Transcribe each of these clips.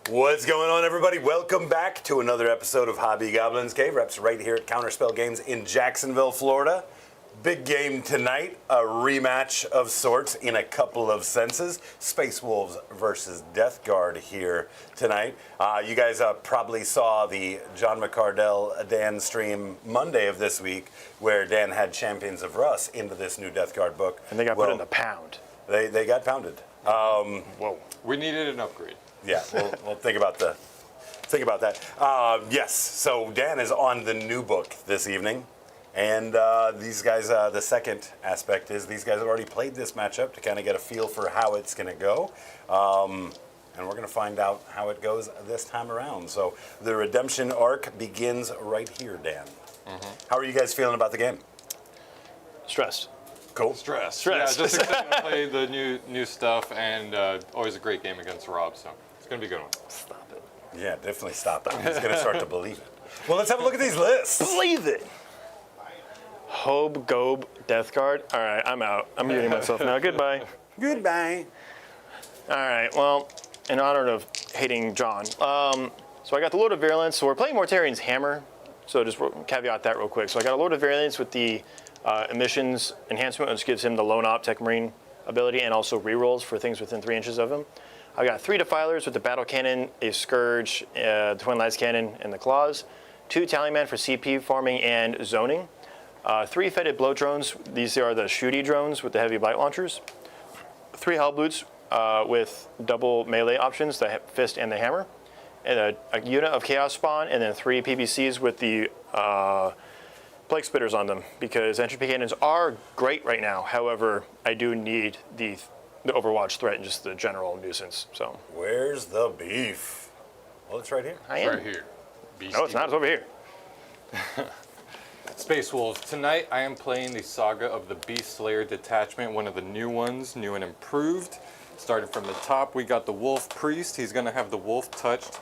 What's going on, everybody? Welcome back to another episode of Hobby Goblin's Cave. Reps right here at Counterspell Games in Jacksonville, Florida. Big game tonight, a rematch of sorts in a couple of senses. Space Wolves versus Death Guard here tonight. You guys probably saw the John McCardell Dan stream Monday of this week, where Dan had Champions of Russ into this new Death Guard book. And they got put in the pound. They got pounded. Whoa. We needed an upgrade. Yeah, we'll think about that. Yes, so Dan is on the new book this evening, and these guys. The second aspect is these guys have already played this matchup to kind of get a feel for how it's going to go, and we're going to find out how it goes this time around. So the redemption arc begins right here, Dan. How are you guys feeling about the game? Stressed. Cool. Stress. Yeah, just excited to play the new stuff, and always a great game against Rob. So. It's going to be a good one. Stop it. Yeah, definitely stop that. He's going to start to believe it. Well, let's have a look at these lists. Believe it. Hobe, Gobe, Death Guard. All right, I'm out. I'm muting myself now. Goodbye. Goodbye. All right, well, in honor of hating John. So I got the Lord of Virulence. So we're playing Mortarion's Hammer. So just caveat that real quick. So I got a Lord of Virulence with the emissions enhancement, which gives him the Lone Op Tech Marine ability and also rerolls for things within 3 inches of him. I got 3 Defilers with the Battle Cannon, a Scourge, Twin Lights Cannon, and the Claws. 2 Tallyman for CP farming and zoning. 3 Fetid Blow Drones. These are the shooty drones with the heavy blight launchers. 3 Hell Boots with double melee options, the Fist and the Hammer. And a unit of Chaos Spawn, and then 3 PBCs with the Plague Spitters on them, because Entropy Cannons are great right now. However, I do need the Overwatch threat and just the general nuisance. So Where's the beef? Well, it's right here. I am. Right here. No, it's not. It's over here. Space Wolves. Tonight I am playing the Saga of the Beastslayer detachment, one of the new ones, new and improved. Starting from the top, we got the Wolf Priest. He's going to have the Wolf Touched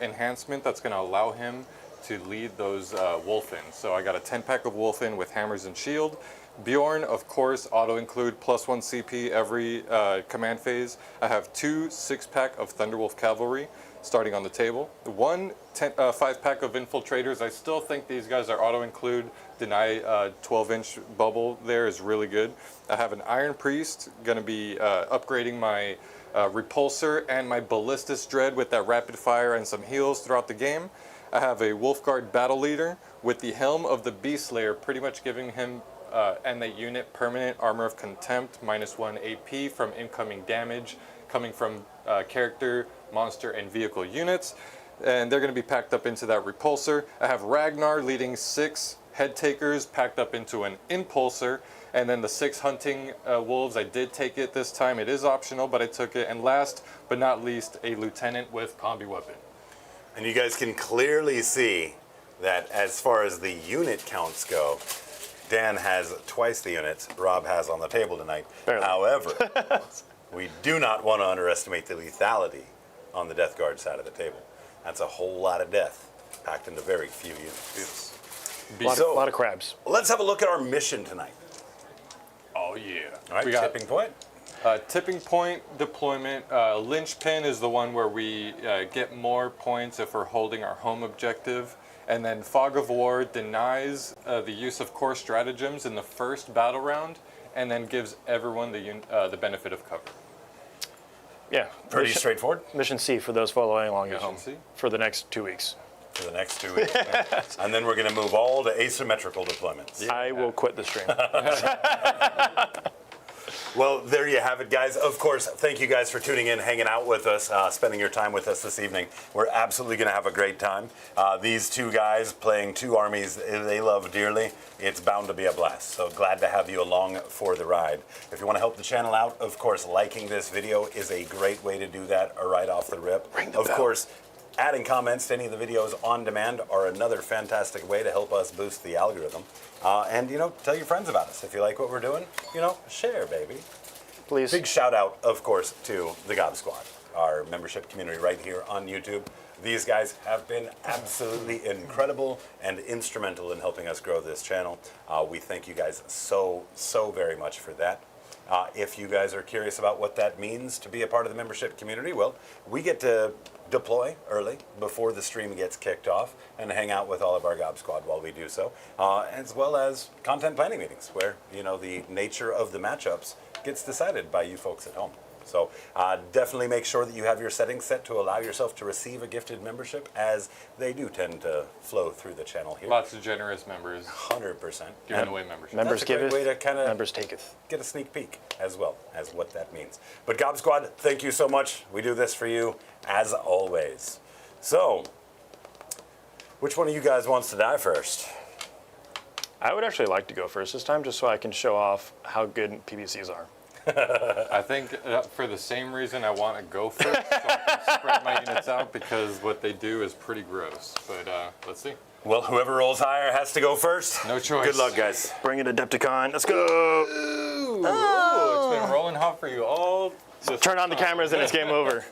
enhancement that's going to allow him to lead those Wolfen. So I got a 10-pack of Wolfen with hammers and shield. Bjorn, of course, auto-include +1 CP every command phase. I have 2 6-pack of Thunderwolf Cavalry starting on the table. 1 5-pack of Infiltrators. I still think these guys are auto-include. Deny 12-inch bubble there is really good. I have an Iron Priest, going to be upgrading my Repulsor and my Ballistus Dread with that rapid fire and some heals throughout the game. I have a Wolfguard Battle Leader with the Helm of the Beastslayer, pretty much giving him and the unit permanent Armor of Contempt, -1 AP from incoming damage, coming from character, monster, and vehicle units. And they're going to be packed up into that Repulsor. I have Ragnar leading 6 Head Takers packed up into an Impulsor. And then the 6 Hunting Wolves, I did take it this time. It is optional, but I took it. And last but not least, a Lieutenant with Combi Weapon. And you guys can clearly see that as far as the unit counts go, Dan has twice the units Rob has on the table tonight. Barely. However, we do not want to underestimate the lethality on the Death Guard side of the table. That's a whole lot of death packed into very few units. A lot of crabs. Let's have a look at our mission tonight. Oh, yeah. All right, We got tipping point. Tipping point deployment. Linchpin is the one where we get more points if we're holding our home objective. And then Fog of War denies the use of core stratagems in the first battle round, and then gives everyone the benefit of cover. Yeah. Pretty straightforward. Mission C for those following along at home. Mission C? For the next 2 weeks. For the next 2 weeks. And then we're going to move all to asymmetrical deployments. I will quit the stream. Well, there you have it, guys. Of course, thank you guys for tuning in, hanging out with us, spending your time with us this evening. We're absolutely going to have a great time. These 2 guys playing 2 armies they love dearly. It's bound to be a blast. So glad to have you along for the ride. If you want to help the channel out, of course, liking this video is a great way to do that right off the rip. Of course, adding comments to any of the videos on demand are another fantastic way to help us boost the algorithm. And, tell your friends about us. If you like what we're doing, share, baby. Please. Big shout out, of course, to the Gob Squad, our membership community right here on YouTube. These guys have been absolutely incredible and instrumental in helping us grow this channel. We thank you guys so very much for that. If you guys are curious about what that means to be a part of the membership community, well, we get to deploy early before the stream gets kicked off and hang out with all of our Gob Squad while we do so, as well as content planning meetings where, you know, the nature of the matchups gets decided by you folks at home. So definitely make sure that you have your settings set to allow yourself to receive a gifted membership, as they do tend to flow through the channel here. Lots of generous members 100%. giving away membership. Members That's a great giveth, way to kinda members taketh. get a sneak peek as well as what that means. But Gob Squad, thank you so much. We do this for you as always. So, which one of you guys wants to die first? I would actually like to go first this time, just so I can show off how good PVCs are. I think for the same reason I want to go first, so I can spread my units out, because what they do is pretty gross. But let's see. Well, whoever rolls higher has to go first. No choice. Good luck, guys. Bring it, Adepticon. Let's go. Ooh, it's been rolling hot for you all. Turn on the cameras and it's game over.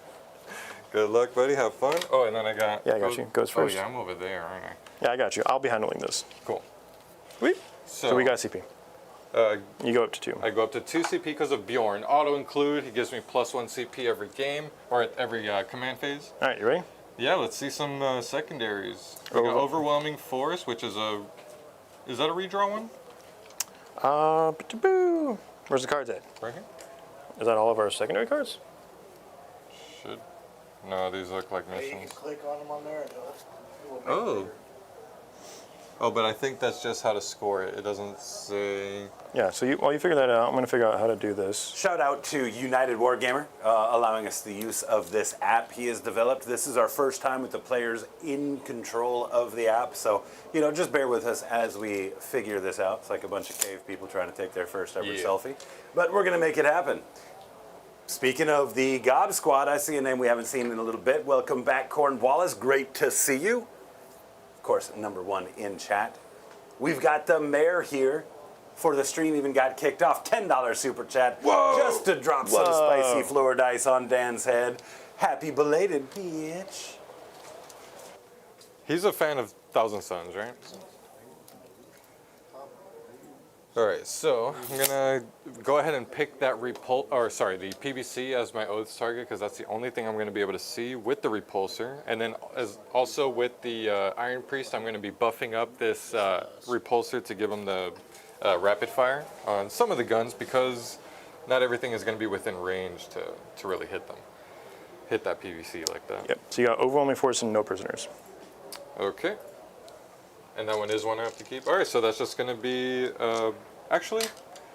Good luck, buddy. Have fun. Oh, and then I got. Yeah, I got you. Goes first. Oh, yeah, I'm over there, aren't I? Yeah, I got you. I'll be handling this. Cool. Sweet. So we got CP. You go up to 2. I go up to 2 CP because of Bjorn. Auto include. He gives me +1 CP every game, or at every command phase. All right, you ready? Yeah, let's see some secondaries. We got Overwhelming Force, which is a. Is that a redraw one? Boo. Where's the cards at? Right here. Is that all of our secondary cards? Should. No, these look like Yeah, you can missions. click on them on there and it will make Oh. it bigger. Oh, but I think that's just how to score it. It doesn't say. Yeah, so while you figure that out, I'm going to figure out how to do this. Shout out to United Wargamer, allowing us the use of this app he has developed. This is our first time with the players in control of the app, so, you know, just bear with us as we figure this out. It's like a bunch of cave people trying to take their first ever selfie, but we're going to make it happen. Speaking of the Gob Squad, I see a name we haven't seen in a little bit. Welcome back, Cornwallis. Great to see you. Of course, #1 in chat. We've got the mayor here for the stream, even got kicked off. $10 super chat. Whoa. Just to drop some spicy floor dice on Dan's head. Happy belated, bitch. He's a fan of Thousand Suns, right? All right, so I'm gonna go ahead and pick that the PVC as my oaths target, because that's the only thing I'm gonna be able to see with the repulsor. And then also with the Iron Priest, I'm gonna be buffing up this repulsor to give him the rapid fire on some of the guns, because not everything is gonna be within range to really hit them. Hit that PVC like that. Yep. So you got Overwhelming Force and no prisoners. Okay. And that one is one I have to keep. All right, so that's just going to be, actually,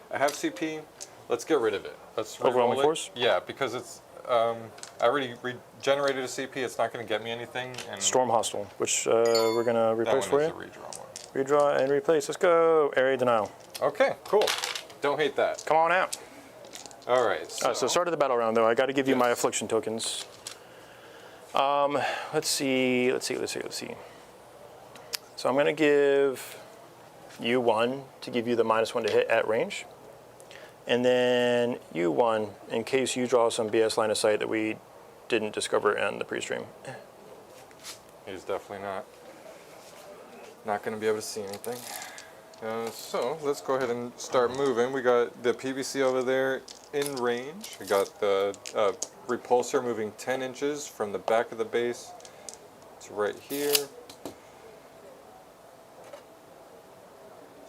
I have CP. Let's get rid of it. Let's Overwhelming re-roll it. Force? Yeah, because it's, I already regenerated a CP. It's not going to get me anything. And Storm Hostile, which we're going to that replace for one is you. a redraw one. Redraw and replace. Let's go. Area Denial. Okay, cool. Don't hate that. Come on out. All right, so, So start of the battle round, though. I got to give you my Yes. affliction tokens. Let's see. So I'm going to give you 1 to give you the -1 to hit at range. And then you 1 in case you draw some BS line of sight that we didn't discover in the pre-stream. he's definitely not going to be able to see anything. So let's go ahead and start moving. We got the PVC over there in range. We got the repulsor moving 10 inches from the back of the base to right here.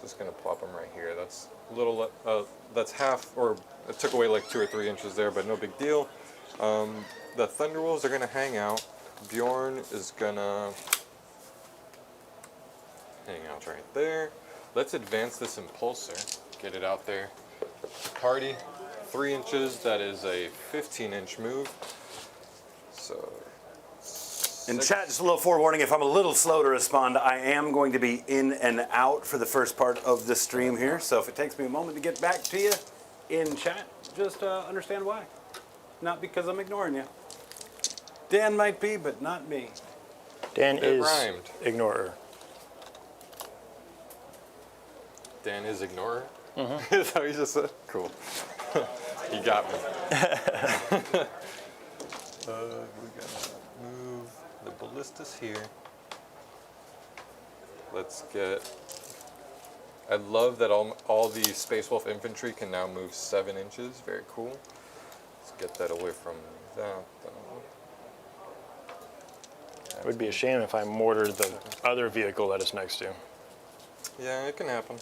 Just gonna plop them right here. That's a little. That's half, or it took away like 2 or 3 inches there, but no big deal. The Thunderwolves are gonna hang out. Bjorn is gonna hang out right there. Let's advance this impulsor. Get it out there. Party, 3 inches. That is a 15-inch move. So. In chat, just a little forewarning, if I'm a little slow to respond, I am going to be in and out for the first part of the stream here. So if it takes me a moment to get back to you in chat, just understand why. Not because I'm ignoring you. Dan might be, but not me. Dan It is rhymed. ignorer. Dan is ignorer? Mm-hmm. Is that what you just said? Cool. You got me. We gotta move the ballistas here. Let's get I love that all the Space Wolf infantry can now move 7 inches. Very cool. Let's get that away from that. It would be a shame if I mortared the other vehicle that it's next to. Yeah, it can happen.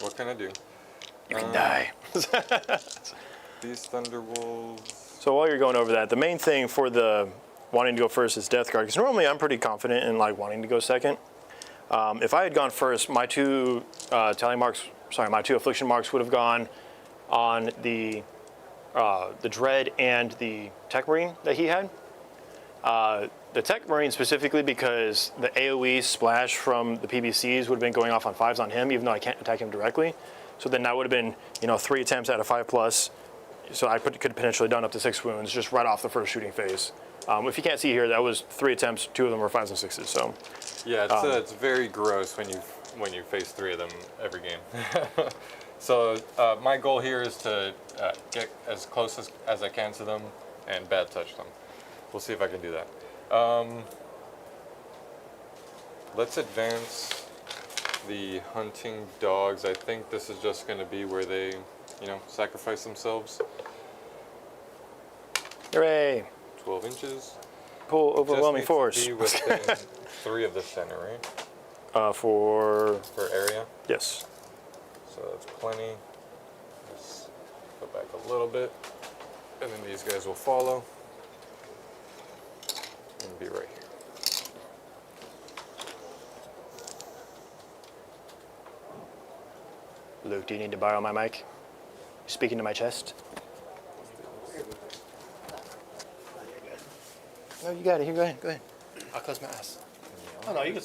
What can I do? You can die. These Thunderwolves. So while you're going over that, the main thing for the wanting to go first is Death Guard, because normally I'm pretty confident in like wanting to go second. If I had gone first, my two my two affliction marks would have gone on the Dread and the Tech Marine that he had. The Tech Marine specifically because the AoE splash from the PBCs would have been going off on 5s on him, even though I can't attack him directly. So then that would have been, 3 attempts out of 5+. So I could potentially done up to 6 wounds just right off the first shooting phase. If you can't see here, that was 3 attempts. 2 of them were 5s and 6s. So yeah, it's very gross when you face 3 of them every game. So my goal here is to get as close as I can to them and bad touch them. We'll see if I can do that. Let's advance the hunting dogs. I think this is just going to be where they, sacrifice themselves. hooray! 12 inches. Pull overwhelming force. Just needs to be within 3 of the center, right? For area. yes. So that's plenty. Just go back a little bit, and then these guys will follow and be right here. Luke, do you need to borrow my mic? Speaking to my chest. No, you got it. Here, go ahead. Go ahead. I'll close my eyes. Oh no, you can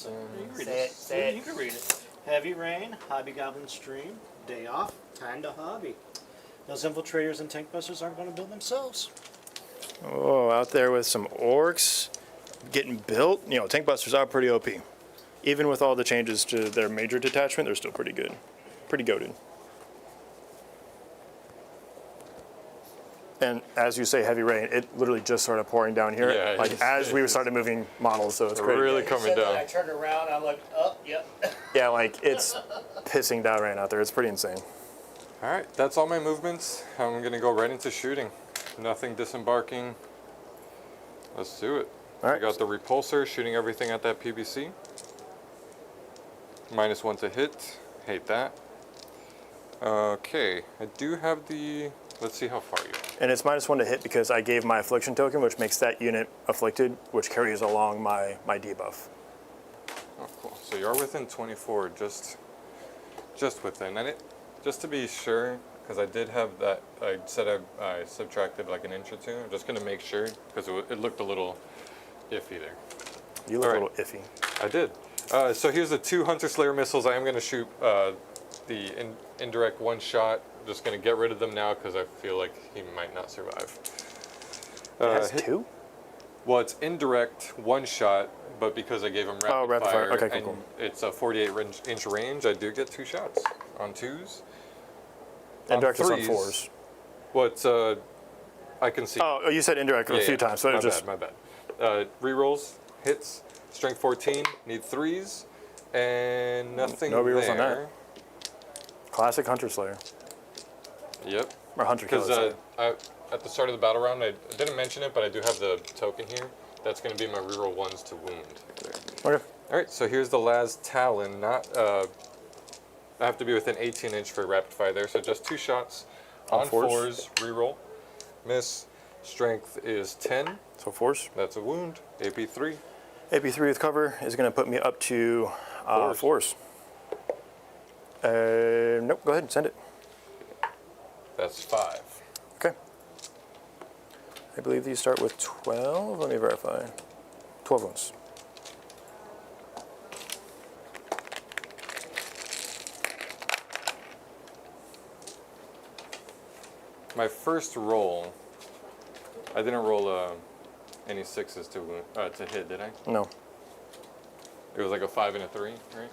read it. You can read it. Heavy rain, hobgoblin stream, day off, time to hobby. Those infiltrators and tank busters aren't going to build themselves. Oh, out there with some orcs getting built. Tank busters are pretty OP. Even with all the changes to their major detachment, they're still pretty good. Pretty goated. And as you say, heavy rain, it literally just started pouring down here. Yeah, as we started moving models, so it's crazy. Really coming down. I turned around, I looked up, yep. Yeah, it's pissing down rain out there. It's pretty insane. All right, that's all my movements. I'm gonna go right into shooting. Nothing disembarking. Let's do it. All right. I got the repulsor shooting everything at that PBC. -1 to hit. Hate that. Okay, I do have the. Let's see how far you are. And it's -1 to hit because I gave my affliction token, which makes that unit afflicted, which carries along my debuff. Oh, cool. So you are within 24, just within. And just to be sure, because I did have that, I said I subtracted like an inch or 2. I'm just gonna make sure because it looked a little iffy there. You look All a right. little iffy. I did. So here's the 2 Hunter Slayer missiles. I am gonna shoot the indirect 1 shot. Just gonna get rid of them now because I feel like he might not survive. That's 2? Well, it's indirect 1 shot, but because I gave him rapid fire, Okay, and cool. it's a 48-inch range, I do get 2 shots on 2s. Indirect is on 3s, 4s. Well, it's I can see. Oh, you said indirect a few times, so my it just bad, my bad. Rerolls, hits, strength 14, need 3s, and nothing No rerolls there. on that. Classic Hunter Slayer. Yep. Or Hunter Killer. Because sorry. at the start of the battle round, I didn't mention it, but I do have the token here. That's going to be my reroll 1s to wound. There. Okay. All right, so here's the last Talon. I have to be within 18 inch for rapid fire there, so just 2 shots On on 4s, reroll. Miss. Strength is 10. So 4s. That's a wound. AP 3. AP3 with cover is going to put me up to 4s. Nope, go ahead and send it. That's 5. Okay. I believe these start with 12. Let me verify. 12 wounds. My first roll, I didn't roll any 6s to hit, did I? No. It was like a 5 and a 3, right?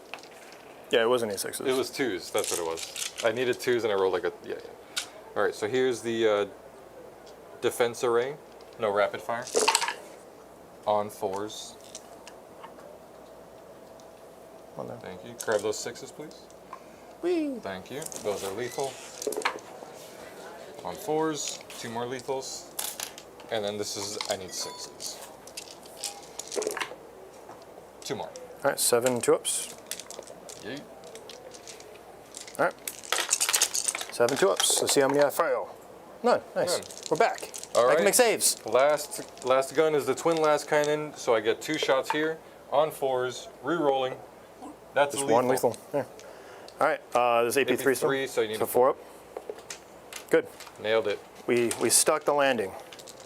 Yeah, it wasn't any 6s. It was 2s, that's what it was. I needed 2s and I rolled like a, yeah. All right, so here's the defense array. No rapid fire. On 4s. Well, no. Thank you. Grab those 6s, please. Whee! Thank you. Those are lethal. On 4s, 2 more lethals. And then this is, I need 6s. 2 more. All right, 7 2-ups. Yeet. All right. 7 2-ups. Let's see how many I fail. None. Nice. None. We're back. All I right. can make saves. Last gun is the twin last cannon, so I get 2 shots here on 4s, re-rolling. That's Just lethal. 1 lethal. There. All right. This is AP3 still. AP3, so you need a 4 up. Good. Nailed it. We stuck the landing.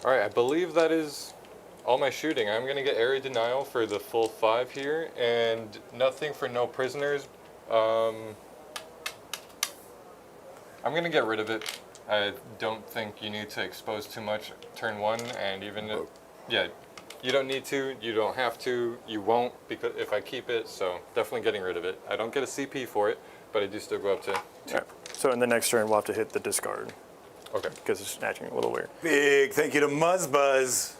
All right, I believe that is all my shooting. I'm gonna get area denial for the full 5 here, and nothing for no prisoners. I'm gonna get rid of it. I don't think you need to expose too much turn 1, and even yeah, you don't need to, you don't have to, you won't, because if I keep it, so definitely getting rid of it. I don't get a CP for it, but I do still go up to 2. All right. So in the next turn, we'll have to hit the discard Okay. because it's snatching a little weird. Big thank you to Muzzbuzz.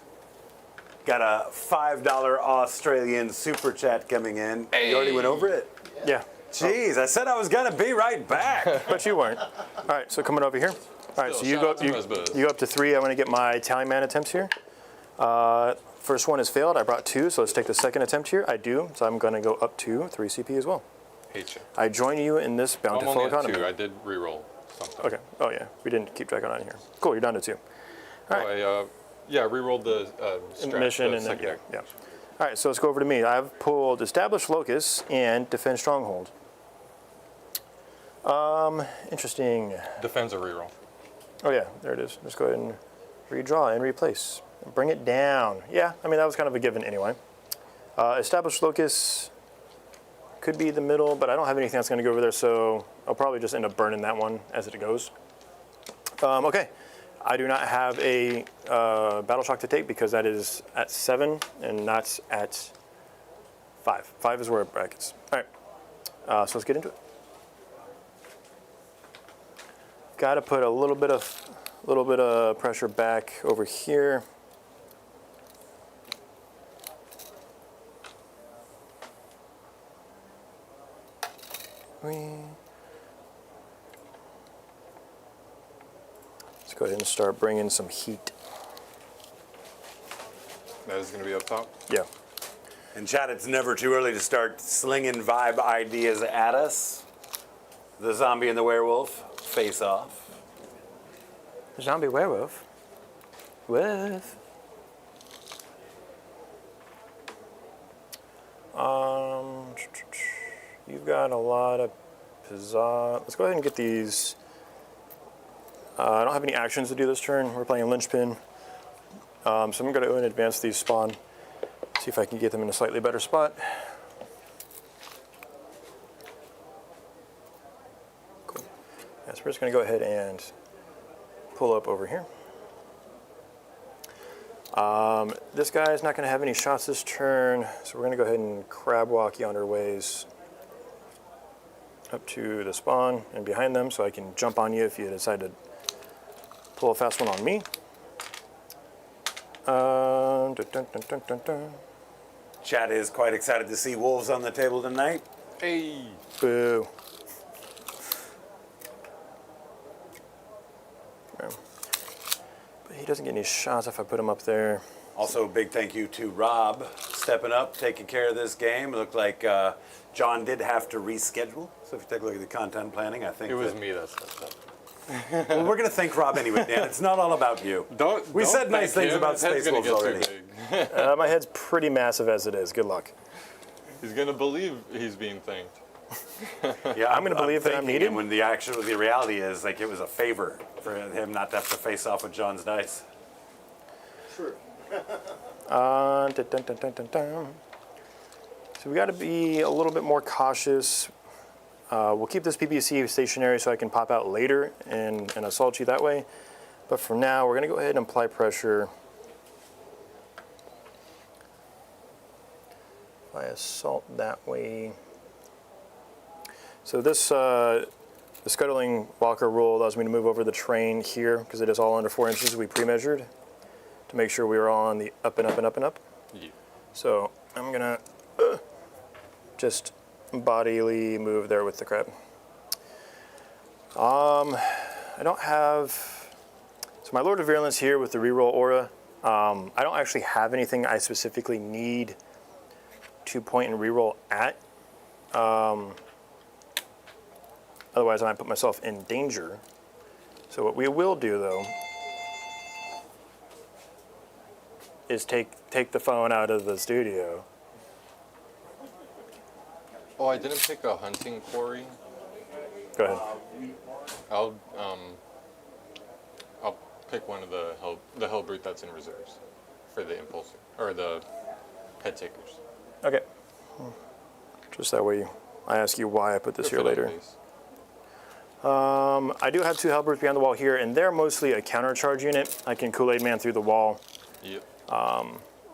Got a $5 Australian super chat coming in. You already went over it? Yeah. Jeez, I said I was gonna be right back. But you weren't. All right, so coming over here. All right, Still, so you shout go out to Muzzbuzz. you go up to 3. I'm going to get my tally man attempts here. First one has failed. I brought 2, so let's take the second attempt here. I do, so I'm going to go up to 3 CP as well. Hate you. I join you in this I'm bountiful only at economy. 2. I did re-roll something. Okay. Oh yeah, we didn't keep track on here. Cool. You're down to 2. All right. Oh, yeah, re-rolled the Mission the and then secondary. yeah. All right, so let's go over to me. I've pulled Establish Locus and Defend Stronghold. Interesting. Defense a reroll. Oh yeah, there it is. Let's go ahead and redraw and replace. Bring it down. Yeah, I mean that was kind of a given anyway. Establish Locus could be the middle, but I don't have anything that's going to go over there, so I'll probably just end up burning that one as it goes. Okay, I do not have a Battle Shock to take because that is at 7 and not at 5. 5 is where it brackets. All right, so let's get into it. Got to put a little bit of pressure back over here. Let's go ahead and start bringing some heat. That is going to be up top. Yeah. And chat, it's never too early to start slinging vibe ideas at us. The zombie and the werewolf face off. Zombie werewolf. Wolf. You've got a lot of pizzazz. Let's go ahead and get these. I don't have any actions to do this turn. We're playing Linchpin. So I'm going to go and advance these spawn. See if I can get them in a slightly better spot. Cool. Yeah, so we're just going to go ahead and pull up over here. This guy is not going to have any shots this turn, so we're going to go ahead and crab walk yonder ways up to the spawn and behind them so I can jump on you if you decide to pull a fast one on me. Dun, dun, dun, dun, dun, dun. Chat is quite excited to see wolves on the table tonight. Hey. Boo. Okay. But he doesn't get any shots if I put him up there. Also, a big thank you to Rob stepping up, taking care of this game. It looked like John did have to reschedule. So if you take a look at the content planning, I think It was me that stepped up. Well, we're going to thank Rob anyway, Dan. It's not all about you. We said nice things about Space Wolves already. My head's pretty massive as it is. Good luck. He's gonna believe he's being thanked. Yeah, I'm gonna believe that I'm thanking needed. him when the reality is like it was a favor for him not to have to face off with John's dice. True. Dun, dun, dun, dun, dun, dun. So we got to be a little bit more cautious. We'll keep this PPC stationary so I can pop out later and assault you that way. But for now, we're going to go ahead and apply pressure. If I assault that way. So this, the scuttling walker rule allows me to move over the train here because it is all under 4 inches we pre-measured to make sure we are all on the up and up and up and up. Yeah. So I'm going to just bodily move there with the crab. I don't have, so my Lord of Virulence here with the reroll aura, I don't actually have anything I specifically need to point and reroll at. Otherwise I might put myself in danger. So what we will do though is take the phone out of the studio. Oh, I didn't pick a hunting quarry. Go ahead. I'll pick one of the Hellbrute that's in reserves for the impulse or the head takers. Okay. Just that way I ask you why I put this here later. I do have 2 Hellbrutes behind the wall here, and they're mostly a counter charge unit. I can Kool-Aid Man through the wall, Yep.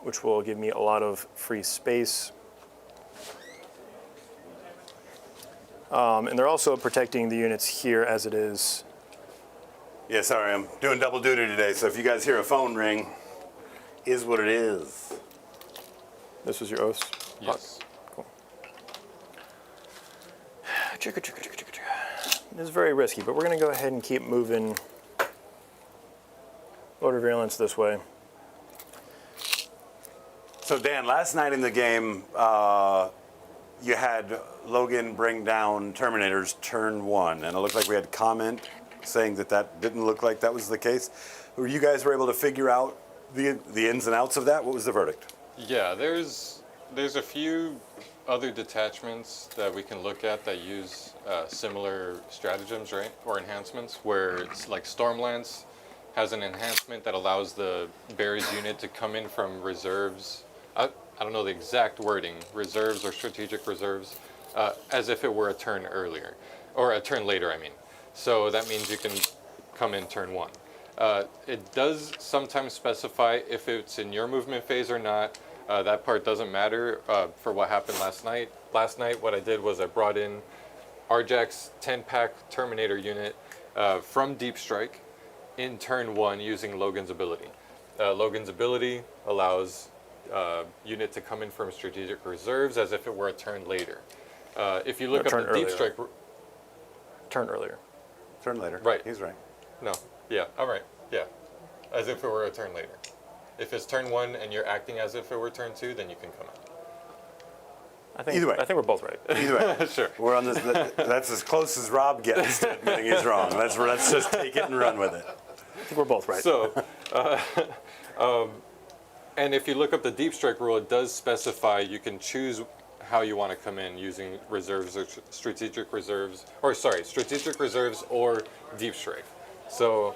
which will give me a lot of free space. And they're also protecting the units here as it is. Yeah, sorry, I'm doing double duty today, so if you guys hear a phone ring, is what it is. This was your oath? Yes. Cool. This is very risky, but we're going to go ahead and keep moving Lord of Virulence this way. So Dan, last night in the game, you had Logan bring down Terminators turn 1, and it looked like we had comment saying that didn't look like that was the case. You guys were able to figure out the ins and outs of that? What was the verdict? Yeah, there's a few other detachments that we can look at that use similar stratagems, right, or enhancements, where it's like Stormlance has an enhancement that allows the Barry's unit to come in from reserves. I don't know the exact wording, reserves or strategic reserves, as if it were a turn earlier, or a turn later, I mean. So that means you can come in turn 1. It does sometimes specify if it's in your movement phase or not. That part doesn't matter for what happened last night. Last night, what I did was I brought in Arjax's 10-pack Terminator unit from Deep Strike in turn 1 using Logan's ability. Logan's ability allows unit to come in from strategic reserves as if it were a turn later. If you look up the Deep Strike... Turn earlier. Turn later. Right. He's right. No. Yeah. All right. Yeah. As if it were a turn later. If it's turn 1 and you're acting as if it were turn 2, then you can come out. Either way. I think we're both right. Either way. Sure. We're on this. That's as close as Rob gets to admitting he's wrong. Let's just take it and run with it. I think we're both right. So, and if you look up the Deep Strike rule, it does specify you can choose how you want to come in using reserves or strategic reserves, or sorry, strategic reserves or Deep Strike. So,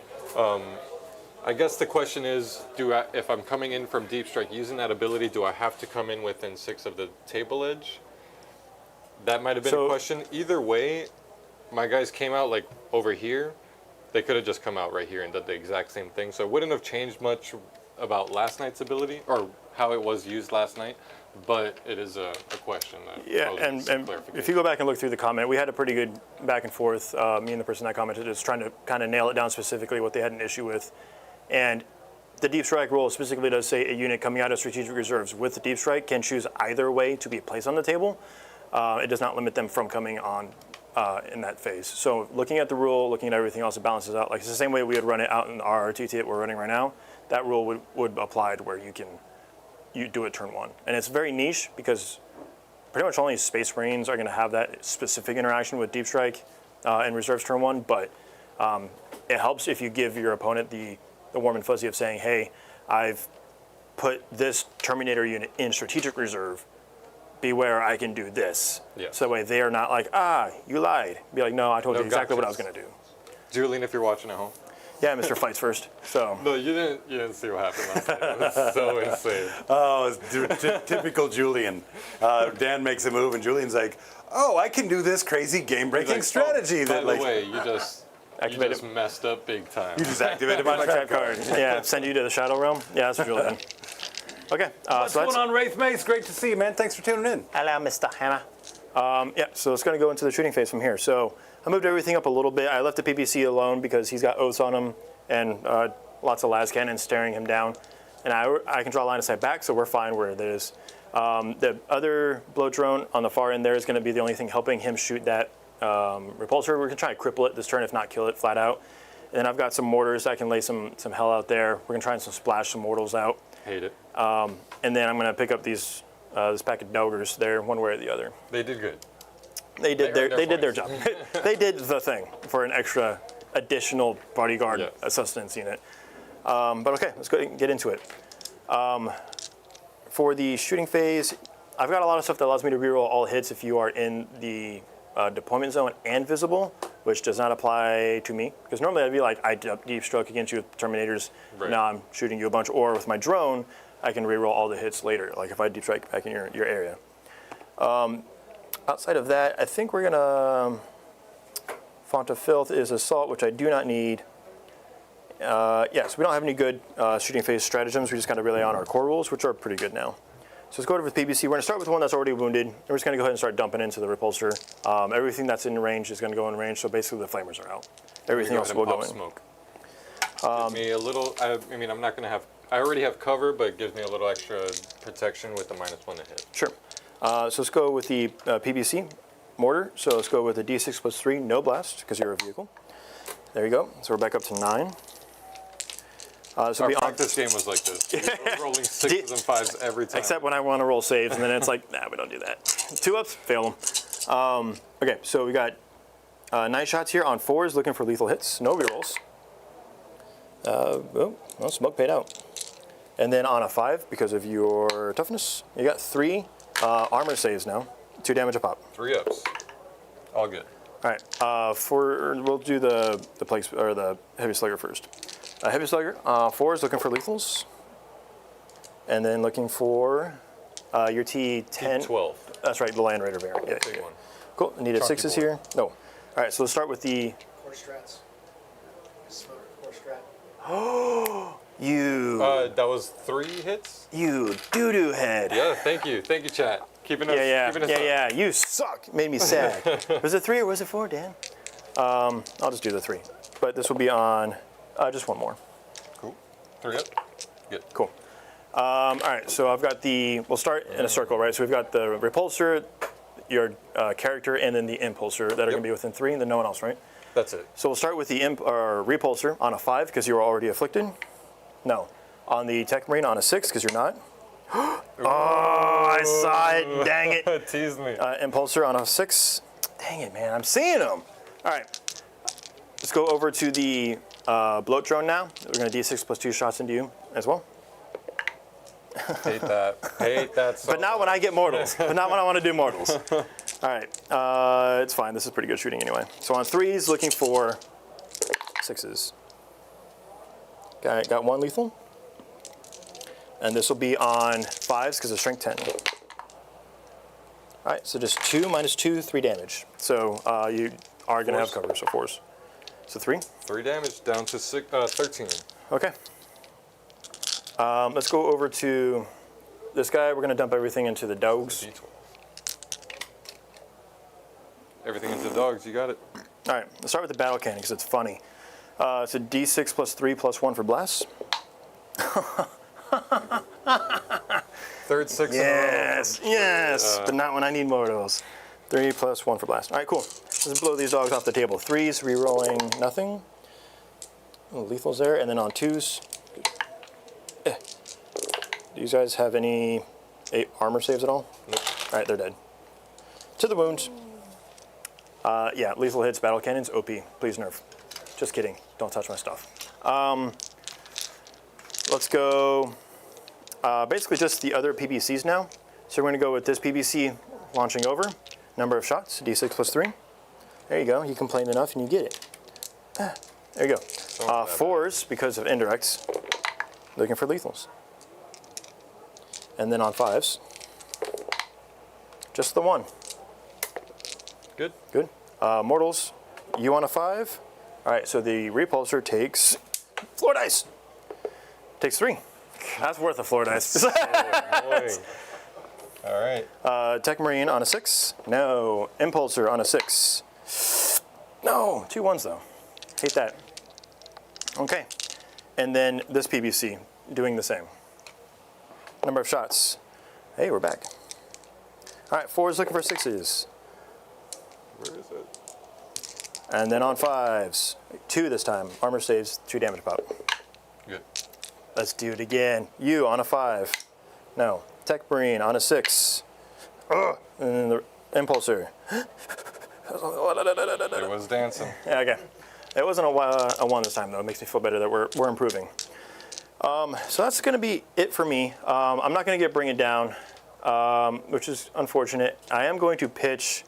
I guess the question is, if I'm coming in from Deep Strike using that ability, do I have to come in within 6 of the table edge? That might have been a question. Either way, my guys came out like over here. They could have just come out right here and did the exact same thing. So it wouldn't have changed much about last night's ability or how it was used last night. But it is a question that and if you go back and look through the comment, we had a pretty good back and forth. Me and the person that commented is trying to kind of nail it down specifically what they had an issue with. And the Deep Strike rule specifically does say a unit coming out of strategic reserves with the Deep Strike can choose either way to be placed on the table. It does not limit them from coming on in that phase. So looking at the rule, looking at everything else, it balances out. Like it's the same way we would run it out in our RTT that we're running right now. That rule would apply to where you do it turn 1. And it's very niche because pretty much only Space Marines are going to have that specific interaction with Deep Strike and reserves turn 1. But it helps if you give your opponent the warm and fuzzy of saying, hey, I've put this Terminator unit in strategic reserve. Beware, I can do this. Yeah. Yes. So that way they are not like, you lied. Be like, no, I told you exactly what I was going to do. Julian, if you're watching at home. Yeah, Mr. Fights first. So. No, you didn't see what happened last night. It was so insane. Oh, it's typical Julian. Dan makes a move, and Julian's like, "Oh, I can do this crazy game-breaking Like, strategy." By that the like, way, you just messed up big time. you just activated my trap card. Yeah, send you to the Shadow Realm. Yeah, that's what Julian. Okay, What's going on, Wraith Mace? Great to see you, man. Thanks for tuning in. Hello, Mr. Hammer. Yeah, so it's going to go into the shooting phase from here. So I moved everything up a little bit. I left the PPC alone because he's got oaths on him and lots of las cannons staring him down. And I can draw a line of sight back, so we're fine where it is. The other blow drone on the far end there is going to be the only thing helping him shoot that repulsor. We're gonna try to cripple it this turn, if not kill it flat out. And then I've got some mortars. I can lay some hell out there. We're gonna try and splash some mortals out. Hate it. And then I'm gonna pick up these this pack of Nogres there, one way or the other. They did good. They did their job. They did the thing for an extra additional bodyguard sustenance unit. But okay, let's go get into it. For the shooting phase, I've got a lot of stuff that allows me to reroll all hits if you are in the deployment zone and visible, which does not apply to me. Because normally I'd be like, I deep stroke against you with Terminators. Right. Now I'm shooting you a bunch. Or with my drone, I can reroll all the hits later, like if I deep strike back in your area. Outside of that, I think we're gonna, Font of Filth is Assault, which I do not need. So we don't have any good shooting phase stratagems. We just gotta rely on our core rules, which are pretty good now. So let's go over with PBC. We're gonna start with one that's already wounded, and we're just gonna go ahead and start dumping into the repulsor. Everything that's in range is gonna go in range, so basically the flamers are out. Everything else will go in. Smoke. Gives me a little, I mean, I'm not gonna have, I already have cover, but it gives me a little extra protection with the -1 to hit. Sure. So let's go with the PBC mortar. So let's go with the D6 plus 3, no blast, because you're a vehicle. There you go. So we're back up to 9. Our practice game was like this. We were rolling 6s and 5s every time. Except when I want to roll saves, and then it's like, nah, we don't do that. 2-ups, fail them. Okay, so we got 9 shots here on 4s, looking for lethal hits. No rerolls. Well, smoke paid out. And then on a 5, because of your toughness, you got 3 armor saves now. 2 damage a pop. 3-ups. All good. All right, we'll do the plague or the heavy slugger first. Heavy slugger, 4s looking for lethals, and then looking for your T10. T12. That's right, the Land Raider variant. Yeah, Big yeah. one. Cool. I needed Chunky 6s boy. here. No. All right, so let's start with the. Core strats. Smoke core strat. You. That was 3 hits? You doo-doo head. Yeah, thank you, chat. Keeping us, keeping us up. Yeah. You suck. Made me sad. Was it 3 or was it 4, Dan? I'll just do the 3, but this will be on. Just one more. Cool. 3-up. Good. Cool. All right, so I've got we'll start in a circle, right? So we've got the repulsor, your character, and then the impulsor that are going to be within 3, and then no one else, right? That's it. So we'll start with the repulsor on a 5 because you were already afflicted. No. On the Tech Marine on a 6 because you're not. Oh, I saw it. Dang it. Tease me. Impulsor on a 6. Dang it, man. I'm seeing them. All right. Let's go over to the bloat drone now. We're going to D6 plus 2 shots into you as well. Hate that. Hate that so But not when I get mortals. But not when I want to do mortals. All right. It's fine. This is pretty good shooting anyway. So on 3s, looking for 6s. Got 1 lethal. And this will be on 5s because of strength 10. All right. So just 2 minus 2, 3 damage. So you are going to have cover. So 4s. So 3. 3 damage down to 13. Okay. Let's go over to this guy. We're going to dump everything into the dogs. D12. Everything into dogs, you got it. All right, let's start with the battle cannon because it's funny. It's a D6 plus 3 plus 1 for blasts. Third 6 Yes, in a row. yes, but not when I need more of those. 3 plus 1 for blast. All right, cool. Let's blow these dogs off the table. 3s, re-rolling nothing. Lethal's there, and then on 2s. Do you guys have any armor saves at all? Nope. All right, they're dead. To the wound. Yeah, lethal hits, battle cannons, OP. Please nerf. Just kidding. Don't touch my stuff. Let's go. Basically, just the other PBCs now. So we're going to go with this PBC launching over. Number of shots, D6 plus 3. There you go. You complained enough and you get it. There you go. 4s because of indirects. Looking for lethals. And then on 5s, just the 1. Good. Good. Mortals, you on a 5. All right, so the repulsor takes floor dice. Takes 3. That's worth a floor dice. All right. Tech Marine on a 6. No. Impulsor on a 6. No. 2 1s though. Hate that. Okay. And then this PBC doing the same. Number of shots. Hey, we're back. All right, 4s looking for 6s. Where is it? And then on 5s, 2 this time. Armor saves, 2 damage pop. Good. Let's do it again. You on a 5. No. Tech Marine on a 6. Ugh. And then the Impulsor. It was dancing. Yeah, okay. It wasn't a 1 this time, though. It makes me feel better that we're improving. So that's going to be it for me. I'm not going to get Bring It Down, which is unfortunate. I am going to pitch.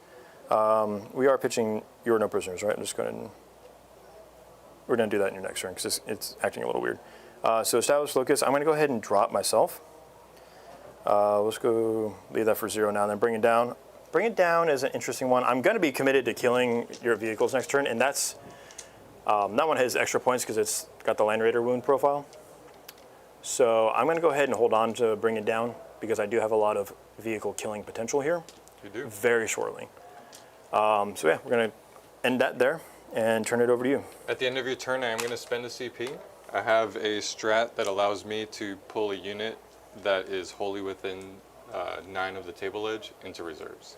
We are pitching You're No Prisoners, right? I'm just going to. We're going to do that in your next turn because it's acting a little weird. So Establish Focus. I'm going to go ahead and drop myself. Let's go leave that for 0 now, then Bring It Down. Bring It Down is an interesting one. I'm going to be committed to killing your vehicles next turn, and that's that one has extra points because it's got the Land Raider wound profile. So I'm going to go ahead and hold on to Bring It Down because I do have a lot of vehicle killing potential here. You do? Very shortly. So yeah, we're going to end that there and turn it over to you. At the end of your turn, I am going to spend a CP. I have a strat that allows me to pull a unit that is wholly within 9 of the table edge into reserves.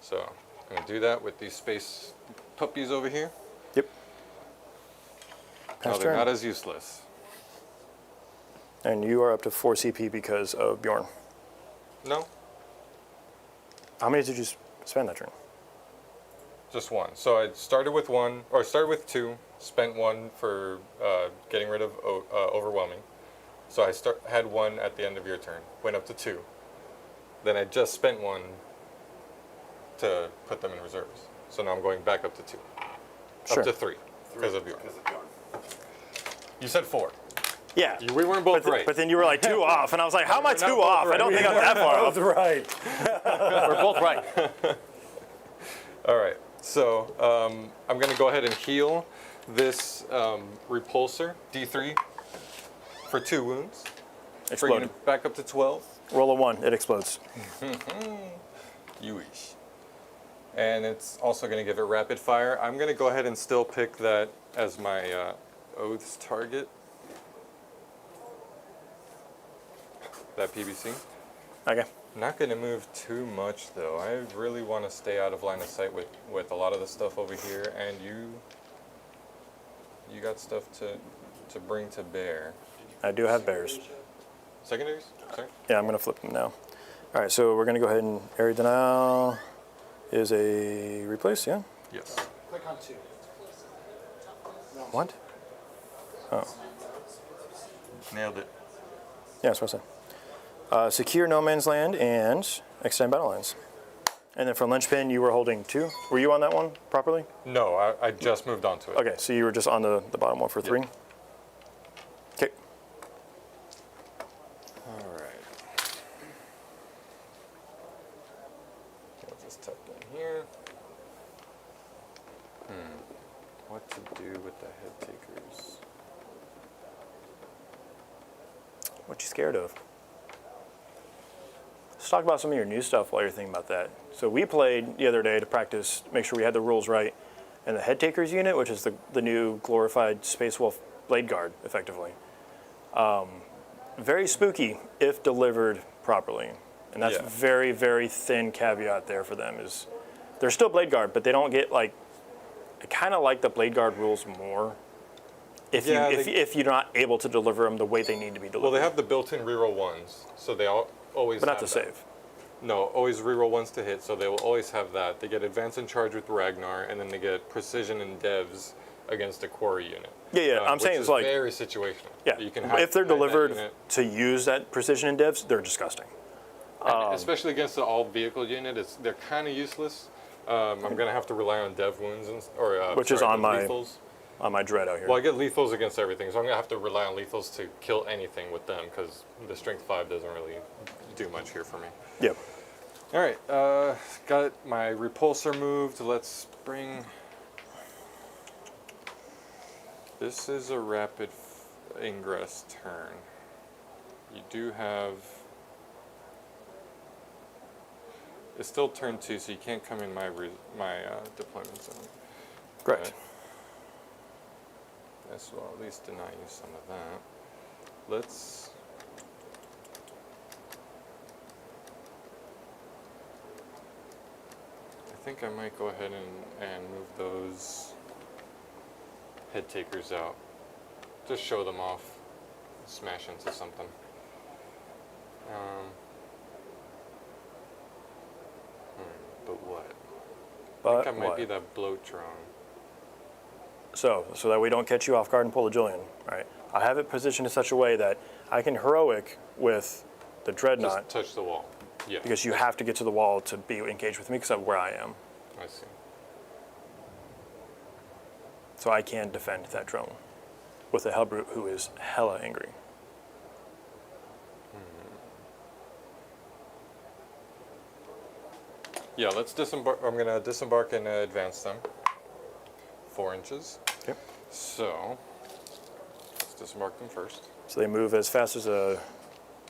So I'm going to do that with these space puppies over here. Yep. No, Pass they're turn. not as useless. And you are up to 4 CP because of Bjorn. No, How many did you spend that turn? just 1. So I started with 1, or started with 2, spent 1 for getting rid of overwhelming. So I had 1 at the end of your turn, went up to 2. Then I just spent 1 to put them in reserves. So now I'm going back up to 2. Sure. Up to 3 because of Bjorn. You said 4. Yeah. We weren't both But, right. but then you were like 2 off, and I was like, how am I We're not 2 both off? I right. don't think I'm that far off. right. We're both right. All right. So I'm going to go ahead and heal this repulsor, D3, for 2 wounds. Bringing Exploded. it back up to 12. Roll a 1, it explodes. You wish. And it's also going to give it rapid fire. I'm going to go ahead and still pick that as my oaths target. That PBC. Okay. Not going to move too much though. I really want to stay out of line of sight with a lot of the stuff over here, and you got stuff to bring to bear. I do have bears. Secondaries? Sorry. Yeah, I'm going to flip them now. All right, so we're going to go ahead and Area Denial is a replace, yeah? Yes. Click on 2. What? Oh, Nailed it. yeah, that's what I said. Secure No Man's Land and extend battle lines. And then for Linchpin, you were holding 2. Were you on that one properly? No, I just moved on to it. Okay, so you were just on the bottom one for 3? Okay. All right. I'll just tuck in here. What to do with the head takers? What you scared of? Let's talk about some of your new stuff while you're thinking about that. So we played the other day to practice, make sure we had the rules right, and the Head Takers unit, which is the new glorified Space Wolf Blade Guard, effectively. Very spooky if delivered properly. And that's Yeah. very, very thin caveat there for them is they're still Blade Guard, but they don't get like, I kind of like the Blade Guard rules more if Yeah, if you're not able to deliver them the way they need to be delivered. Well, they have the built-in reroll 1s, so they always but not have to that. save. No, always reroll 1s to hit, so they will always have that. They get advance and charge with Ragnar, and then they get precision and devs against a quarry unit. Yeah, I'm which saying is it's like, very situational. yeah, You can if they're hide that delivered unit. to use that precision in devs, they're disgusting. And especially against the all-vehicle unit, they're kind of useless. I'm gonna have to rely on dev wounds Which is on my lethals. On my dread out here. Well, I get lethals against everything, so I'm gonna have to rely on lethals to kill anything with them because the strength 5 doesn't really do much here for me. Yep. All right, got my repulsor moved. Let's bring. This is a rapid ingress turn. You do have. It's still turn 2, so you can't come in my deployment zone. Correct. This will at least deny you some of that. Let's. I think I might go ahead and move those head takers out. Just show them off. Smash into something. But what? I But think I might what? be that bloatron. So that we don't catch you off guard and pull a Julian, right? I have it positioned in such a way that I can heroic with the Dreadnought Just touch the wall. Yeah. because you have to get to the wall to be engaged with me because of where I am. I see. So I can defend that drone with a Hellbrute who is hella angry. Yeah, let's disembark. I'm gonna disembark and advance them. 4 inches. Okay. So let's disembark them first. So they move as fast as a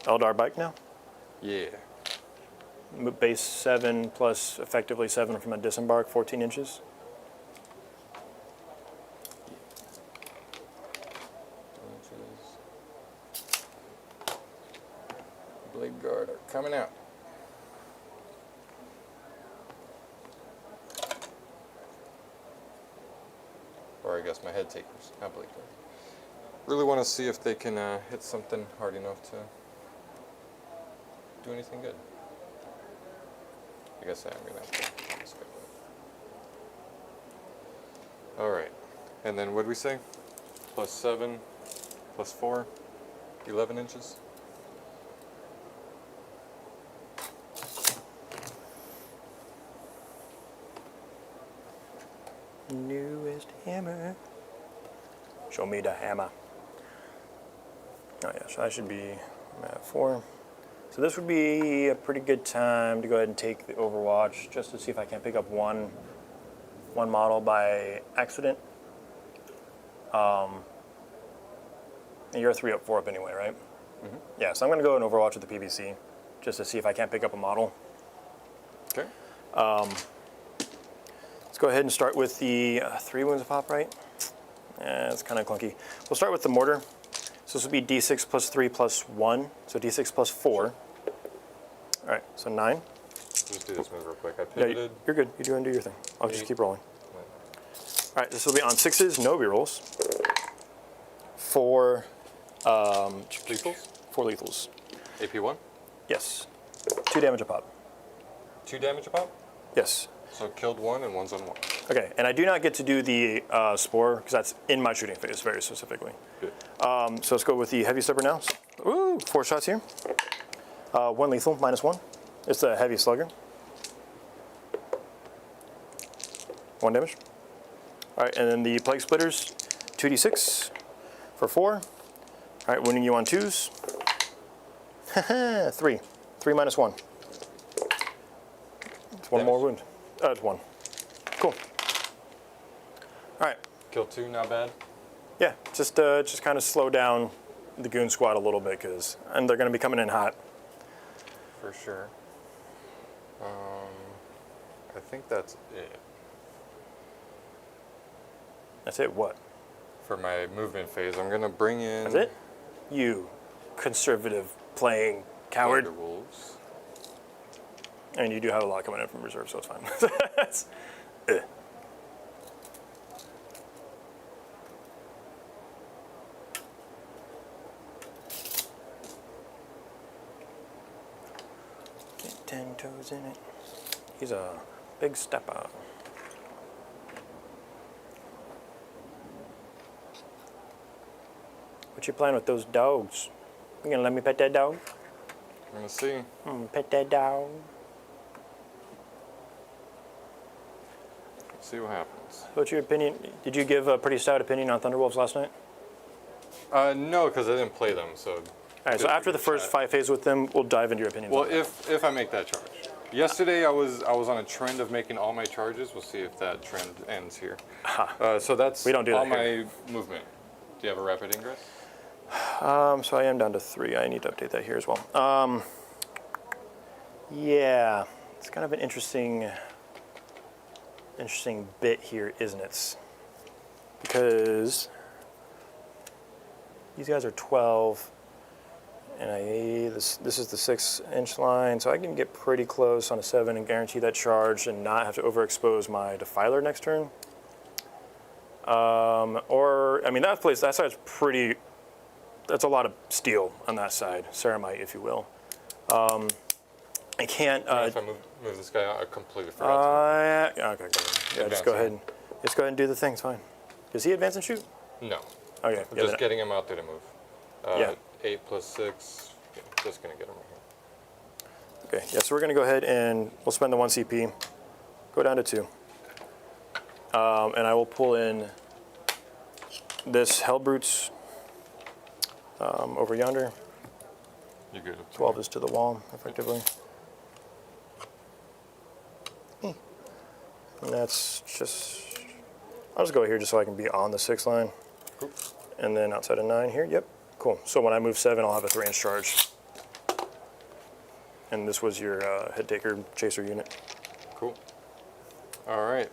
Eldar bike now. Yeah. Base 7 plus effectively 7 from a disembark, 14 inches. Blade guard are coming out. Or I guess my head takers, not blade guard. Really want to see if they can hit something hard enough to do anything good. I guess I am gonna have to skip that. All right, and then what did we say? Plus 7, plus 4, 11 inches. Newest hammer. Show me the hammer. Oh yeah, so I should be I'm at 4. So this would be a pretty good time to go ahead and take the Overwatch just to see if I can pick up one model by accident. And you're a 3 up, 4 up anyway, right? Mm-hmm. Yeah, so I'm going to go and Overwatch with the PBC just to see if I can't pick up a model. Okay. Let's go ahead and start with the 3 wounds of pop, right? Yeah, it's kind of clunky. We'll start with the mortar. So this will be d6 plus 3 plus 1, so d6 plus 4. All right, so 9. Just do this move real quick. I Yeah, pivoted. you're good. You go and do your thing. I'll just 8. keep rolling. All right, this will be on 6s, no rerolls. 4 Lethals? 4 lethals. AP1? Yes. 2 damage a pop. 2 damage a pop? Yes. So killed 1 and 1's on 1. Okay, and I do not get to do the spore because that's in my shooting phase very specifically. Good. So let's go with the heavy slugger now. Ooh, 4 shots here. 1 lethal, -1. It's a heavy slugger. 1 damage. All right, and then the plague splitters, 2d6 for 4. All right, winning you on 2s. 3. 3 -1. It's 1 more wound. It's 1. Cool. All right. Kill 2, not bad. Yeah, just kind of slow down the goon squad a little bit and they're going to be coming in hot. For sure. I think that's it. That's it. What? For my movement phase, I'm gonna bring in. That's it? You conservative playing coward. Wolves. I mean, you do have a lot coming in from reserve, so it's fine. That's, eh. Get 10 toes in it. He's a big stepper. What you playing with those dogs? You gonna let me pet that dog? I'm gonna see. Pet that dog. See what happens. What's your opinion? Did you give a pretty stout opinion on Thunderwolves last night? No, because I didn't play them. So. All right. So after the first 5 phases with them, we'll dive into your opinions. Well, on that. if I make that charge. Yesterday I was on a trend of making all my charges. We'll see if that trend ends here. So that's We don't do that all here. my movement. Do you have a rapid ingress? So I am down to 3. I need to update that here as well. Yeah, it's kind of an interesting bit here, isn't it? Because these guys are 12, and this is the 6-inch line, so I can get pretty close on a 7 and guarantee that charge and not have to overexpose my Defiler next turn. Or, I mean, that side's pretty, that's a lot of steel on that side, ceramite, if you will. I can't. If I move this guy out, I completely forgot. Okay, go ahead. Yeah, just go ahead. Just go ahead and do the thing. It's fine. Does he advance and shoot? No. Okay. I'm yeah, just getting him out there to move. Yeah. 8 plus 6. Yeah, just gonna get him right here. Okay. Yeah. So we're gonna go ahead and we'll spend the 1 CP. Go down to 2. And I will pull in this Hellbrutes over yonder. You good? 12 is to the wall, effectively. And that's just, I'll just go here just so I can be on the 6 line. Cool. And then outside of 9 here, yep, cool. So when I move 7, I'll have a 3-inch charge. And this was your head taker chaser unit. Cool. All right.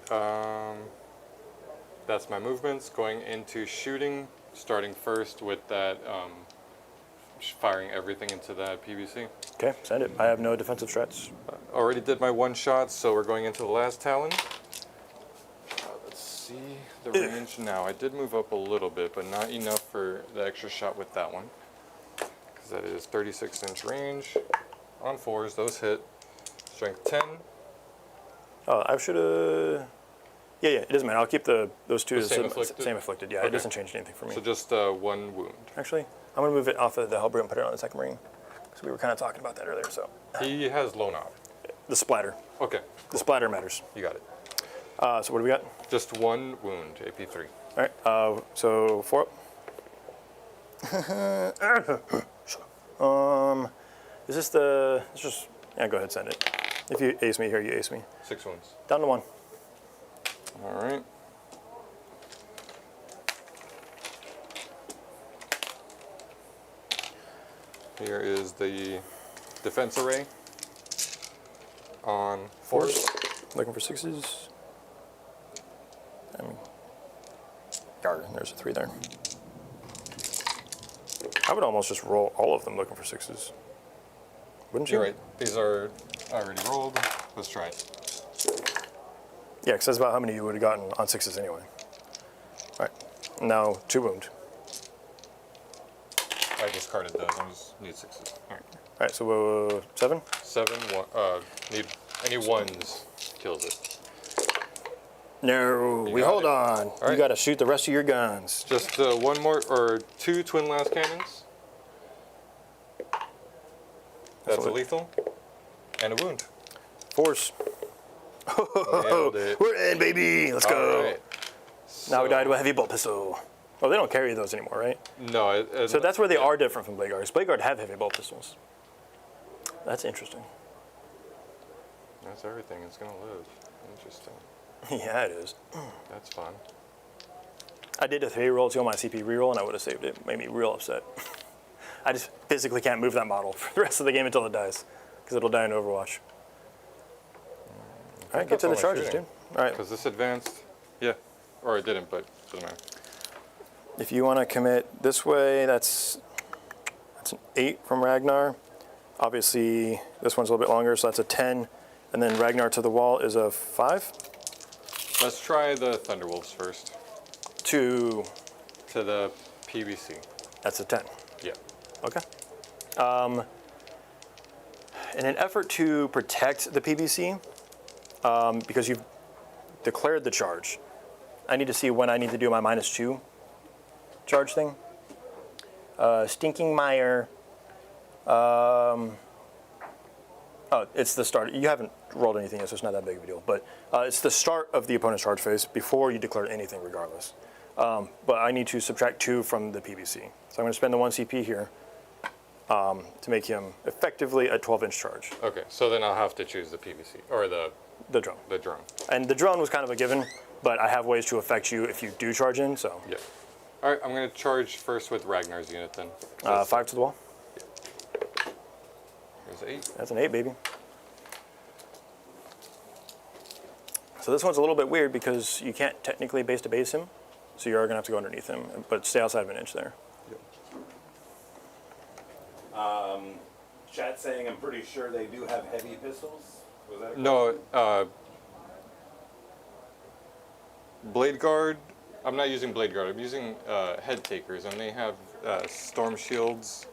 That's my movements. Going into shooting, starting first with that, firing everything into that PVC. Okay, send it. I have no defensive strats. Already did my 1 shot, so we're going into the last Talon. Let's see the range now. I did move up a little bit, but not enough for the extra shot with that one. Because that is 36-inch range. On 4s, those hit. Strength 10. Oh, I should have. Yeah, it doesn't matter. I'll keep those two The same afflicted? Same afflicted. Yeah, Okay. it doesn't change anything for me. So just 1 wound. Actually, I'm gonna move it off of the Hellbrute and put it on the second marine. Because we were kind of talking about that earlier. So He has low knob. the splatter. Okay, The splatter matters. you got it. So what do we got? Just 1 wound, AP3. All right. So 4 up. Is this the? It's just. Yeah, go ahead, send it. If you ace me here, you ace me. 6 wounds. Down to 1. All right. Here is the defense array on 4s. Looking for 6s. Darn, there's a 3 there. I would almost just roll all of them looking for 6s. Wouldn't you? You're right. These are already rolled. Let's try it. Yeah, because that's about how many you would have gotten on 6s anyway. All right. Now 2 wound. I discarded those. I just need 6s. All right. All right, so 7. 7. Need any 1s. Kills it. No, we got hold it. on. right. You got to shoot the rest of your guns. Just 1 more or 2 twin last cannons. That's a lethal. And a wound. Force. Nailed it. We're in, baby. Let's go. All right. Now we So- died with a heavy bolt pistol. Oh, they don't carry those anymore, right? No. So that's where they are different from Blade Guards. Blade Guard have heavy bolt pistols. That's interesting. That's everything. It's gonna live. Interesting. Yeah, it is. That's fun. I did a 3 roll to on my CP reroll, and I would have saved it. Made me real upset. I just physically can't move that model for the rest of the game until it dies, because it'll die in Overwatch. All right, get to the that's all my charges, dude. shooting. All right. Because this advanced, yeah, or it didn't, but doesn't matter. If you want to commit this way, that's an 8 from Ragnar. Obviously, this one's a little bit longer, so that's a 10. And then Ragnar to the wall is a 5. Let's try the Thunderwolves first. 2, To the PVC. that's a 10. Yeah. Okay. In an effort to protect the PVC, because you've declared the charge, I need to see when I need to do my -2 charge thing. Stinking Mire. Oh, it's the start. You haven't rolled anything yet, so it's not that big of a deal. But it's the start of the opponent's charge phase before you declare anything, regardless. But I need to subtract 2 from the PVC. So I'm going to spend the 1 CP here to make him effectively a 12-inch charge. Okay, so then I'll have to choose the PVC, or the drone. drone. And the drone was kind of a given, but I have ways to affect you if you do charge in, so. Yeah. All right, I'm going to charge first with Ragnar's unit then. 5 to the wall. There's 8. That's an 8, baby. So this one's a little bit weird because you can't technically base to base him, so you are going to have to go underneath him, but stay outside of an inch there. Chat saying I'm pretty sure they do have heavy pistols. Was that a No, Blade Guard I'm not using blade guard. I'm using head takers, and they have storm shields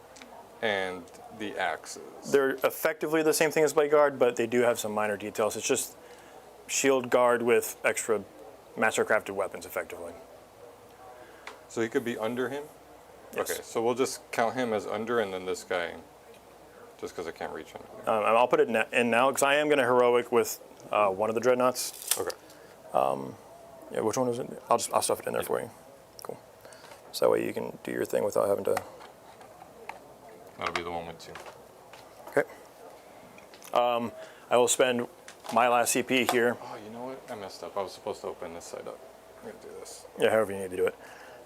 and the axes. They're effectively the same thing as blade guard, but they do have some minor details. It's just shield guard with extra mastercrafted weapons, effectively. So he could be under him? Yes. Okay, so we'll just count him as under, and then this guy, just because I can't reach him. And I'll put it in now, because I am going to heroic with one of the dreadnoughts. Okay. Yeah, which one is it? I'll stuff it in there for you. Cool. So that way you can do your thing without having to. That'll be the one with 2. Okay. I will spend my last CP here. Oh, you know what? I messed up. I was supposed to open this side up. I'm going to do this. Yeah, however you need to do it.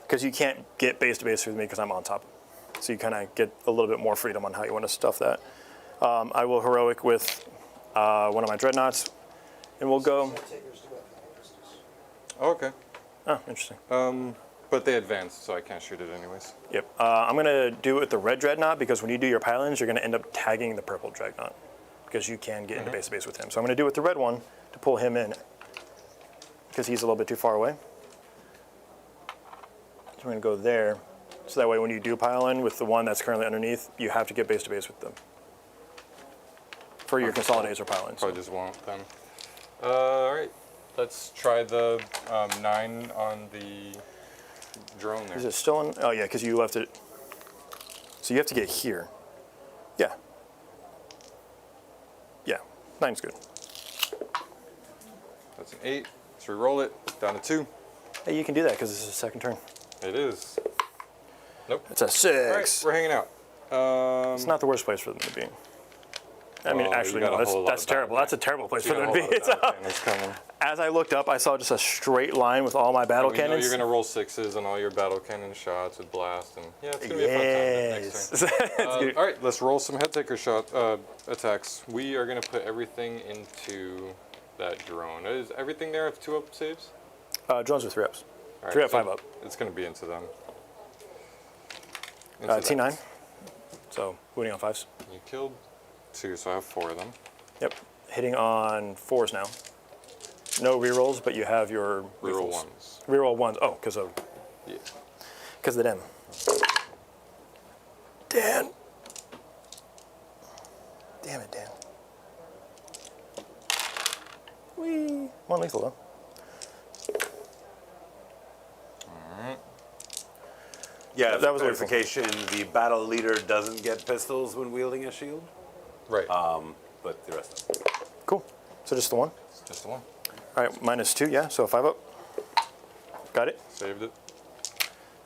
Because you can't get base to base with me because I'm on top. So you kind of get a little bit more freedom on how you want to stuff that. I will heroic with one of my dreadnoughts, and we'll go. Oh, okay. Oh, interesting. But they advanced, so I can't shoot it anyways. Yep. I'm going to do it with the red dreadnought because when you do your pylons, you're going to end up tagging the purple dreadnought because you can get into base to base with him. So I'm going to do it with the red one to pull him in because he's a little bit too far away. So we're going to go there. So that way when you do pylon with the one that's currently underneath, you have to get base to base with them for your consolidators or pylons. Probably just won't then. All right. Let's try the 9 on the drone there. Is it still on? Oh, yeah, because you left it. So you have to get here. Yeah. Yeah, 9's good. That's an 8. Let's re-roll it. Down to 2. Hey, you can do that because this is a second turn. It is. Nope. It's a 6. All right, we're hanging out. It's not the worst place for them to be. I mean, Well, actually, you got no, a whole lot that's of terrible. battle That's a terrible place You for got them a to be. whole lot of battle cannons coming. As I looked up, I saw just a straight line with all my battle We know cannons. you're going to roll 6s on all your battle cannon shots with blast, and yeah, it's going to be a fun time next Yes. turn. It's good. All right, let's roll some head taker shot attacks. We are going to put everything into that drone. Is everything there have 2-up saves? Drones are 3 ups. All right, 3 up, so 5 up. It's going to be into them. Into T9. that. So booting on 5s. You killed 2, so I have 4 of them. Yep. Hitting on 4s now. No rerolls, but you have your Reroll refills. 1s. Reroll 1s. Oh, because of Yeah. the dem. Dan. Damn it, Dan. Whee. One lethal though. Yeah, That that was was clarification. The battle leader doesn't get pistols when wielding a shield, Right. but the rest of Cool. So just the one. Just the one. All right, -2. Yeah. So 5 up. Got it. Saved it.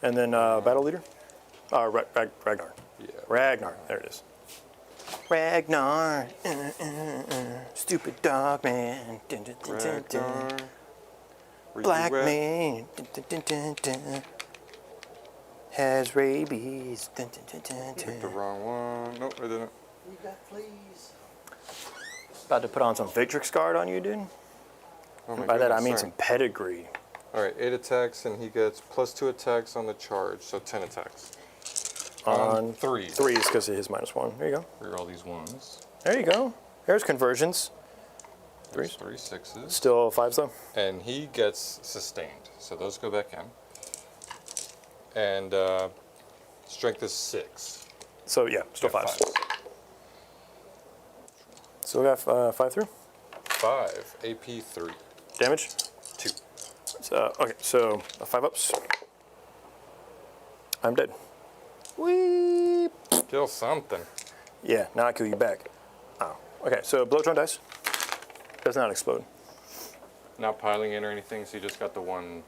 And then battle leader. Ragnar. Yeah. Ragnar. There it is. Ragnar. Stupid dog man. Dun, dun, dun, dun, dun. Ragnar. Where Black you at? man. Dun, dun, dun, dun, dun. Has rabies. Dun, dun, dun, dun, Picked the dun. wrong one. Nope, I didn't. You got fleas. About to put on some Victrix guard on you, dude. Oh my By that I goodness, mean sorry. some pedigree. All right, 8 attacks, and he gets +2 attacks on the charge, so 10 attacks. On 3. 3s because of his -1. There you go. Reroll these ones. There you go. There's conversions. There's 3s. 3 6s. Still 5s though. And he gets sustained, so those go back in. And strength is 6. So yeah, still Yeah, 5s. Still got 5 through. 5, AP 3. Damage. 2. So, okay, so 5 ups. I'm dead. Whee! Kill something. Yeah, now I kill you back. Oh, okay. So blowtron dice does not explode. Not piling in or anything, so you just got the one.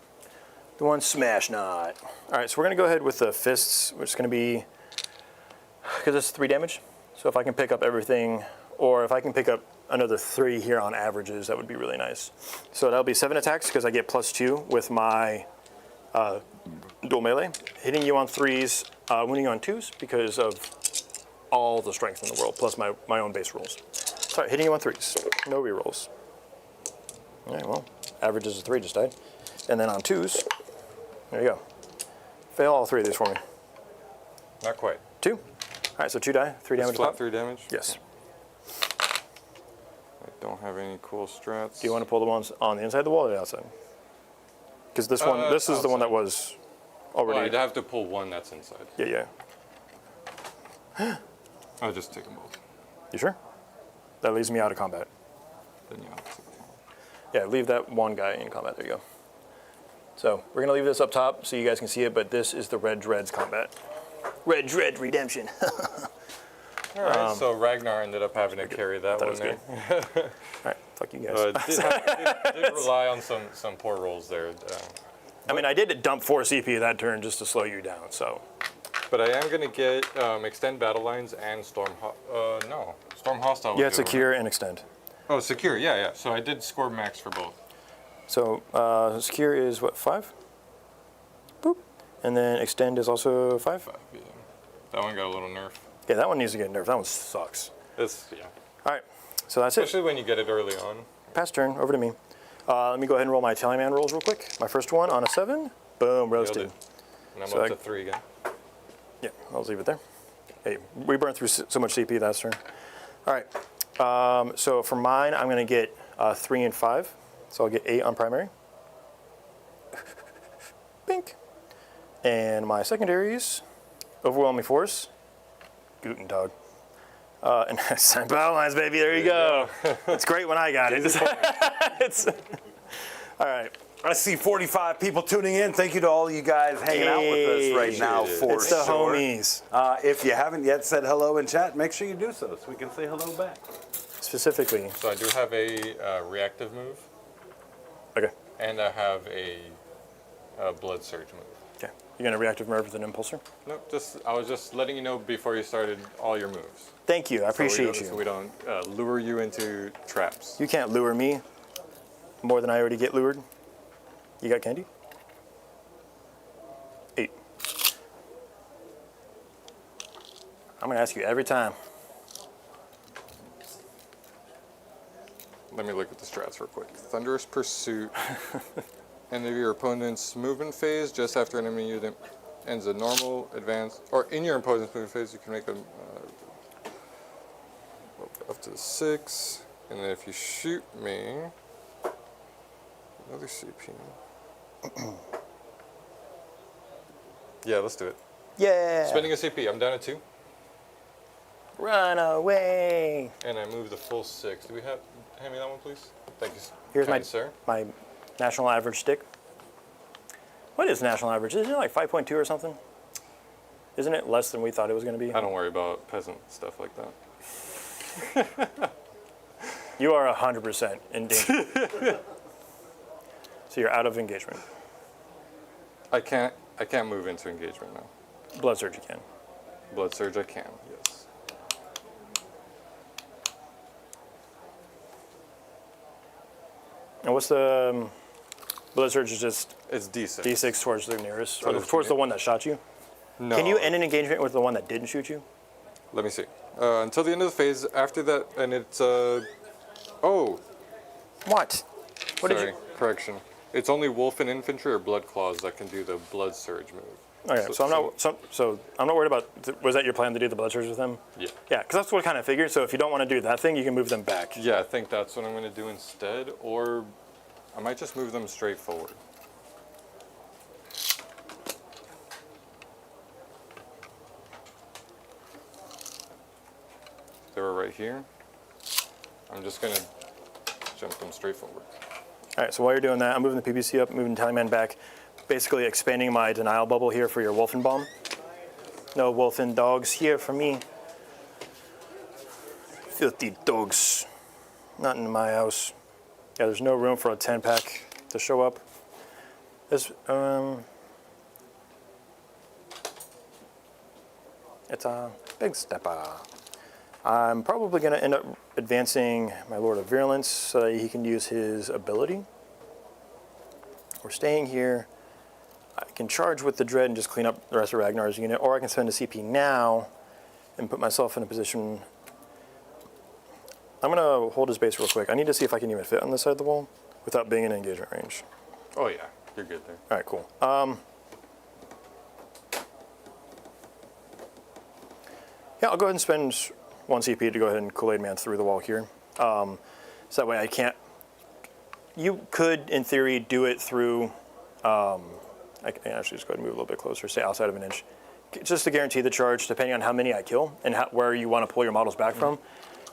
The one smash knot. All right, so we're gonna go ahead with the fists, which is gonna be because it's 3 damage. So if I can pick up everything, or if I can pick up another 3 here on averages, that would be really nice. So that'll be 7 attacks because I get +2 with my dual melee. Hitting you on 3s, wounding you on 2s because of all the strength in the world, plus my own base rolls. Sorry, hitting you on 3s, no rerolls. All right, well, averages of 3 just died. And then on 2s, there you go. Fail all 3 of these for me. Not quite. 2. All right, so 2 die, 3 damage Flat pop. 3 damage? Yes. I don't have any cool strats. Do you want to pull the ones on the inside of the wall or the outside? Because this one, this is the one that was Oh, already. I'd have to pull one that's inside. Yeah. I'll just take them both. You sure? That leaves me out of combat. Then yeah. Yeah, leave that one guy in combat. There you go. So we're gonna leave this up top so you guys can see it, but this is the Red Dreads combat. Red Dread Redemption. All right, so Ragnar ended up having to carry that one was there. All right, fuck you guys. Did rely on some poor rolls there. I mean, I did dump 4 CP that turn just to slow you down, so. But I am going to get extend battle lines and storm hostile. Yeah, was good, secure right? and extend. Oh, secure, yeah. So I did score max for both. So secure is what, 5? Boop. And then extend is also 5? 5, yeah. That one got a little nerf. Yeah, that one needs to get nerfed. That one sucks. Yeah. All right, so that's it. Especially when you get it early on. Pass turn, over to me. Let me go ahead and roll my Tallyman rolls real quick. My first one on a 7. Boom, roasted. Nailed it. And I'm So up to 3 again. Yeah, I'll leave it there. Hey, we burned through so much CP that turn. All right, so for mine, I'm going to get 3 and 5. So I'll get 8 on primary. Bink. And my secondaries, Overwhelming Force, Guten Tag. And assign battle lines, baby. There you go. It's great when I got it. All right. I see 45 people tuning in. Thank you to all you guys hanging out with us right now, for It's the sure. homies. If you haven't yet said hello in chat, make sure you do so we can say hello back. Specifically. So I do have a reactive move, Okay. and I have a blood surge move. Okay. You're going to reactive murder with an impulsor? Nope, I was just letting you know before you started all your moves. Thank you. I appreciate you. So we don't lure you into traps. You can't lure me more than I already get lured. You got candy? 8. I'm going to ask you every time. Let me look at the strats real quick. Thunderous Pursuit. End of your opponent's movement phase, just after an enemy unit ends a normal, advance, or in your opponent's movement phase, you can make them up to 6. And then if you shoot me, another CP. Yeah, let's do it. Yeah. Spending a CP, I'm down at 2. Run away. And I move the full 6. Do we have, hand me that one, please? Thank you, Here's kind sir. my national average stick. What is national average? Isn't it like 5.2 or something? Isn't it less than we thought it was going to be? I don't worry about peasant stuff like that. You are 100% in danger. So you're out of engagement. I can't move into engagement now. Blood surge you can. Blood surge I can, yes. And what's the blood surge is just It's D6. D6 towards the nearest, or Towards towards the the one that shot you? No. Can you end an engagement with the one that didn't shoot you? Let me see. Until the end of the phase, after that, and it's, oh, What? What sorry, did you? correction. It's only wolf and infantry or blood claws that can do the blood surge move. Okay, so I'm not worried about. Was that your plan to do the blood surge with them? Yeah. Yeah, because that's what I kind of figured. So if you don't want to do that thing, you can move them back. Yeah, I think that's what I'm going to do instead, or I might just move them straight forward. They were right here. I'm just going to jump them straight forward. All right, so while you're doing that, I'm moving the PPC up, moving Tallyman back, basically expanding my denial bubble here for your Wolfenbaum. No Wolfen dogs here for me. Filthy dogs. Not in my house. Yeah, there's no room for a 10-pack to show up. It's a big stepper. I'm probably going to end up advancing my Lord of Virulence so that he can use his ability. We're staying here. I can charge with the Dread and just clean up the rest of Ragnar's unit, or I can spend a CP now and put myself in a position. I'm going to hold his base real quick. I need to see if I can even fit on this side of the wall without being in engagement range. Oh yeah, you're good there. All right, cool. Yeah, I'll go ahead and spend 1 CP to go ahead and Kool-Aid Man through the wall here. So that way I can't. You could, in theory, do it through I can actually just go ahead and move a little bit closer, say outside of an inch, just to guarantee the charge depending on how many I kill and where you want to pull your models back from.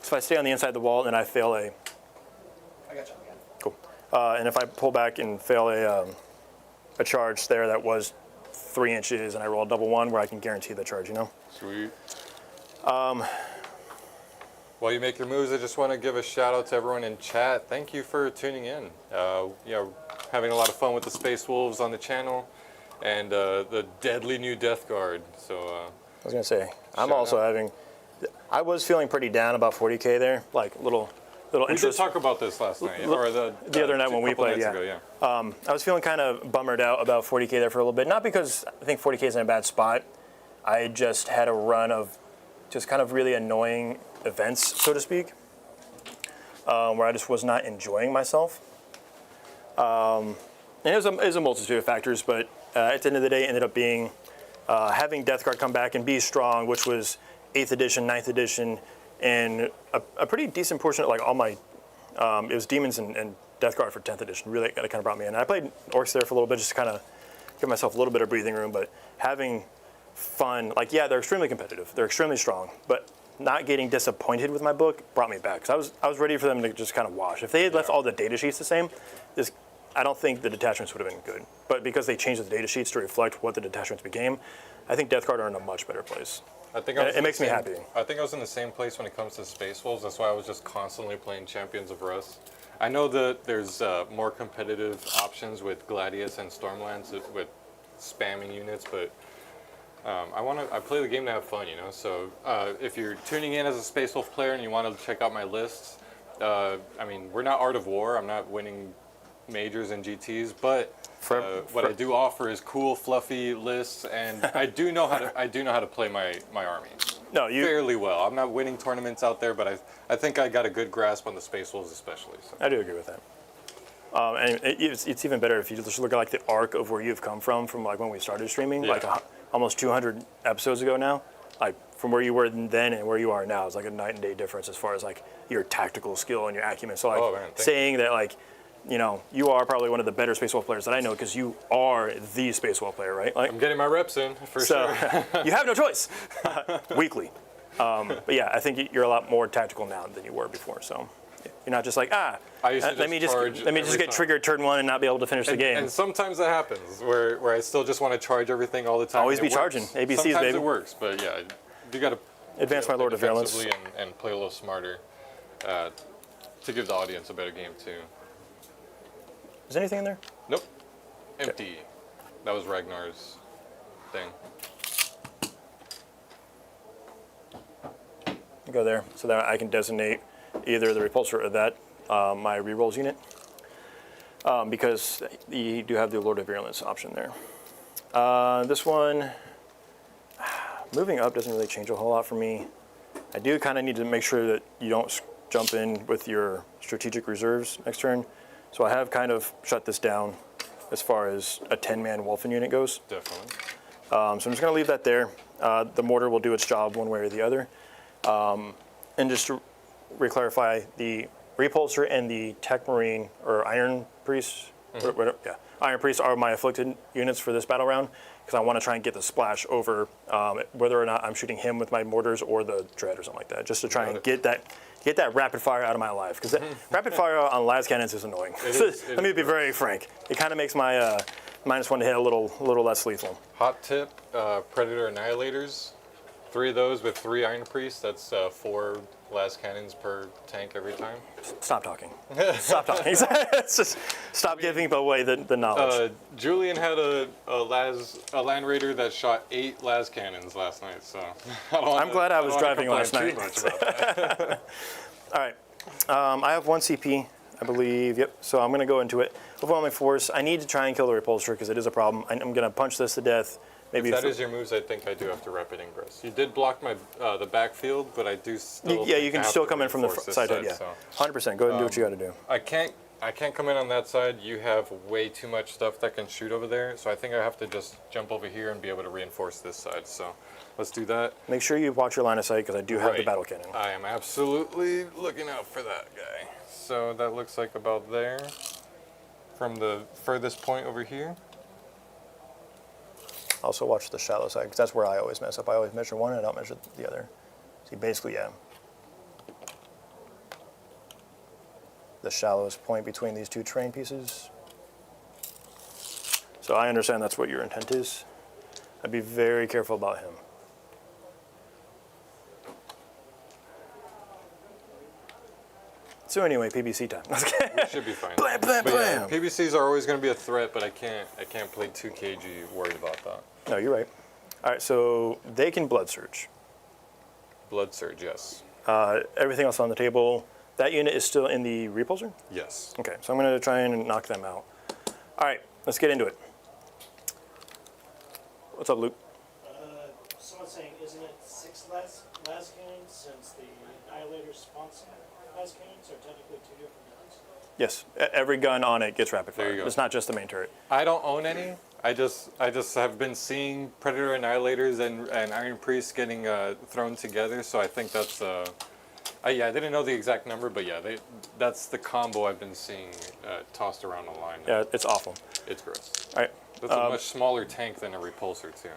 So if I stay on the inside of the wall and I fail I got you. cool. And if I pull back and fail a charge there that was 3 inches and I roll a double one where I can guarantee the charge, you know? Sweet. While you make your moves, I just want to give a shout out to everyone in chat. Thank you for tuning in. Having a lot of fun with the Space Wolves on the channel and the deadly new Death Guard. So I was gonna say, I'm also having, I was feeling pretty down about 40k there, like little we interest. did talk about this last night, or the other night when we played, yeah. Ago, I was feeling kind of bummered out about 40k there for a little bit, not because I think 40k is in a bad spot. I just had a run of just kind of really annoying events, so to speak, where I just was not enjoying myself. And it was a multitude of factors, but at the end of the day, it ended up being having Death Guard come back and be strong, which was 8th edition, 9th edition, and a pretty decent portion of like all my, it was Demons and Death Guard for 10th edition. Really kind of brought me in. I played Orcs there for a little bit just to kind of give myself a little bit of breathing room, but having fun, like, yeah, they're extremely competitive. They're extremely strong, but not getting disappointed with my book brought me back. Because I was ready for them to just kind of wash. If they had left all the data sheets the same, I don't think the detachments would have been good. But because they changed the data sheets to reflect what the detachments became, I think Death Guard are in a much better place. It makes me happy. I think I was in the same place when it comes to Space Wolves. That's why I was just constantly playing Champions of Rust. I know that there's more competitive options with Gladius and Stormlands with spamming units, but I play the game to have fun, you know. So if you're tuning in as a Space Wolf player and you want to check out my lists, I mean, we're not Art of War. I'm not winning majors and GTs, but what I do offer is cool, fluffy lists, and I do know how to play my army. Fairly well. I'm not winning tournaments out there, but I think I got a good grasp on the Space Wolves, especially. So. I do agree with that. And it's even better if you just look at like the arc of where you've come from like when we started streaming, like almost 200 episodes ago now. Like from where you were then and where you are now is like a night and day difference as far as like your tactical skill and your acumen. So like saying that like, you know, you are probably one of the better Space Wolf players that I know because you are the Space Wolf player, right? Like, I'm getting my reps in for sure. You have no choice. Weekly. But yeah, I think you're a lot more tactical now than you were before. So you're not just like, let me just get triggered turn one and not be able to finish the game. And sometimes that happens where I still just want to charge everything all the time. Always be charging. ABCs, sometimes baby. It works, but yeah, you got to advance my Lord of Virulence and play a little smarter to give the audience a better game too. Is anything in there? Nope. Empty. That was Ragnar's thing. Go there so that I can designate either the repulsor or that my rerolls unit because you do have the Lord of Virulence option there. This one, moving up doesn't really change a whole lot for me. I do kind of need to make sure that you don't jump in with your strategic reserves next turn. So I have kind of shut this down as far as a 10-man Wolfen unit goes. Definitely. So I'm just going to leave that there. The mortar will do its job one way or the other. And just to re-clarify, the Repulsor and the Tech Marine, or Iron Priest, Iron Priest are my afflicted units for this battle round, because I want to try and get the splash over whether or not I'm shooting him with my mortars or the Dread or something like that, just to try and get that rapid fire out of my life, because rapid fire on las cannons is annoying. Let me be very frank. It kind of makes my -1 to hit a little less lethal. Hot tip: Predator Annihilators. 3 of those with 3 Iron Priests. That's 4 las cannons per tank every time. Stop talking. Stop talking. Just stop giving away the knowledge. Julian had a Land Raider that shot 8 las cannons last night, so I'm glad I was driving last night. Too much about that. All right. I have 1 CP, I believe. Yep. So I'm going to go into it. Overwhelming force. I need to try and kill the Repulsor because it is a problem. I'm going to punch this to death. Maybe if that is your moves, I think I do have to Rapid Ingress. You did block my the backfield, but I do still. Yeah, you can still come in from the side. Yeah, 100%. Go ahead and do what you got to do. I can't come in on that side. You have way too much stuff that can shoot over there, so I think I have to just jump over here and be able to reinforce this side. So let's do that. Make sure you watch your line of sight because I do have the battle cannon. I am absolutely looking out for that guy. So that looks like about there from the furthest point over here. Also watch the shallow side, because that's where I always mess up. I always measure one and I don't measure the other. See, basically, yeah. The shallowest point between these two terrain pieces. So I understand that's what your intent is. I'd be very careful about him. So anyway, PBC time. We should be fine. Blam, blam, But yeah, blam. PBCs are always going to be a threat, but I can't play 2 kg worried about that. No, you're right. All right, so they can blood surge. Blood surge, yes. Everything else on the table, that unit is still in the repulsor? Yes. Okay, so I'm going to try and knock them out. All right, let's get into it. What's up, Luke? Someone's saying, isn't it 6 las cannons since the Annihilator spawns las cannons are technically 2 different guns? Yes, every gun on it gets rapid fire. There you go. It's not just the main turret. I don't own any. I just have been seeing Predator Annihilators and Iron Priests getting thrown together, so I think that's yeah, I didn't know the exact number, but yeah, that's the combo I've been seeing tossed around the line. Yeah, it's awful. It's gross. All right. That's a much smaller tank than a repulsor too.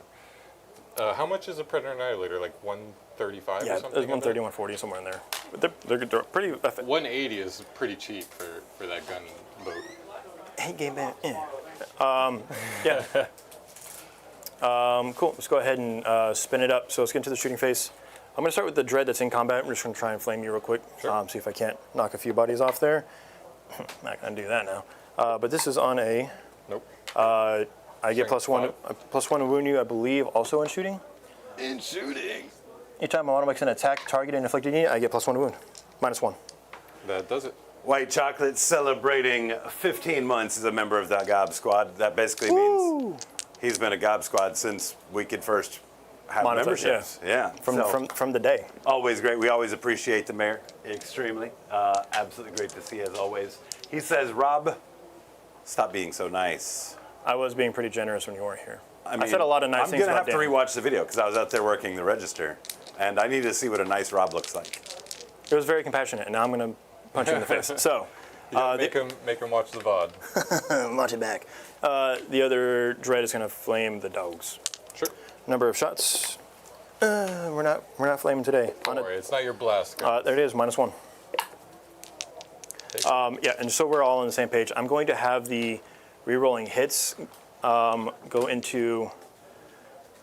How much is a Predator Annihilator? Like 135 Yeah, or it's something? 130, 140, somewhere in there. But they're pretty. 180 is pretty cheap for that gun boat. Hey, game man. Yeah. Yeah. Cool. Let's go ahead and spin it up. So let's get into the shooting phase. I'm going to start with the dread that's in combat. I'm just going to try and flame you real quick. Sure. See if I can't knock a few bodies off there. I'm not going to do that now. But this is on a. Nope. I get Strength +1 to wound you, I believe, also in shooting. In shooting. Anytime I want to make an attack, target, and inflicted unit, I get +1 to wound. -1. That does it. White Chocolate celebrating 15 months as a member of the Gob Squad. That basically means he's been a Gob Squad since we could first have Monetize, memberships. Yeah. From the day. Always great. We always appreciate the mayor extremely. Absolutely great to see as always. He says, Rob, stop being so nice. I was being pretty generous when you weren't here. I mean, said a lot of nice I'm things going to about have to Dan. rewatch the video because I was out there working the register. And I need to see what a nice Rob looks like. It was very compassionate, and now I'm going to punch you in the face. So, Make him watch the VOD. watch it back. The other dread is going to flame the dogs. Sure. Number of shots. We're not flaming today. Don't worry, it's not your blast gun. There it is, -1. Yeah, and so we're all on the same page. I'm going to have the re-rolling hits go into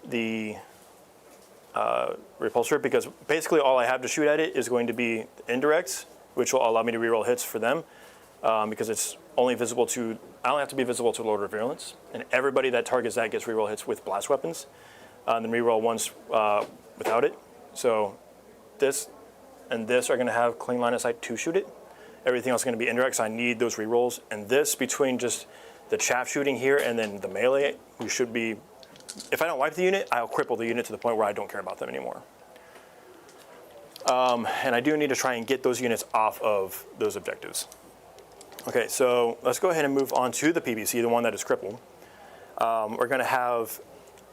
the repulsor, because basically all I have to shoot at it is going to be indirects, which will allow me to re-roll hits for them, because it's only visible to, I only have to be visible to Lord of Virulence, and everybody that targets that gets re-roll hits with blast weapons, and then re-roll ones without it. So this and this are going to have clean line of sight to shoot it. Everything else is going to be indirect, so I need those re-rolls. And this, between just the chaff shooting here and then the melee, we should be, if I don't wipe the unit, I'll cripple the unit to the point where I don't care about them anymore. And I do need to try and get those units off of those objectives. Okay, so let's go ahead and move on to the PBC, the one that is crippled. We're going to have...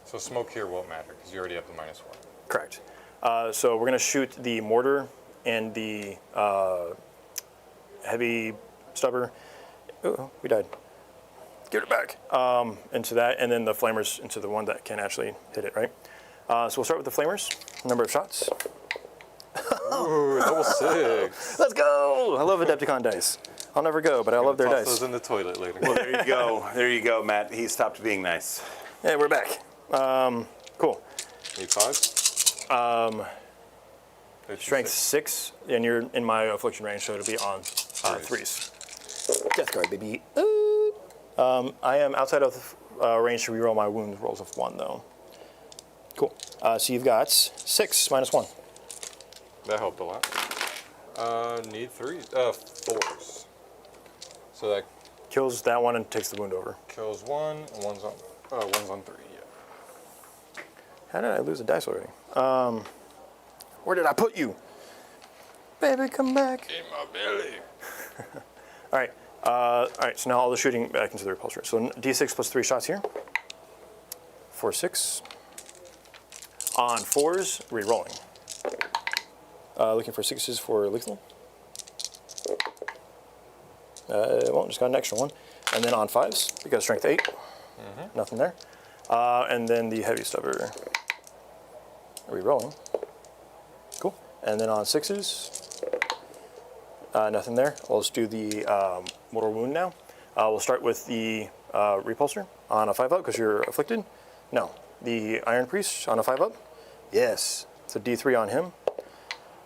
So smoke here won't matter because you already have the -1. Correct. So we're going to shoot the mortar and the heavy stubber. Oh, we died. Give it back. Into that, and then the flamers into the one that can actually hit it, right? So we'll start with the flamers. Number of shots. Ooh, double 6. Let's go! I love Adepticon dice. I'll never go, but I love their Toss dice. those in the toilet later. Well, there you go. There you go, Matt. He stopped being nice. Yeah, we're back. Cool. Need 5? Strength 6, and you're in my affliction range, so it'll be on 3s. Death guard, baby. I am outside of range to reroll my wound rolls of 1, though. Cool. So you've got 6 -1. That helped a lot. Need 4s. So that Kills that one and takes the wound over. kills 1, and one's on 3. Yeah. How did I lose a dice already? Where did I put you? Baby, come back. In my belly. All right, so now all the shooting back into the repulsor. So D6 plus 3 shots here. 4, 6. On 4s, re-rolling. Looking for 6s for lethal. Well, just got an extra one. And then on 5s, because strength 8. Nothing there. And then the heavy stubber. Are we rolling? Cool. And then on 6s, nothing there. We'll just do the mortal wound now. We'll start with the repulsor on a 5-up because you're afflicted. No, the Iron Priest on a 5-up. Yes, it's a D3 on him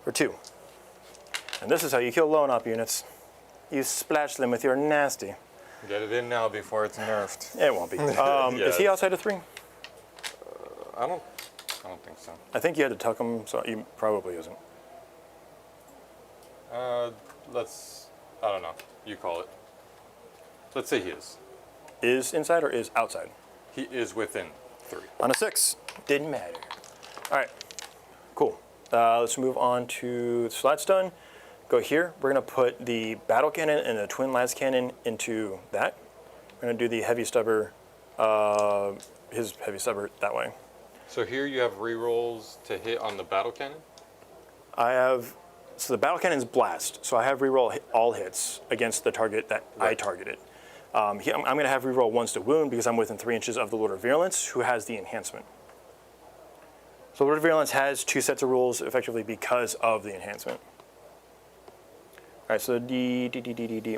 for 2. And this is how you kill lone op units. You splash them with your nasty. Get it in now before it's nerfed. It won't be. Is he outside of 3? I don't think so. I think you had to tuck him, so he probably isn't. I don't know. You call it. Let's say he is. Is inside or is outside? He is within 3. On a 6. Didn't matter. All right, cool. Let's move on to, so that's done. Go here. We're going to put the battle cannon and the twin las cannon into that. We're going to do the heavy stubber, his heavy stubber that way. So here you have rerolls to hit on the battle cannon? So the battle cannon's blast. So I have reroll all hits against the target that I targeted. I'm going to have reroll once to wound because I'm within 3 inches of the Lord of Virulence, who has the enhancement. So Lord of Virulence has 2 sets of rules effectively because of the enhancement. All right, so D.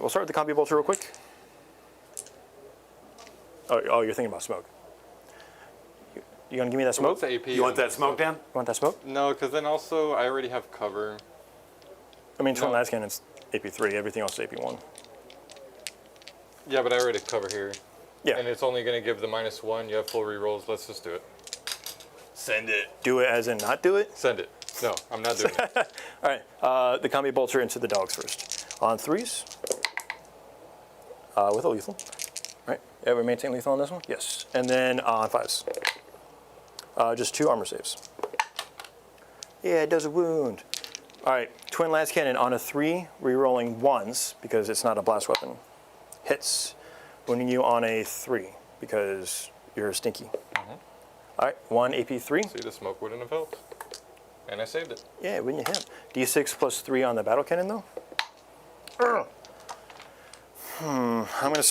We'll start with the combi bolter real quick. Oh, you're thinking about smoke. You gonna give me that smoke? What's the AP You want on that this? smoke, Dan? You want that smoke? No, because then also I already have cover. I mean, twin No. las cannon's AP3. Everything else is AP1. Yeah, but I already cover here. Yeah. And it's only going to give the -1. You have full rerolls. Let's just do it. Send it. Do it as in not do it. Send it. No, I'm not doing it. All right, the combi bolter into the dogs first. On 3s, with a lethal. Right, yeah, we maintain lethal on this one? Yes. And then on 5s, just 2 armor saves. Yeah, it does a wound. All right, twin las cannon on a 3, rerolling 1s because it's not a blast weapon. Hits, wounding you on a 3 because you're stinky. All right, 1 AP3. See, the smoke wouldn't have helped. And I saved it. Yeah, wouldn't you hit? D6 plus 3 on the battle cannon, though. I'm gonna.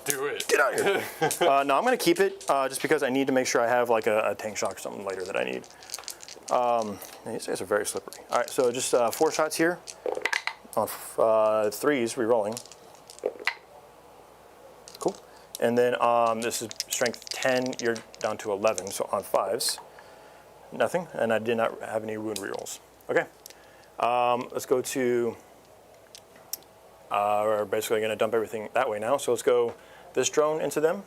Do it. Get out of here. No, I'm gonna keep it just because I need to make sure I have like a tank shock or something later that I need. These guys are very slippery. All right, so just 4 shots here. On 3s, re-rolling. Cool. And then this is strength 10. You're down to 11. So on 5s. Nothing, and I did not have any wound rerolls. Okay, let's go to, we're basically going to dump everything that way now. So let's go this drone into them.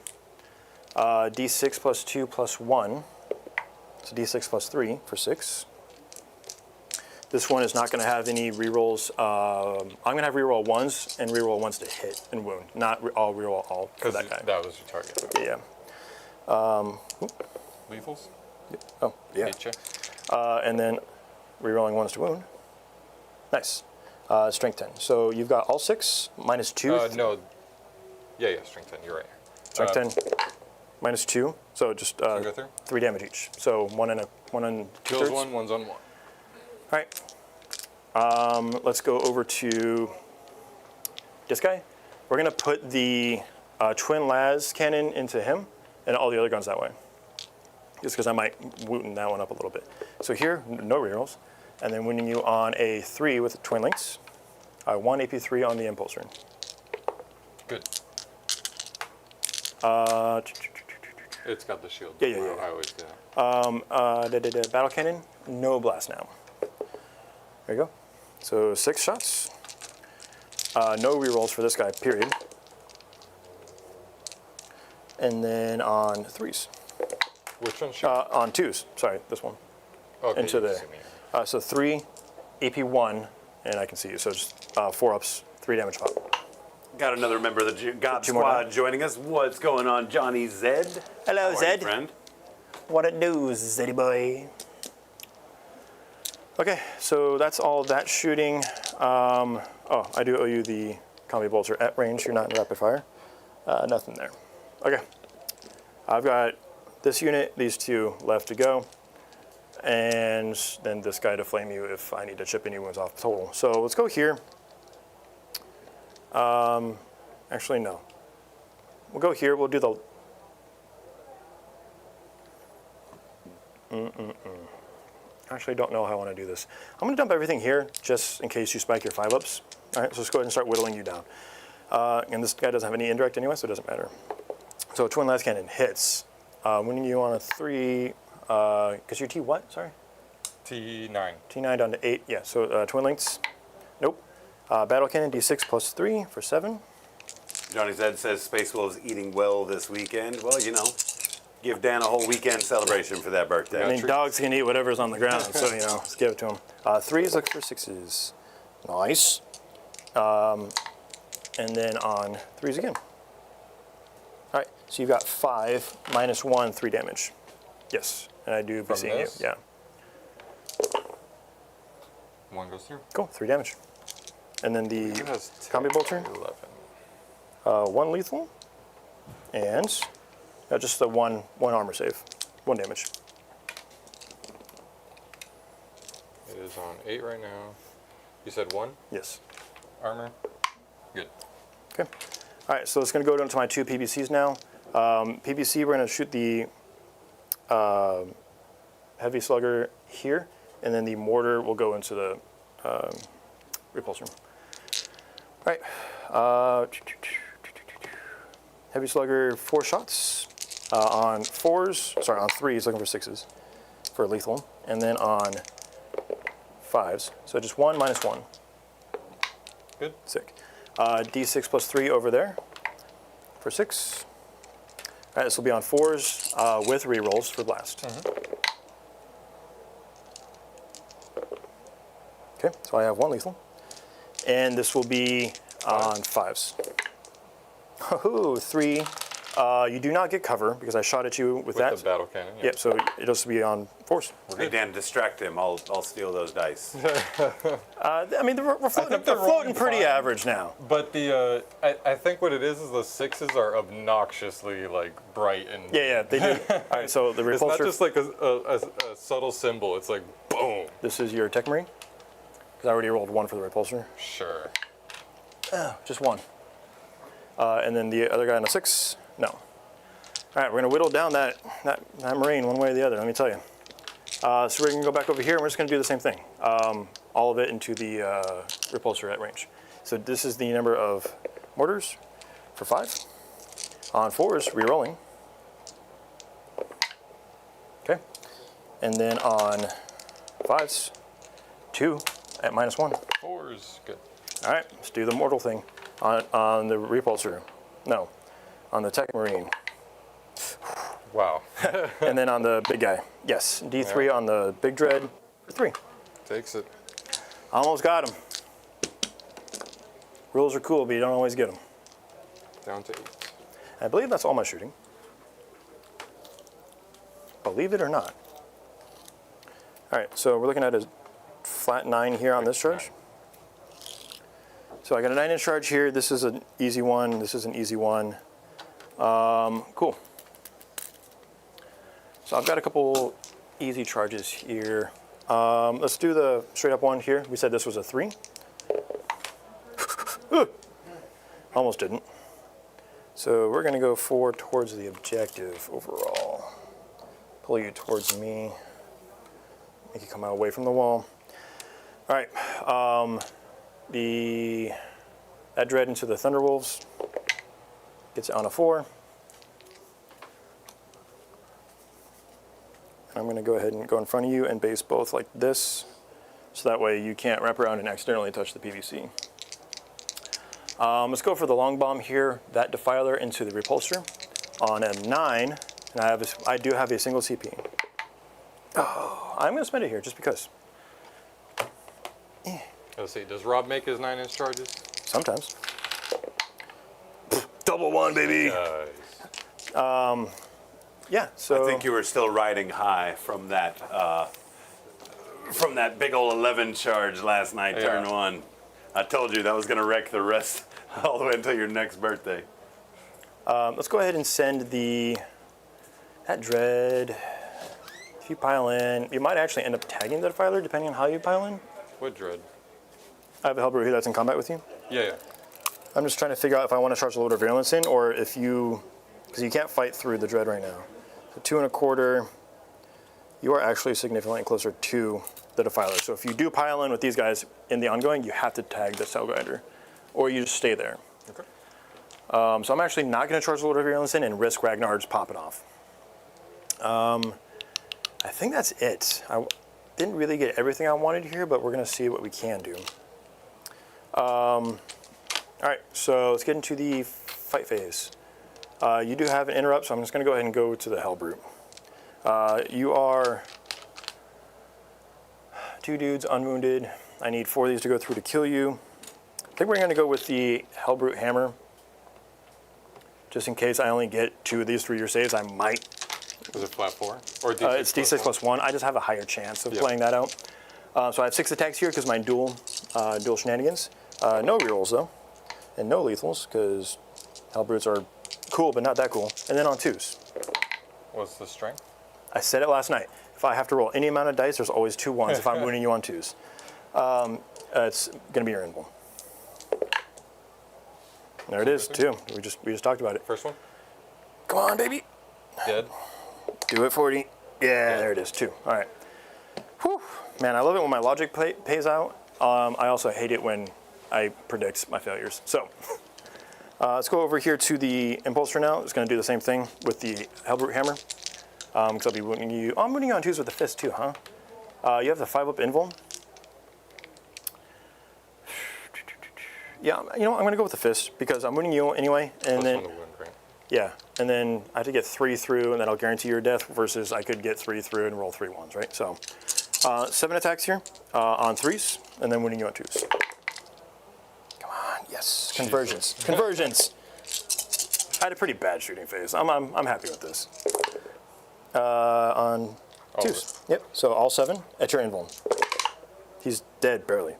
D6 plus 2 plus 1. So D6 plus 3 for 6. This one is not going to have any rerolls. I'm going to have reroll 1s and reroll 1s to hit and wound, not all reroll all for that guy. That was your target. Yeah. Lethals? Oh, yeah. Hit ya. And then rerolling 1s to wound. Nice. Strength 10. So you've got all 6 minus 2. No. Yeah, strength 10. You're right. Strength 10 minus 2. So just go through? 3 damage each. So 1 and 2 Kills thirds. 1, 1's on 1. All right. Let's go over to this guy. We're going to put the twin las cannon into him and all the other guns that way. Just because I might wooten that one up a little bit. So here, no rerolls. And then winning you on a 3 with the twin links. 1 AP3 on the impulsor. Good. It's got the shield. Yeah. I always do that. Battle cannon, no blast now. There you go. So 6 shots. No rerolls for this guy, period. And then on 3s. Which one? On 2s, sorry, this one. Okay, Into you there. see me. So 3, AP1, and I can see you. So just 4 ups, 3 damage pop. Got another member of the God 2 more Squad down. joining us. What's going on, Johnny Zed? Hello, How are you, Zed. friend? What it do, Zeddy boy? Okay, so that's all of that shooting. Oh, I do owe you the combi bolter at range. You're not in rapid fire. Nothing there. Okay, I've got this unit, these 2 left to go, and then this guy to flame you if I need to chip any wounds off total. So let's go here. Actually, no. We'll go here. We'll do the. Actually, don't know how I want to do this. I'm going to dump everything here just in case you spike your 5-ups. All right, so let's go ahead and start whittling you down. And this guy doesn't have any indirect anyway, so it doesn't matter. So twin last cannon hits. Winning you on a 3, because you're T what? Sorry? T9. T9 down to 8. Yeah, so twin links. Nope. Battle cannon D6 plus 3 for 7. Johnny Zed says Space Wolves eating well this weekend. Well, you know, give Dan a whole weekend celebration for that birthday. I mean, dogs can eat whatever's on the ground, so, you know, let's give it to them. 3s look for 6s. Nice. And then on 3s again. All right, so you've got 5 minus 1, 3 damage. Yes, and I do be seeing you. Yeah. 1 goes through. Cool, 3 damage. And then the Who has combi bolter, 11. 1 lethal, and just the one armor save, 1 damage. It is on 8 right now. You said 1 Yes. armor? Good. Okay. All right, so it's going to go down to my 2 PBCs now. PBC, we're going to shoot the heavy slugger here, and then the mortar will go into the repulsor. All right. Heavy slugger, 4 shots on 4s. Sorry, on 3s, looking for 6s for lethal, and then on 5s. So just 1 minus 1. Good. Sick. D6 plus 3 over there for 6. All right, this will be on 4s with rerolls for blast. Okay, so I have 1 lethal. And this will be on 5s. Oh, 3. You do not get cover because I shot at you with that. The battle cannon. Yeah. Yep, so it'll just be on 4s. Hey, Dan, distract him. I'll steal those dice. I mean, we're floating, they're floating pretty average now. But the I think what it is the 6s are obnoxiously like bright and Yeah, they do. All right, so the it's not repulsor. just like a subtle symbol. It's like boom. This is your Tech Marine. Because I already rolled 1 for the repulsor. Sure. Just 1. And then the other guy on a 6, no. All right, we're gonna whittle down that Marine one way or the other, let me tell you. So we're gonna go back over here and we're just gonna do the same thing. All of it into the repulsor at range. So this is the number of mortars for 5. On 4s, re-rolling. Okay. And then on 5s, 2 at minus 1. 4s. Good. All right, let's do the mortal thing on the repulsor. No, on the Tech Marine. Wow. And then on the big guy. Yes, D3 on the big dread. 3. Takes it. Almost got him. Rules are cool, but you don't always get them. Down to 8. I believe that's all my shooting. Believe it or not. All right, so we're looking at a flat 9 here on this charge. So I got a 9-inch charge here. This is an easy one. This is an easy one. Cool. So I've got a couple easy charges here. Let's do the straight up one here. We said this was a 3. Almost didn't. So we're gonna go 4 towards the objective overall. Pull you towards me. Make you come out away from the wall. All right, that dread into the Thunderwolves. Gets it on a 4. I'm going to go ahead and go in front of you and base both like this, so that way you can't wrap around and accidentally touch the PVC. Let's go for the long bomb here. That defiler into the repulsor on a 9, and I do have a single CP. Oh, I'm going to spend it here just because. Let's see. Does Rob make his 9-inch charges? Sometimes. Double 1, baby. Nice. Yeah. So I think you were still riding high from that big old 11 charge last night, Yeah. turn 1. I told you that was going to wreck the rest all the way until your next birthday. let's go ahead and send that dread. If you pile in, you might actually end up tagging the defiler depending on how you pile in. What dread? I have a helper here that's in combat with you. Yeah. I'm just trying to figure out if I want to charge a load of virulence in, or if because you can't fight through the dread right now. So 2 1/4. you are actually significantly closer to the Defiler. So if you do pile in with these guys in the ongoing, you have to tag the Cell Grinder, or you just stay there. Okay. So I'm actually not going to charge the Lord of Virulence in and risk Ragnar just popping off. I think that's it. I didn't really get everything I wanted here, but we're going to see what we can do. All right, so let's get into the fight phase. You do have an interrupt, so I'm just going to go ahead and go to the Hellbrute. You are 2 dudes, unwounded. I need 4 of these to go through to kill you. I think we're going to go with the Hellbrute Hammer. Just in case I only get 2 of these through your saves, I might. Was it flat 4? Or D6 it's D6 plus 1. I just have a higher chance of playing that out. So I have 6 attacks here because my dual shenanigans. No rerolls though, and no lethals because Hellbrutes are cool, but not that cool. And then on 2s. What's the strength? I said it last night. If I have to roll any amount of dice, there's always 2 1s if I'm wounding you on 2s. It's going to be your invul. There it is, 2. We just talked about it. First one? Come on, baby. Dead. Do it, 40. Yeah, there it is, 2. All right. Whew. Man, I love it when my logic pays out. I also hate it when I predict my failures. So let's go over here to the Impulser now. It's going to do the same thing with the Hellbrute Hammer. Because I'll be wounding you. Oh, I'm wounding you on 2s with the fist too, huh? You have the 5-up invul. Yeah, you know what? I'm going to go with the fist because I'm wounding you anyway. And then, yeah, and then I have to get 3 through, and then I'll guarantee your death. Versus I could get 3 through and roll 3 1s, right? So 7 attacks here on 3s, and then wounding you on 2s. Come on, yes, conversions, conversions. I had a pretty bad shooting phase. I'm happy with this. On 2s. Yep. So all 7 at your invul. He's dead barely.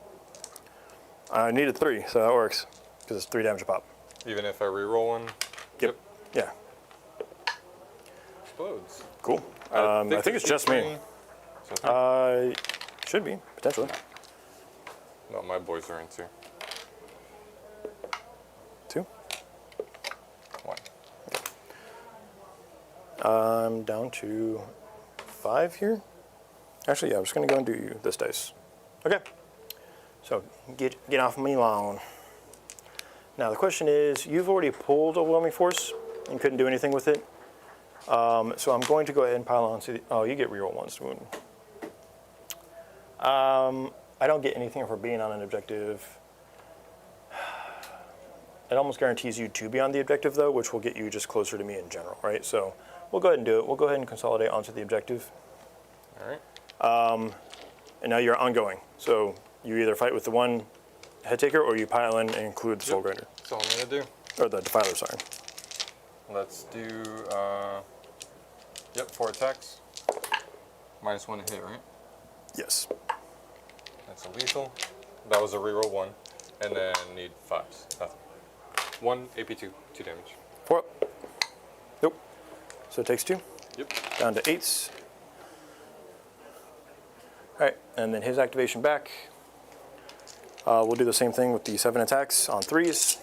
I needed 3, so that works because it's 3 damage a pop. Even if I reroll one. Yep. Yeah. Explodes. Cool. I think it's just me. Should be potentially. No, my boys are in 2. 2. 1. I'm down to 5 here. Actually, yeah, I'm just going to go and do this dice. Okay. So get off my lawn. Now the question is, you've already pulled Overwhelming Force and couldn't do anything with it. So I'm going to go ahead and pile on to the, oh, you get reroll 1s to wound. I don't get anything for being on an objective. It almost guarantees you to be on the objective though, which will get you just closer to me in general, right? So we'll go ahead and do it. We'll go ahead and consolidate onto the objective. All right. And now you're ongoing. So you either fight with the 1 head taker or you pile in and include the Soul Grinder. That's all I'm going to do. Or the Defiler, sorry. Let's do, 4 attacks. -1 to hit, right? Yes. That's a lethal. That was a reroll 1. And then need 5s. Nothing. 1 AP2, 2 damage. 4 up. Nope. So it takes 2. Yep. Down to 8s. All right, and then his activation back. We'll do the same thing with the 7 attacks on 3s.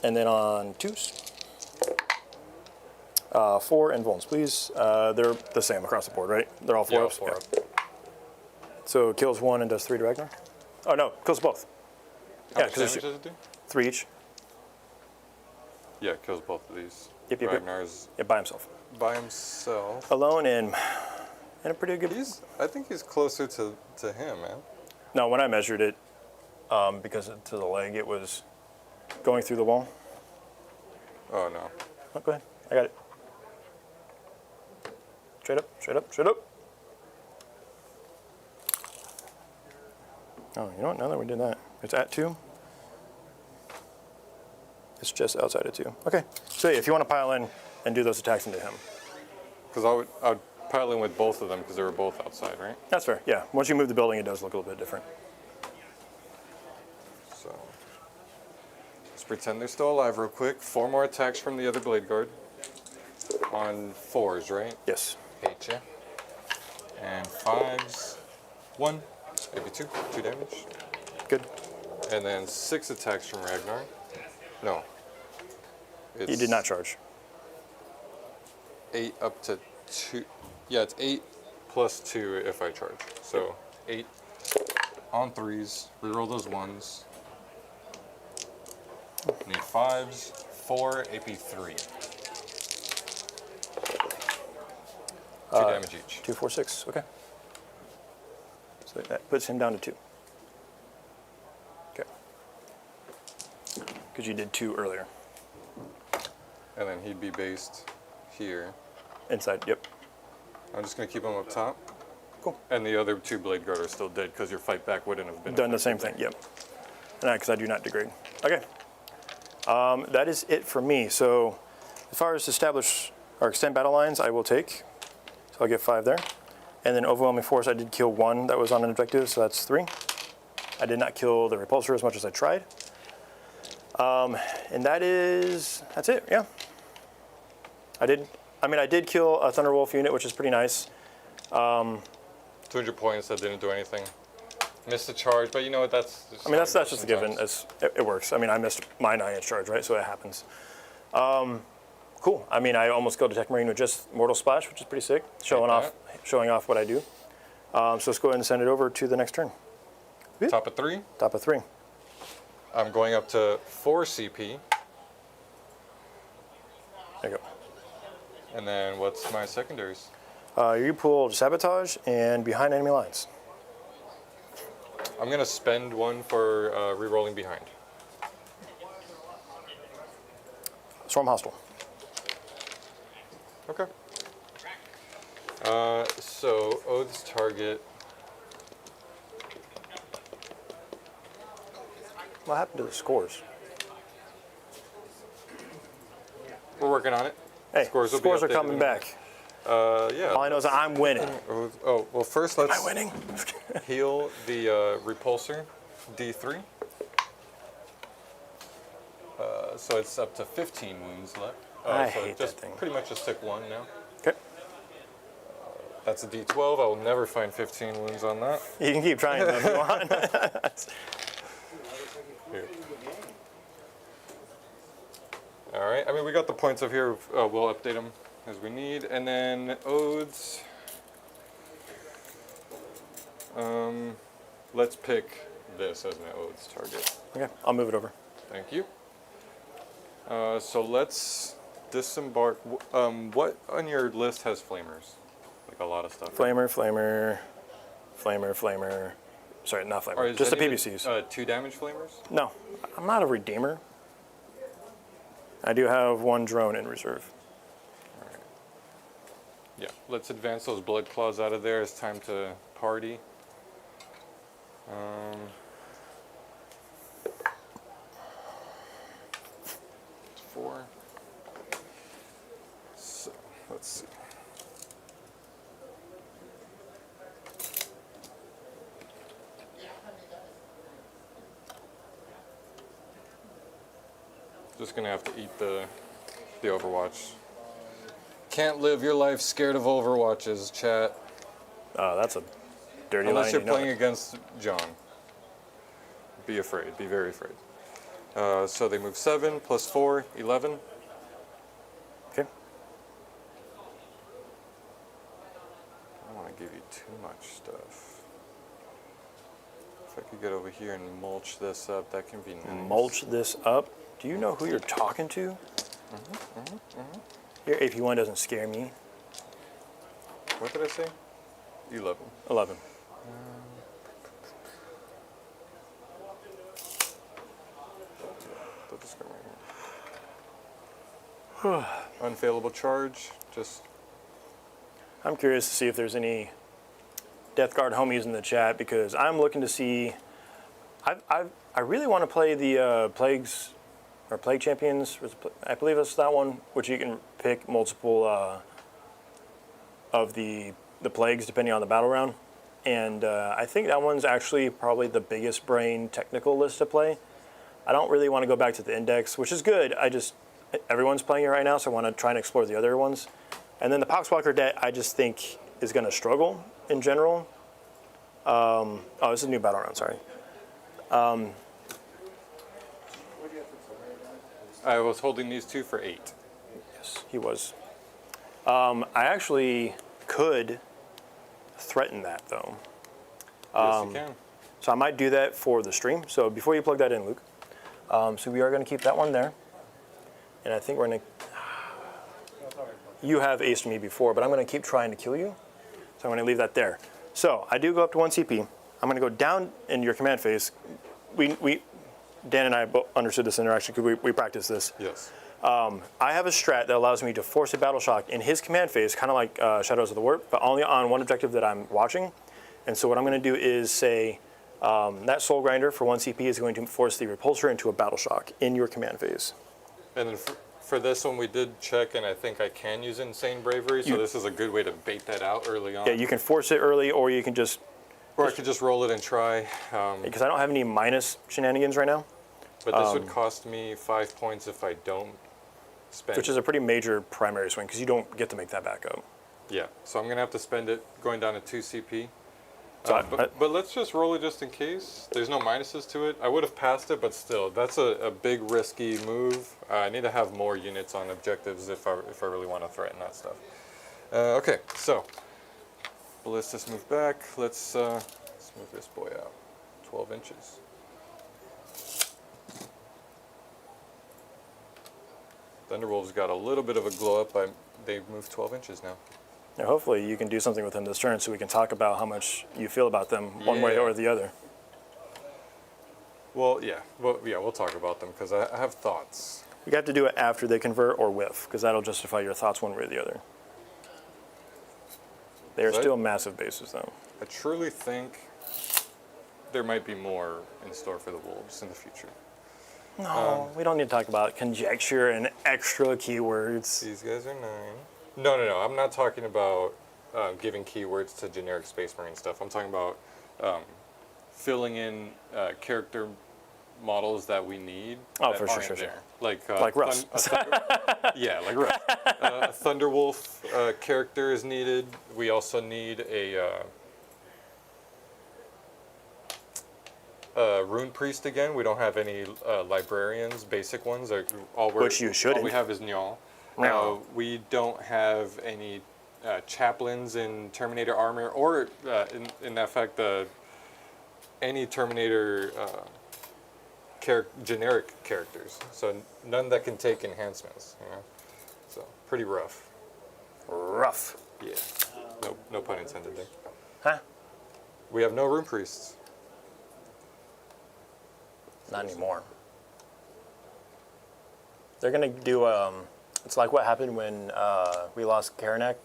And then on 2s. 4 invulns, please. They're the same across the board, right? They're all 4 ups? Four Yeah. up. So it kills 1 and does 3 to Ragnar? Oh no, kills both. How Yeah, much 'cause damage does it do? 3 each. Yeah, it kills both of these. Yep, yep, yep. Ragnar's Yeah, by himself. by himself. Alone and in a pretty good... I think he's closer to him, man. No, when I measured it, because to the leg, it was going through the wall. Oh, no. Oh, go ahead. I got it. Straight up, straight up, straight up. Oh, you know what? Now that we did that, it's at 2. It's just outside of 2. Okay. So yeah, if you want to pile in and do those attacks into him. Because I would pile in with both of them because they were both outside, right? That's fair. Yeah. Once you move the building, it does look a little bit different. So let's pretend they're still alive real quick. 4 more attacks from the other blade guard. On 4s, right? Yes. Hate ya. And 5s. 1, maybe 2 damage. Good. And then 6 attacks from Ragnar. No. He did not charge. 8 up to 2. Yeah, it's 8 plus 2 if I charge. So 8 on 3s. Reroll those 1s. Need 5s. 4, AP 3. 2 damage each. 2, 4, 6. Okay. So that puts him down to 2. Okay. Because you did 2 earlier. And then he'd be based here. Inside. Yep. I'm just going to keep him up top. Cool. And the other 2 blade guard are still dead because your fight back wouldn't have been Done the same thing. Yep. And because I do not degrade. Okay. That is it for me. So as far as establish or extend battle lines, I will take. So I'll get 5 there. And then overwhelming force, I did kill 1 that was on an objective, so that's 3. I did not kill the repulsor as much as I tried. And that's it, yeah. I did kill a Thunderwolf unit, which is pretty nice. 200 points, that didn't do anything. Missed the charge, but you know what, that's just a given. It works. I missed my 9-inch charge, right? So it happens. Cool. I almost killed a Tech Marine with just Mortal Splash, which is pretty sick. Showing off what I do. So let's go ahead and send it over to the next turn. Top of 3. Top of 3. I'm going up to 4 CP. There you go. And then what's my secondaries? You pulled Sabotage and Behind Enemy Lines. I'm going to spend 1 for re-rolling behind. Storm Hostile. Okay. So Oath's target. What happened to the scores? We're working on it. Hey, Scores will be scores are updated coming in- back. Yeah. All I know is that I'm winning. Oh, well, first let's Am I winning? heal the repulsor, D3. So it's up to 15 wounds left. I so hate just that thing. pretty much just took 1 now. Okay. That's a D12. I will never find 15 wounds on that. You can keep trying though if you want. Here. All right. We got the points up here. We'll update them as we need. And then Oaths. Let's pick this as my Oaths target. Okay, I'll move it over. Thank you. So let's disembark. What on your list has flamers? Like a lot of stuff. Flamer. Sorry, not Or Flamer. is Just the any of PVCs. 2 damage flamers? No, I'm not a Redeemer. I do have 1 drone in reserve. All right. Yeah. Let's advance those blood claws out of there. It's time to party. 4. So let's see. Just gonna have to eat the Overwatch. Can't live your life scared of Overwatches, chat. That's a dirty Unless line. you're You know playing it. against John. Be afraid. Be very afraid. So they move 7 plus 4, 11. Okay. I don't want to give you too much stuff. If I could get over here and mulch this up, that can be nice. Mulch this up. Do you know who you're talking to? Your AP1 doesn't scare me. What did I say? 11. 11. Put this guy right here. Unfailable charge. Just I'm curious to see if there's any Death Guard homies in the chat because I'm looking to see. I really want to play the Plagues or Plague Champions. I believe it's that one, which you can pick multiple of the plagues depending on the battle round. And I think that one's actually probably the biggest brain technical list to play. I don't really want to go back to the index, which is good. Everyone's playing it right now, so I want to try and explore the other ones. And then the Poxwalker deck, I just think is going to struggle in general. Oh, this is a new battle round, sorry. I was holding these 2 for 8. Yes, he was. I actually could threaten that though. Yes, you can. So I might do that for the stream. So before you plug that in, Luke, so we are going to keep that one there. And I think we're going to... You have aced me before, but I'm going to keep trying to kill you. So I'm going to leave that there. So I do go up to 1 CP. I'm going to go down in your command phase. Dan and I both understood this interaction because we practiced this. Yes. I have a strat that allows me to force a battle shock in his command phase, kind of like Shadows of the Warp, but only on one objective that I'm watching. And so what I'm going to do is say that Soul Grinder for 1 CP is going to force the Repulsor into a battle shock in your command phase. And then for this one, we did check, and I think I can use Insane Bravery, so this is a good way to bait that out early on. Yeah, you can force it early, or you can just... Or I could just roll it and try. Because I don't have any minus shenanigans right now. But this would cost me 5 points if I don't spend Which is a pretty major primary swing, because you don't get to make that back up. Yeah, so I'm going to have to spend it going down to 2 CP. So but let's just roll it just in case. There's no minuses to it. I would have passed it, but still, that's a big risky move. I need to have more units on objectives if I really want to threaten that stuff. Okay, so Ballistas move back. Let's move this boy out 12 inches. Thunderwolves got a little bit of a glow up. They've moved 12 inches now. Now, hopefully you can do something with him this turn so we can talk about how much you feel about them one way or the other. Well, yeah. We'll talk about them because I have thoughts. You have to do it after they convert or with, because that'll justify your thoughts one way or the other. They are still massive bases, though. I truly think there might be more in store for the Wolves in the future. No, we don't need to talk about conjecture and extra keywords. These guys are 9. No. I'm not talking about giving keywords to generic Space Marine stuff. I'm talking about filling in character models that we need. Oh, that for sure. there. Like Russ. Yeah, like Russ. A Thunderwolf character is needed. We also need a Rune Priest again. We don't have any librarians, basic ones. Which you shouldn't. All we have is Njal. We don't have any chaplains in Terminator armor, or in effect, any Terminator generic characters. So none that can take enhancements. You know? So pretty rough. Rough. Yeah. No pun intended there. Huh? We have no Rune Priests. Not anymore. They're gonna do. It's like what happened when we lost Karanak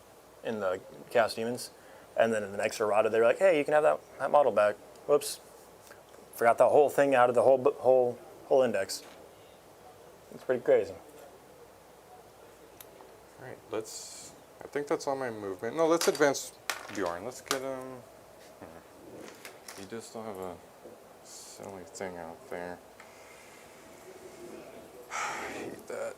in the Chaos Demons, and then in the next errata they were like, "Hey, you can have that model back." Whoops, forgot the whole thing out of the whole index. It's pretty crazy. All right, I think that's all my movement. No, let's advance Bjorn. Let's get You just still have a silly thing out there. I hate that.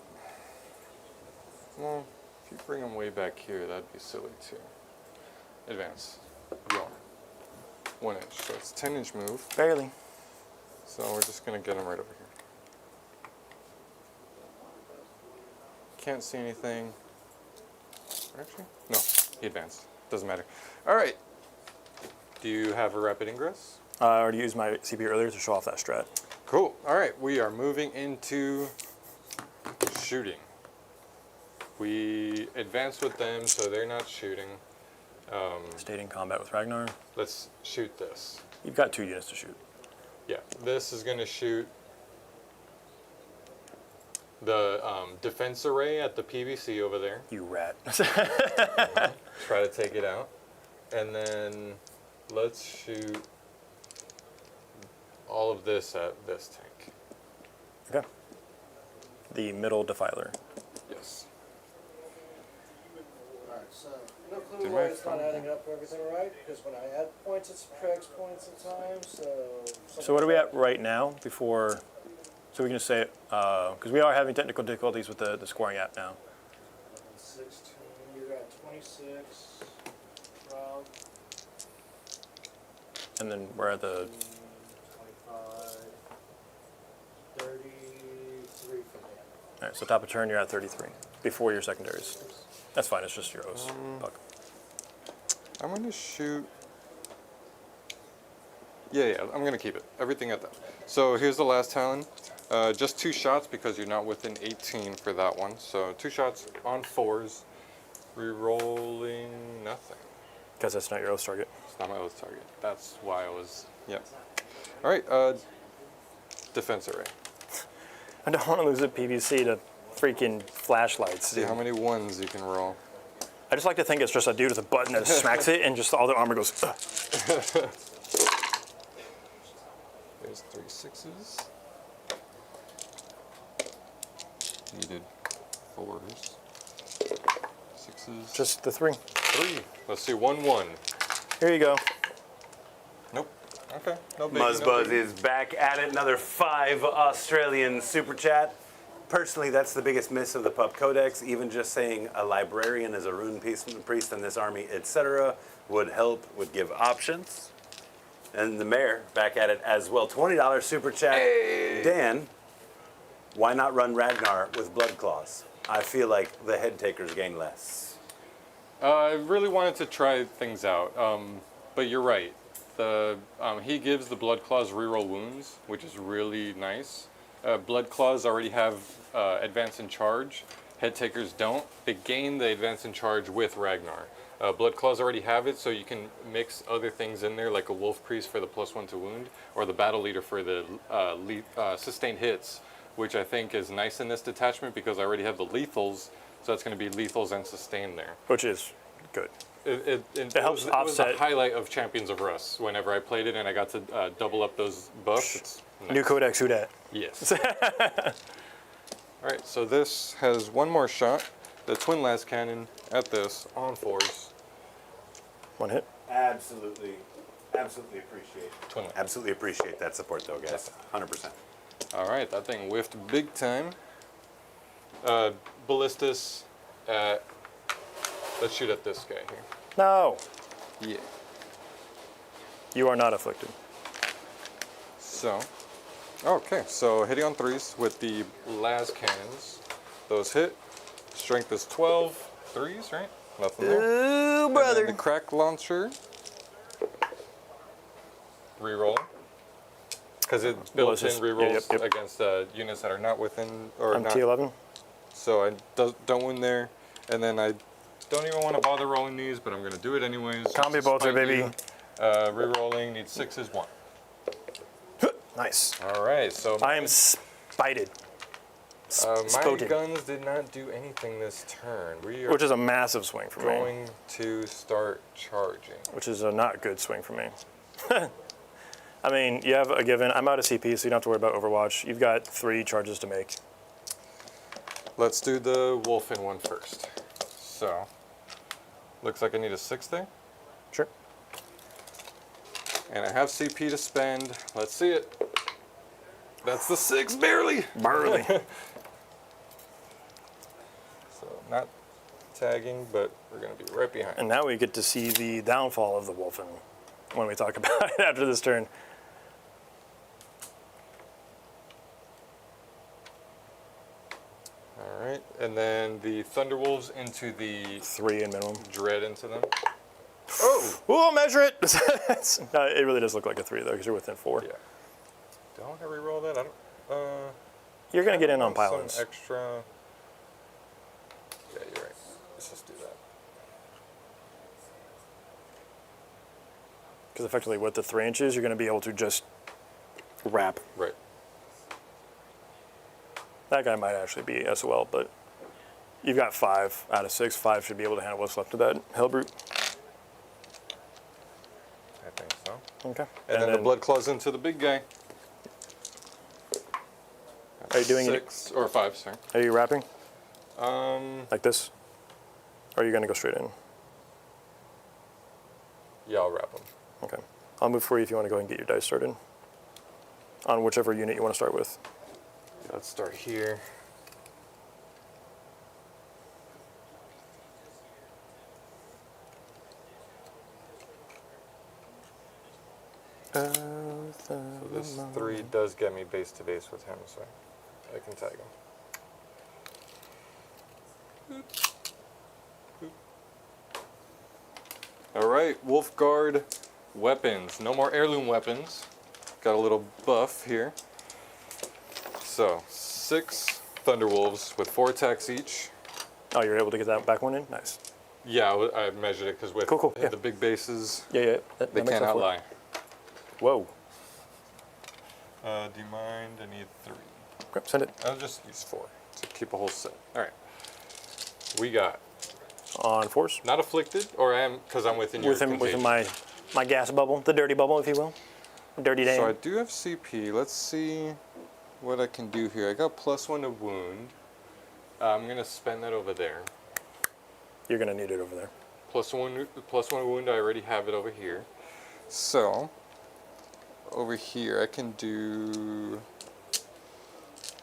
Well, if you bring him way back here, that'd be silly too. Advance. Bjorn. 1 inch. So it's 10-inch move. Barely. So we're just going to get him right over here. Can't see anything. Actually? No, he advanced. Doesn't matter. All right. Do you have a rapid ingress? I already used my CP earlier to show off that strat. Cool. All right. We are moving into shooting. We advance with them, so they're not shooting. Stayed in combat with Ragnar. Let's shoot this. You've got 2 units to shoot. Yeah, this is going to shoot the defense array at the PVC over there. You rat. Try to take it out. And then let's shoot all of this at this tank. Okay. The middle defiler. Yes. Alright, so no clue Did why my it's not phone- adding up everything right, because when I add points it subtracts points at times, so... So what are we at right now before, so we can just say, because we are having technical difficulties with the scoring app now. 16, you're at 26, Rob, And then we're at the, 25, 33 for me. all right, so top of turn, you're at 33 before your secondaries. That's fine. It's just Euros. Puck. I'm gonna shoot. Yeah, I'm gonna keep it. Everything at that. So here's the last Talon. Just 2 shots because you're not within 18 for that one. So 2 shots on 4s. Rerolling nothing. Because that's not your oath target. It's not my oath target. That's why I was. Yep. All right. Defense array. I don't want to lose a PVC to freaking flashlights. See Dude. how many 1s you can roll. I just like to think it's just a dude with a button that smacks it and just all the armor goes. There's 3 6s. Needed 4s. 6s. Just the 3. 3. Let's see. 1 1. Here you go. Nope. Okay. No biggie. Muzzbuzz is back at it. Another 5 Australian super chat. Personally, that's the biggest miss of the Pup Codex. Even just saying a librarian is a rune priest in this army, etc., would help, would give options. And the mayor back at it as well. $20 super chat. Hey. Dan, why not run Ragnar with Blood Claws? I feel like the head takers gain less. I really wanted to try things out, but you're right. He gives the Blood Claws reroll wounds, which is really nice. Blood Claws already have advance in charge. Head takers don't. They gain the advance in charge with Ragnar. Blood Claws already have it, so you can mix other things in there, like a Wolf Priest for the +1 to wound, or the Battle Leader for the sustained hits, which I think is nice in this detachment because I already have the lethals, so that's going to be lethals and sustain there. Which is good. It helps was offset. the highlight of Champions of Rust whenever I played it and I got to double up those buffs. It's nice. New Codex, who dat? Yes. All right, so this has 1 more shot. The twin last cannon at this on 4s. 1 hit. Absolutely appreciate it. Twin last. Absolutely appreciate that support, though, guys. 100%. All right, that thing whiffed big time. Ballistas at. Let's shoot at this guy here. No. Yeah. You are not afflicted. So, okay, so hitting on 3s with the las cannons. Those hit. Strength is 12. 3s, right? Nothing there. Ooh, And brother. then the crack launcher. Reroll. Because it's built in rerolls yep. against units that are not within or I'm not. T11. So I don't win there. And then I don't even want to bother rolling these, but I'm going to do it anyways. Combi bolter, baby. Rerolling needs 6 is 1. Nice. All right, so I am spited. my Spoted. guns did not do anything this turn. We are Which is a massive swing for me. going to start charging. Which is a not good swing for me. I mean, you have a given. I'm out of CP, so you don't have to worry about Overwatch. You've got 3 charges to make. Let's do the Wolfen one first. So, looks like I need a 6 there. Sure. And I have CP to spend. Let's see it. That's the 6, barely. Barely. So, not tagging, but we're going to be right behind. And now we get to see the downfall of the Wolfen when we talk about it after this turn. All right, and then the Thunderwolves into the 3 in minimum. Dread into them. Oh! We'll measure it. No, it really does look like a 3 though, because you're within 4. Yeah. Don't I reroll that? I don't. You're gonna get in on Some pylons. extra. Yeah, you're right. Let's just do that. Because effectively, with the 3 inches, you're gonna be able to just wrap. Right. That guy might actually be SOL, but you've got 5 out of 6. 5 should be able to handle what's left of that Hellbrute. I think so. Okay. And then the Blood Claws into the big guy. Are you doing 6 or 5? Sorry. Are you wrapping? Like this? Or are you gonna go straight in? Yeah, I'll wrap them. Okay. I'll move for you if you want to go ahead and get your dice started. On whichever unit you want to start with. Let's start here. So this 3 does get me base to base with him, so I can tag him. All right, Wolf Guard weapons. No more heirloom weapons. Got a little buff here. So 6 Thunderwolves with 4 attacks each. Oh, you're able to get that back one in? Nice. Yeah, I measured it because with Cool, yeah. the big bases, Yeah. they That makes can't up for it. outlie. Whoa. Do you mind? I need 3. Okay, send it. I'll just use 4 to keep a whole set. All right. We got On force. not afflicted, or I am because I'm within your Within contagion. my gas bubble, the dirty bubble, if you will. Dirty Dane. So I do have CP. Let's see what I can do here. I got +1 to wound. I'm gonna spend that over there. You're gonna need it over there. +1 wound. I already have it over here. So over here I can do.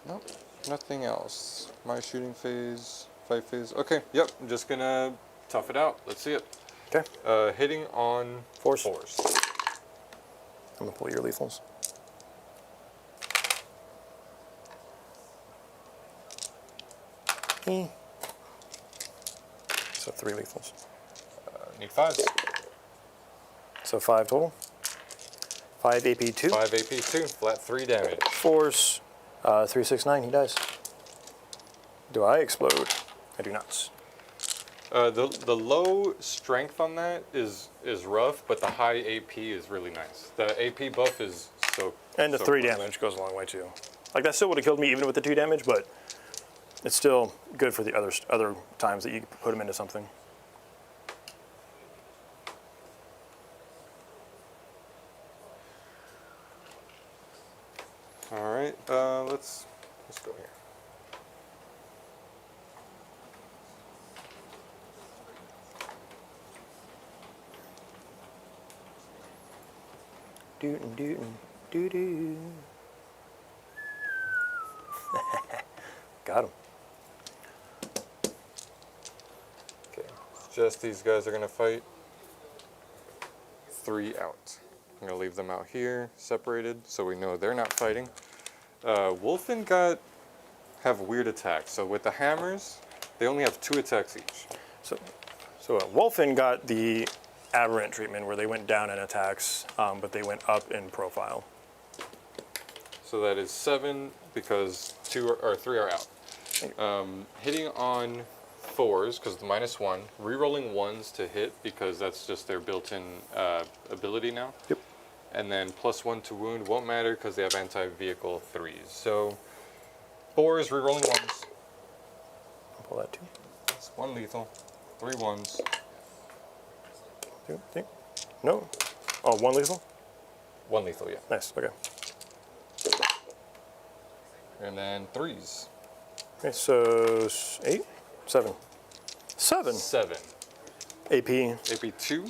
Nope, nothing else. My shooting phase, fight phase. Okay, yep. I'm just gonna tough it out. Let's see it. Okay. Hitting on Force. force. I'm gonna pull your lethals. So 3 lethals. Need 5s. So 5 total. 5 AP 2. 5 AP 2. Flat 3 damage. Force. 369. He dies. Do I explode? I do not. The low strength on that is rough, but the high AP is really nice. The AP buff is so. And the so 3 close. damage goes a long way too. Like that still would have killed me even with the 2 damage, but it's still good for the other times that you put him into something. All right, let's go here. Doo-doo, doo-doo. Got him. Okay, just these guys are gonna fight. 3 out. I'm gonna leave them out here, separated, so we know they're not fighting. Wolf and Gut have weird attacks. So with the hammers, they only have 2 attacks each. So Wolfen got the aberrant treatment where they went down in attacks, but they went up in profile. So that is 7 because 3 are out. Hitting on 4s because the -1, rerolling 1s to hit because that's just their built-in ability now. Yep. And then +1 to wound won't matter because they have anti-vehicle 3s. So 4s, rerolling 1s. I'll pull that too. That's 1 lethal, 3 1s. Think. No. Oh, 1 lethal? 1 lethal, yeah. Nice. Okay. And then 3s. Okay, so 8? 7. 7? 7. AP. AP 2.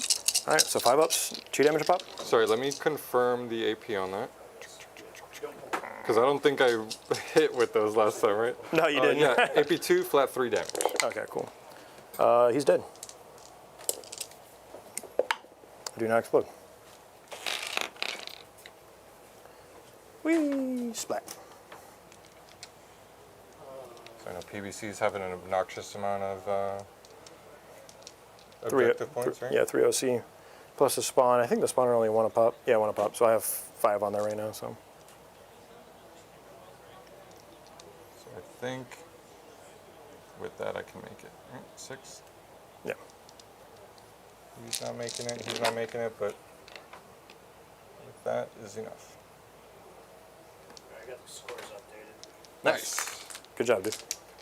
All right, so 5 ups, 2 damage a pop. Sorry, let me confirm the AP on that. Because I don't think I hit with those last time, right? No, you didn't. Yeah, AP 2, flat 3 damage. Okay, cool. He's dead. Do not explode. Whee! Splat. So I know PBC's having an obnoxious amount of 3 objective points, right? Yeah, 3 OC. Plus the spawn. I think the spawner only 1 a pop. Yeah, 1 a pop. So I have 5 on there right now, so. So I think with that I can make it. Right, 6. Yeah. He's not making it, but with that is enough. I got the scores updated. Nice. Good job, dude.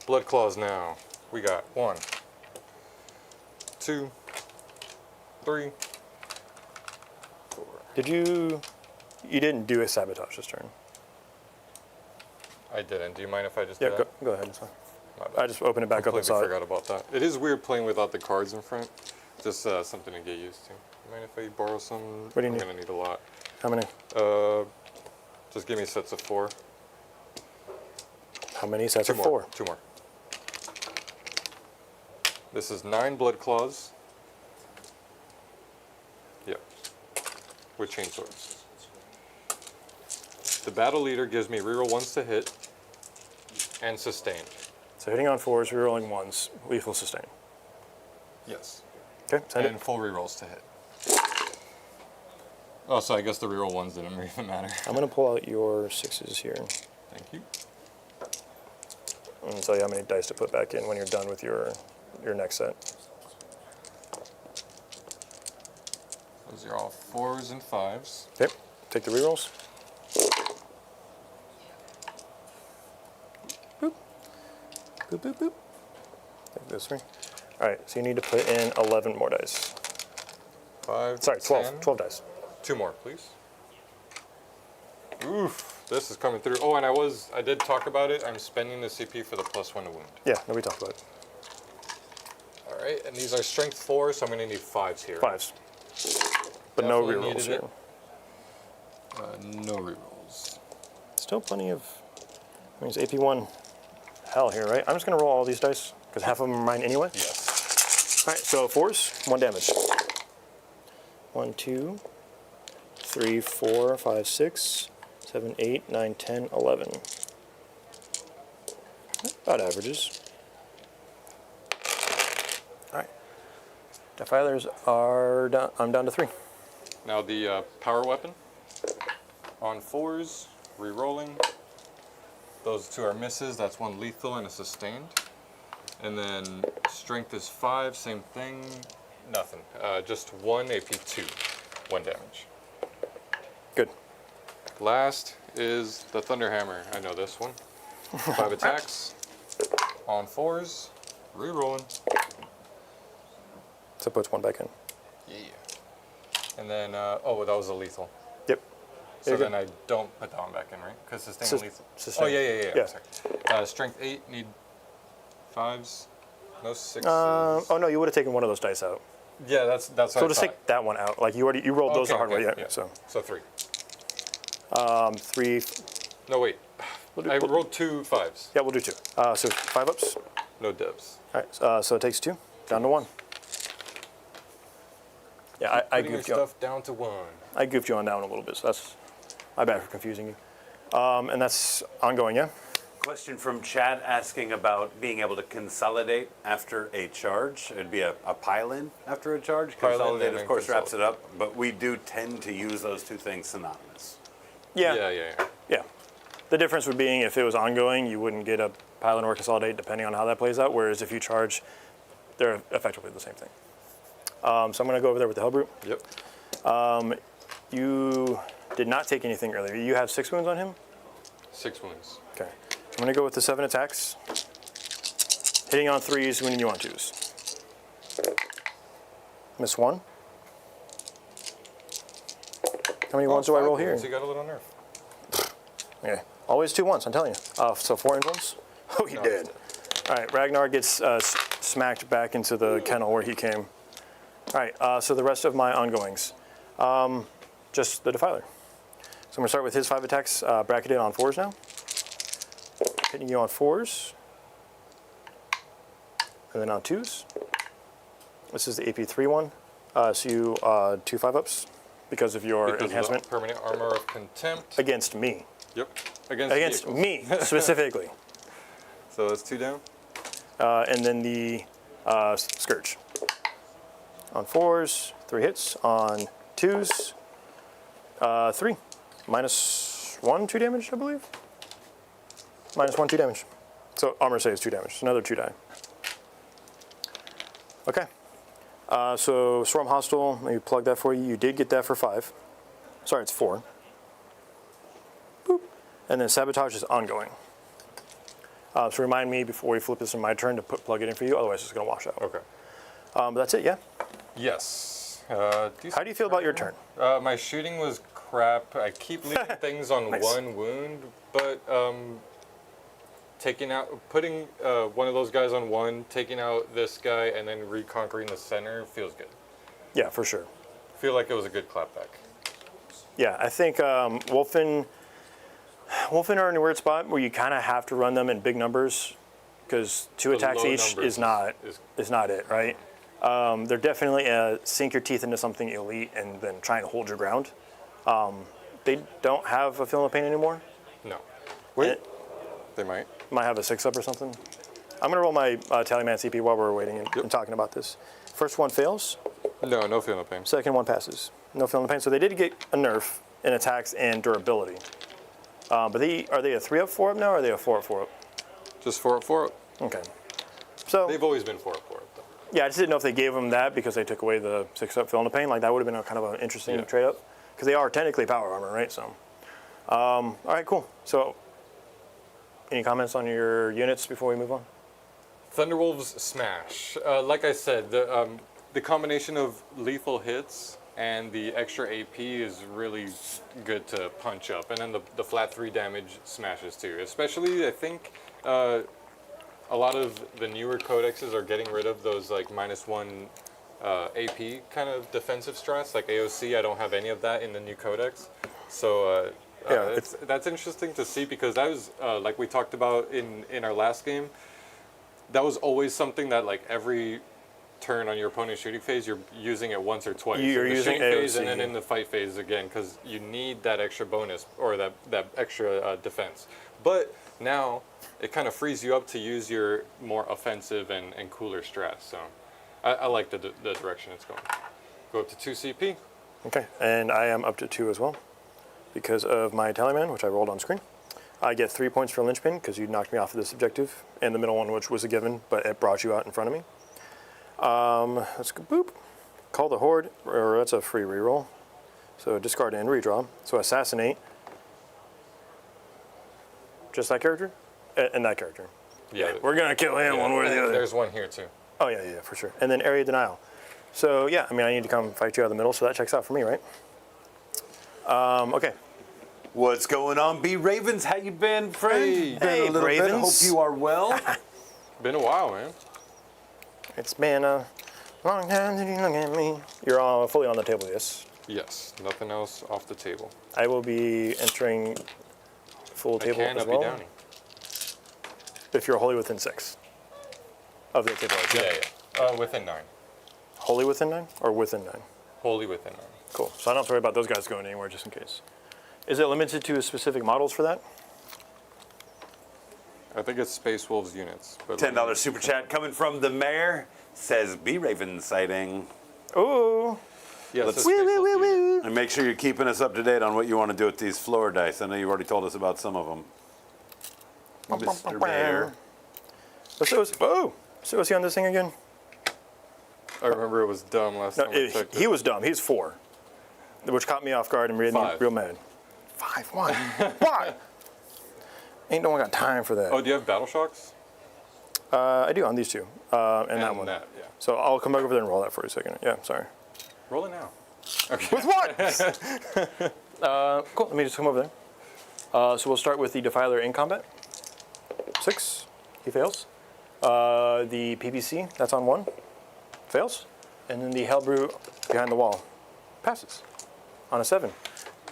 Blood claws now. We got 1, 2, 3, 4. Did you didn't do a sabotage this turn? I didn't. Do you mind if I just Yeah, do go, that? go ahead. It's fine. My bad. I just opened it back up and Completely saw it. forgot about that. It is weird playing without the cards in front. Just something to get used to. Mind if I borrow some? What do you I'm need? gonna need a lot. How many? Just give me sets of 4. How many sets 2 of more. 4? 2 more. This is 9 blood claws. Yep. With chain swords. The battle leader gives me reroll 1s to hit and sustain. So hitting on 4s, rerolling 1s, lethal sustain. Yes. Okay, send And it. full rerolls to hit. Oh, so I guess the reroll ones didn't even matter. I'm going to pull out your 6s here. Thank you. And tell you how many dice to put back in when you're done with your next set. Those are all 4s and 5s. Yep. Take the rerolls. Boop. Boop, boop, boop. Take those 3. All right, so you need to put in 11 more dice. 5. Sorry, 12. 10. 12 dice. 2 more, please. Oof, this is coming through. Oh, and I did talk about it. I'm spending the CP for the +1 to wound. Yeah, no, we talked about it. All right, and these are strength 4, so I'm going to need 5s here. 5s. But no Definitely rerolls needed here. No rerolls. Still plenty of, I mean, it's AP1 hell here, right? I'm just going to roll all these dice, because half of them are mine anyway. Yes. All right, so 4s, 1 damage. 1, 2, 3, 4, 5, 6, 7, 8, 9, 10, 11. About averages. All right. Defilers are down. I'm down to 3. Now the power weapon. On 4s, re-rolling. Those 2 are misses. That's 1 lethal and a sustained. And then strength is 5, same thing. Nothing. Just 1 AP2. 1 damage. Good. Last is the Thunderhammer. I know this one. 5 attacks. On 4s, re-rolling. So puts 1 back in. Yeah. And then, oh, that was a lethal. Yep. So You're then good. I don't put that one back in, right? Because sustain Sus- lethal. sustain. Oh, yeah. Yeah. Sorry. Strength 8, need 5s. No 6s. Oh no, you would have taken one of those dice out. Yeah, that's what So I just thought. take that one out. Like you rolled those the hard way. Yeah. So So 3. 3. No, wait. I rolled 2 5s. Yeah, we'll do 2. So 5 ups. No dibs. All right. So it takes 2 down to 1. Yeah, I Putting your goofed you. stuff down to 1. I goofed you on down a little bit. So that's my bad for confusing you. And that's ongoing. Yeah. Question from Chad asking about being able to consolidate after a charge. It'd be a pile-in after a charge. Pile-in Consolidate, and of then course, wraps it up, but we do tend to use those 2 things synonymous. Yeah. Yeah. The difference would being if it was ongoing, you wouldn't get a pile-in or consolidate depending on how that plays out. Whereas if you charge, they're effectively the same thing. So I'm going to go over there with the Hellbrute. Yep. You did not take anything earlier. You have 6 wounds on him? 6 wounds. Okay. I'm going to go with the 7 attacks. Hitting on 3s, wounding you on 2s. Miss 1. How many ones do I roll here? You got a little nerf. Okay. Always 2 1s, I'm telling you. So 4 emblems? Oh, he did. All right, Ragnar gets smacked back into the kennel where he came. All right, so the rest of my ongoings. Just the Defiler. So I'm going to start with his 5 attacks, bracketed on 4s now. Hitting you on 4s. And then on 2s. This is the AP3 one. So you 2 5-ups because of your Because enhancement. of the permanent armor of contempt. Against me. Yep. Against vehicles. me, specifically. So that's 2 down. And then the Scourge. On 4s, 3 hits. On 2s, 3. Minus 1, 2 damage, I believe. Minus 1, 2 damage. So armor saves 2 damage. Another 2 die. Okay. So Swarm Hostile, let me plug that for you. You did get that for 5. Sorry, it's 4. Boop. And then Sabotage is ongoing. So remind me before we flip this in my turn to plug it in for you, otherwise it's going to wash out. Okay. But that's it, yeah? Yes. How do you feel about your turn? My shooting was crap. I keep leaving things on Nice. 1 wound, but putting one of those guys on 1, taking out this guy, and then reconquering the center feels good. Yeah, for sure. Feel like it was a good clapback. Yeah, I think Wolfen are in a weird spot where you kind of have to run them in big numbers because 2 The attacks low each numbers is not it, right? They're definitely sink your teeth into something elite and then try and hold your ground. They don't have a Feeling of Pain anymore. No. Wait. And They might. might have a 6-up or something. I'm going to roll my Tallyman CP while we're waiting and talking about this. First one fails. No feeling of pain. Second one passes. No feeling the pain. So they did get a nerf in attacks and durability. But are they a 3-up, 4-up now, or are they a 4-up, 4-up? Just 4 up, 4 up. Okay. So They've always been 4 up, 4 up though. yeah, I just didn't know if they gave them that because they took away the 6-up feeling the pain. Like that would have been a kind of an interesting trade up because they are technically power armor, right? So, all right, cool. So, any comments on your units before we move on? Thunderwolves smash. Like I said, the combination of lethal hits and the extra AP is really good to punch up. And then the flat 3 damage smashes too. Especially, I think, a lot of the newer codexes are getting rid of those like -1 AP kind of defensive strats. Like AOC, I don't have any of that in the new codex. So that's interesting to see because that was, like we talked about in our last game, that was always something that like every turn on your opponent's shooting phase, you're using it once or twice. You're in the using shooting phase AOC. and then in the fight phase again, because you need that extra bonus or that extra defense. But now it kind of frees you up to use your more offensive and cooler strats. So I like the direction it's going. Go up to 2 CP. Okay, and I am up to 2 as well because of my Tallyman, which I rolled on screen. I get 3 points for linchpin because you knocked me off of this objective, and the middle one, which was a given, but it brought you out in front of me. Let's go boop. Call the Horde, or that's a free reroll. So discard and redraw. So assassinate. Just that character? And that character. Yeah, We're gonna kill him one way or the other. There's one here too. Oh yeah, for sure. And then area denial. So yeah, I mean I need to come fight you out of the middle, so that checks out for me, right? Okay. What's going on, B Ravens? How you been, friend? Hey, a little bit. Ravens. Hope you are well. Been a while, man. It's been a long time since you look at me. You're all fully on the table, yes. Yes, nothing else off the table. I will be entering full table I can as up well. you downy. If you're wholly within 6 of the table. Yeah. Within 9. Wholly within 9 or within 9? Wholly within 9. Cool. So I don't have to worry about those guys going anywhere just in case. Is it limited to specific models for that? I think it's Space Wolves units. But $10 super chat coming from the mayor says B Raven sighting. Ooh. Yeah, Let's- it's a Space Wolves unit. And make sure you're keeping us up to date on what you want to do with these floor dice. I know you've already told us about some of them. Mr. Mayor. So was he on this thing again? I remember it was dumb last No, time I checked he it. was dumb. He's 4, which caught me off guard and made me 5. real mad. 5, why? Why? Ain't no one got time for that. Oh, do you have Battle Shocks? I do on these 2, and that one. Yeah. So I'll come back over there and roll that for a second. Yeah, sorry. Roll it now. Okay. With what? Cool. Let me just come over there. So we'll start with the Defiler in combat. 6. He fails. The PPC, that's on 1. Fails. And then the Hellbrew behind the wall passes on a 7.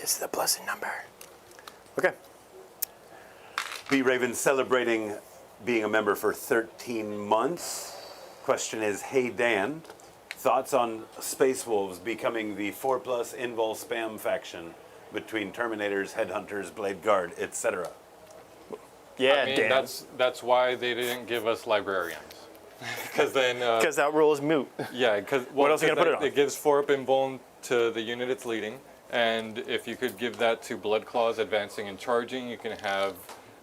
It's the blessed number. Okay. B Raven celebrating being a member for 13 months. Question is, hey Dan, thoughts on Space Wolves becoming the 4+ invul spam faction between Terminators, Headhunters, Blade Guard, etc.? Yeah, I mean, Dan. that's why they didn't give us librarians. Because then, Because that rule is moot. yeah, because What else are you gonna put it on? It gives 4-up invuln to the unit it's leading, and if you could give that to Blood Claws advancing and charging, you can have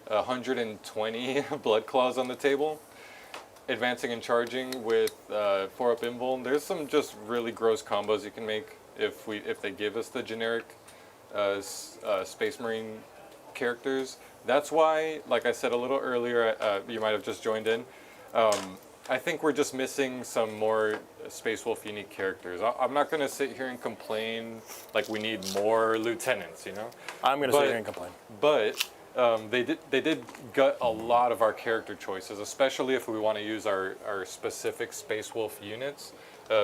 120 Blood Claws on the table. Advancing and charging with 4-up invuln. There's some just really gross combos you can make if they give us the generic Space Marine characters. That's why, like I said a little earlier, you might have just joined in. I think we're just missing some more Space Wolf unique characters. I'm not going to sit here and complain like we need more lieutenants, you know? I'm going to sit here and complain. But they did gut a lot of our character choices, especially if we want to use our specific Space Wolf units,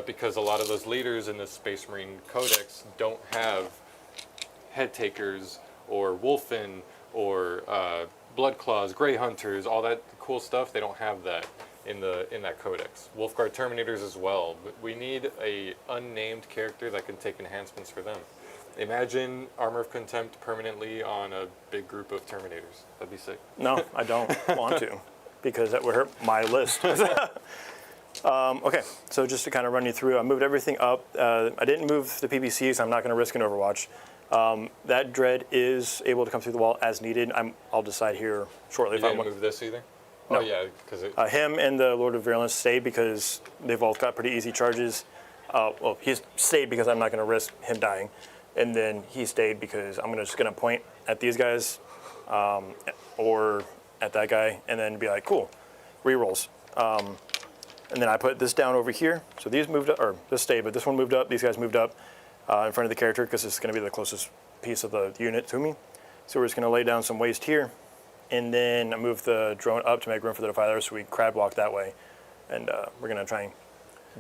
because a lot of those leaders in the Space Marine Codex don't have Head Takers or Wolfen or Blood Claws, Grey Hunters, all that cool stuff. They don't have that in that codex. Wolfguard Terminators as well. But we need a unnamed character that can take enhancements for them. Imagine Armor of Contempt permanently on a big group of Terminators. That'd be sick. No, I don't want to, because that would hurt my list. Okay, so just to kind of run you through, I moved everything up. I didn't move the PPCs. I'm not going to risk an Overwatch. That dread is able to come through the wall as needed. I'll decide here shortly You if I didn't want. move this either? No. Oh yeah, because it. Him and the Lord of Virulence stayed because they've both got pretty easy charges. Well, he's stayed because I'm not going to risk him dying, and then he stayed because I'm just going to point at these guys, or at that guy, and then be like, cool, rerolls. And then I put this down over here. So these moved up, or this stayed, but this one moved up. These guys moved up in front of the character because it's going to be the closest piece of the unit to me. So we're just going to lay down some waste here, and then move the drone up to make room for the defiler so we crab walk that way. And we're going to try and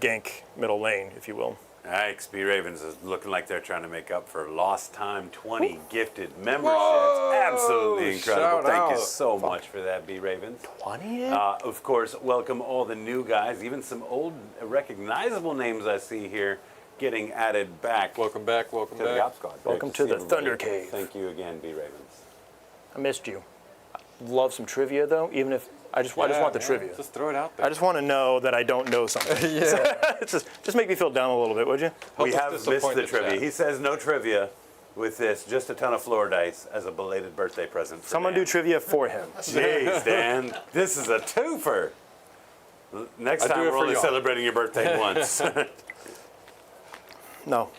gank middle lane, if you will. XP Ravens is looking like they're trying to make up for lost time. 20 gifted memberships. Whoa! Absolutely incredible. Shout Thank you out. so much for that, B Ravens. 20? Of course, welcome all the new guys, even some old recognizable names I see here getting added back Welcome back. Welcome to the back. Gop Squad. Great Welcome to to see the everybody. Thunder Cave. Thank you again, B Ravens. I missed you. Love some trivia, though, even if I just want the man, trivia. Just throw it out there. I just want to know that I don't know something. yeah. just make me feel down a little bit, would you? We us have missed disappoint the the trivia. chat. He says no trivia with this, just a ton of floor dice as a belated birthday present for Someone Dan. do trivia for him. Jeez, Dan, this is a twofer. Next I do time it we're for only y'all. celebrating your birthday once. No,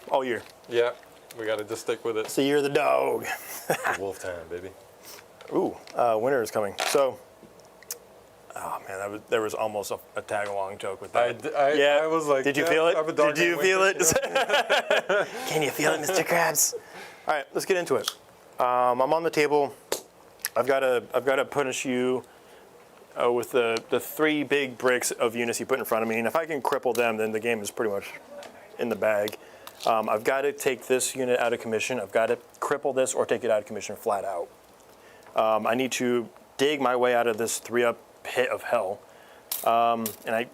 all year. Yeah. We got to just stick with it. It's the year of the dog. Wolf time, baby. Ooh, winter is coming. So, oh man, there was almost a tag along joke with that. I was like, Did you yeah, feel it? I'm a dog Did you named feel Winter, it? Can you feel it, Mr. Krabs? All right, let's get into it. I'm on the table. I've got to punish you with the 3 big bricks of units you put in front of me, and if I can cripple them, then the game is pretty much in the bag. I've got to take this unit out of commission. I've got to cripple this or take it out of commission flat out. I need to dig my way out of this 3-up pit of hell, and I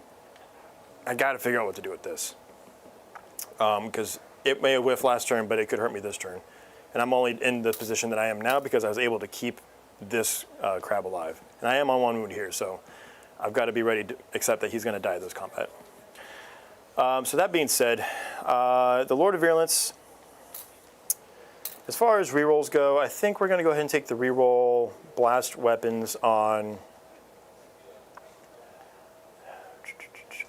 got to figure out what to do with this, because it may have whiffed last turn, but it could hurt me this turn, and I'm only in the position that I am now because I was able to keep this crab alive, and I am on 1 wound here, so I've got to be ready to accept that he's going to die this combat. So that being said, the Lord of Virulence, as far as rerolls go, I think we're going to go ahead and take the reroll blast weapons on.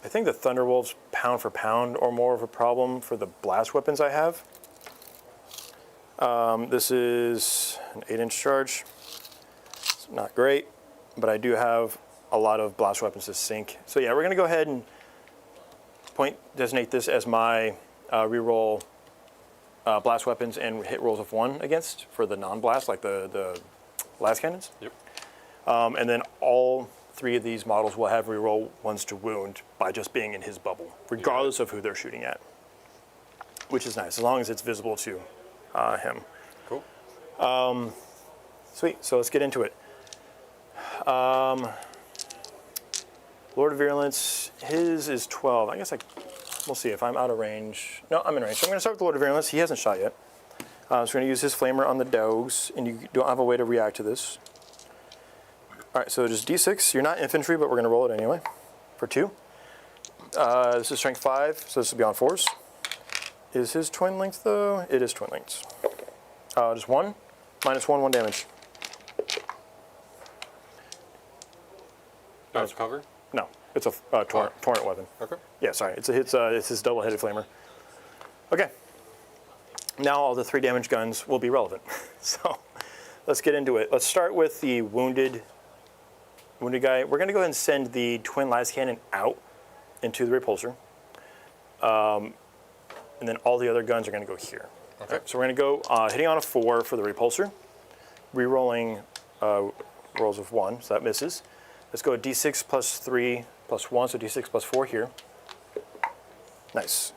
I think the Thunderbolt's pound for pound or more of a problem for the blast weapons I have. This is an 8-inch charge. It's not great, but I do have a lot of blast weapons to sink. So yeah, we're going to go ahead and designate this as my reroll blast weapons and hit rolls of 1 against for the non-blast, like the blast cannons. Yep. And then all 3 of these models will have reroll 1s to wound by just being in his bubble, regardless of who they're shooting at, which is nice, as long as it's visible to him. Cool. Sweet, so let's get into it. Lord of Virulence, his is 12. I guess we'll see if I'm out of range. No, I'm in range. So I'm going to start with the Lord of Virulence. He hasn't shot yet. So we're going to use his flamer on the dogs, and you don't have a way to react to this. All right, so just D6. You're not infantry, but we're going to roll it anyway for 2. This is strength 5, so this will be on 4s. Is his twin length, though? It is twin lengths. Just 1, -1, 1 damage. That's cover? No, it's a torrent weapon. Okay. Yeah, sorry, it's his double-headed flamer. Okay. Now all the 3 damage guns will be relevant. So let's get into it. Let's start with the wounded guy. We're going to go ahead and send the twin las cannon out into the repulsor. And then all the other guns are going to go here. Okay. Right, so we're going to go hitting on a 4 for the repulsor, re-rolling rolls of 1, so that misses. Let's go D6 plus 3 plus 1, so D6 plus 4 here. Nice.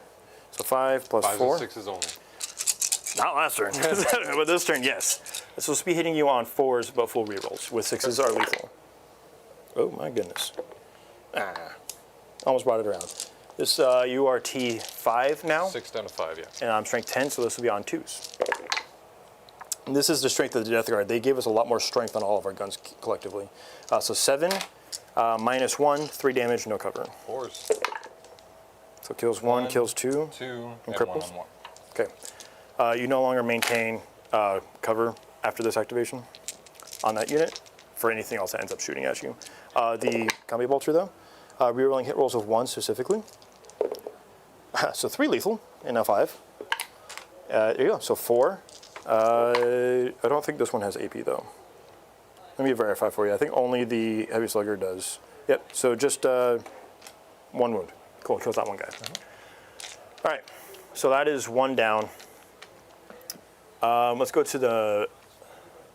So 5 plus 5s 4. and 6s only. Not last turn, but this turn, yes. This will be hitting you on 4s, but full rerolls, with 6s are lethal. Oh my goodness. Almost brought it around. This, you are T5 now, 6 down to 5, yeah. and I'm strength 10, so this will be on 2s. And this is the strength of the Death Guard. They gave us a lot more strength on all of our guns collectively. So 7, -1, 3 damage, no cover. Force. So kills 1, kills 2. 2, and cripples? 1 on 1. Okay. You no longer maintain cover after this activation on that unit for anything else that ends up shooting at you. The combi bolter, though, rerolling hit rolls of 1 specifically. So 3 lethal and now 5. There you go. So 4. I don't think this one has AP though. Let me verify for you. I think only the heavy slugger does. Yep. So just 1 wound. Cool. Kills that one guy. All right. So that is 1 down. Let's go to the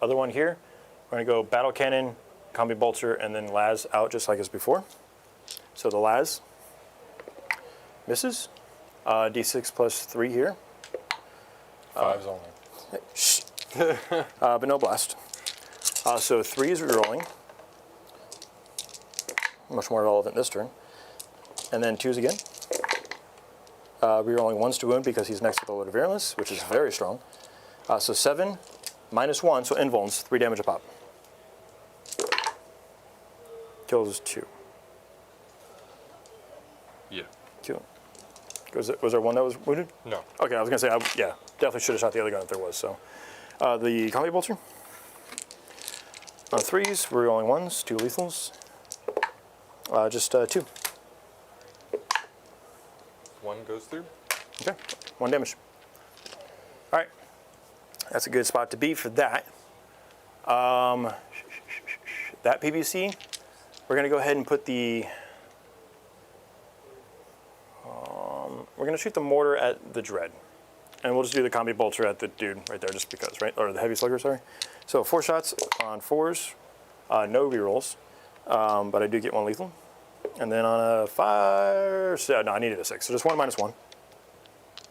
other one here. We're gonna go battle cannon, combi bolter, and then las out just like as before. So the las misses. D6 plus 3 here. 5's only. Shh. But no blast. So 3 is rerolling. Much more relevant this turn. And then 2s again. Rerolling 1s to wound because he's next to the load of virulence, which is very strong. So 7 -1, so invulns, 3 damage a pop. Kills 2. Yeah. Cool. Was there one that was wounded? No. Okay, I was gonna say, yeah, definitely should have shot the other gun if there was. So, the combi bolter. On 3s, we're rolling 1s, 2 lethals. Just 2. 1 goes through. Okay, 1 damage. All right, that's a good spot to be for that. That PVC, we're gonna go ahead and put the. We're gonna shoot the mortar at the dread, and we'll just do the combi bolter at the dude right there, just because, right? Or the heavy slugger, sorry. So 4 shots on 4s, no rerolls, but I do get 1 lethal, and then on a 5, so, no, I needed a 6, so just 1 -1,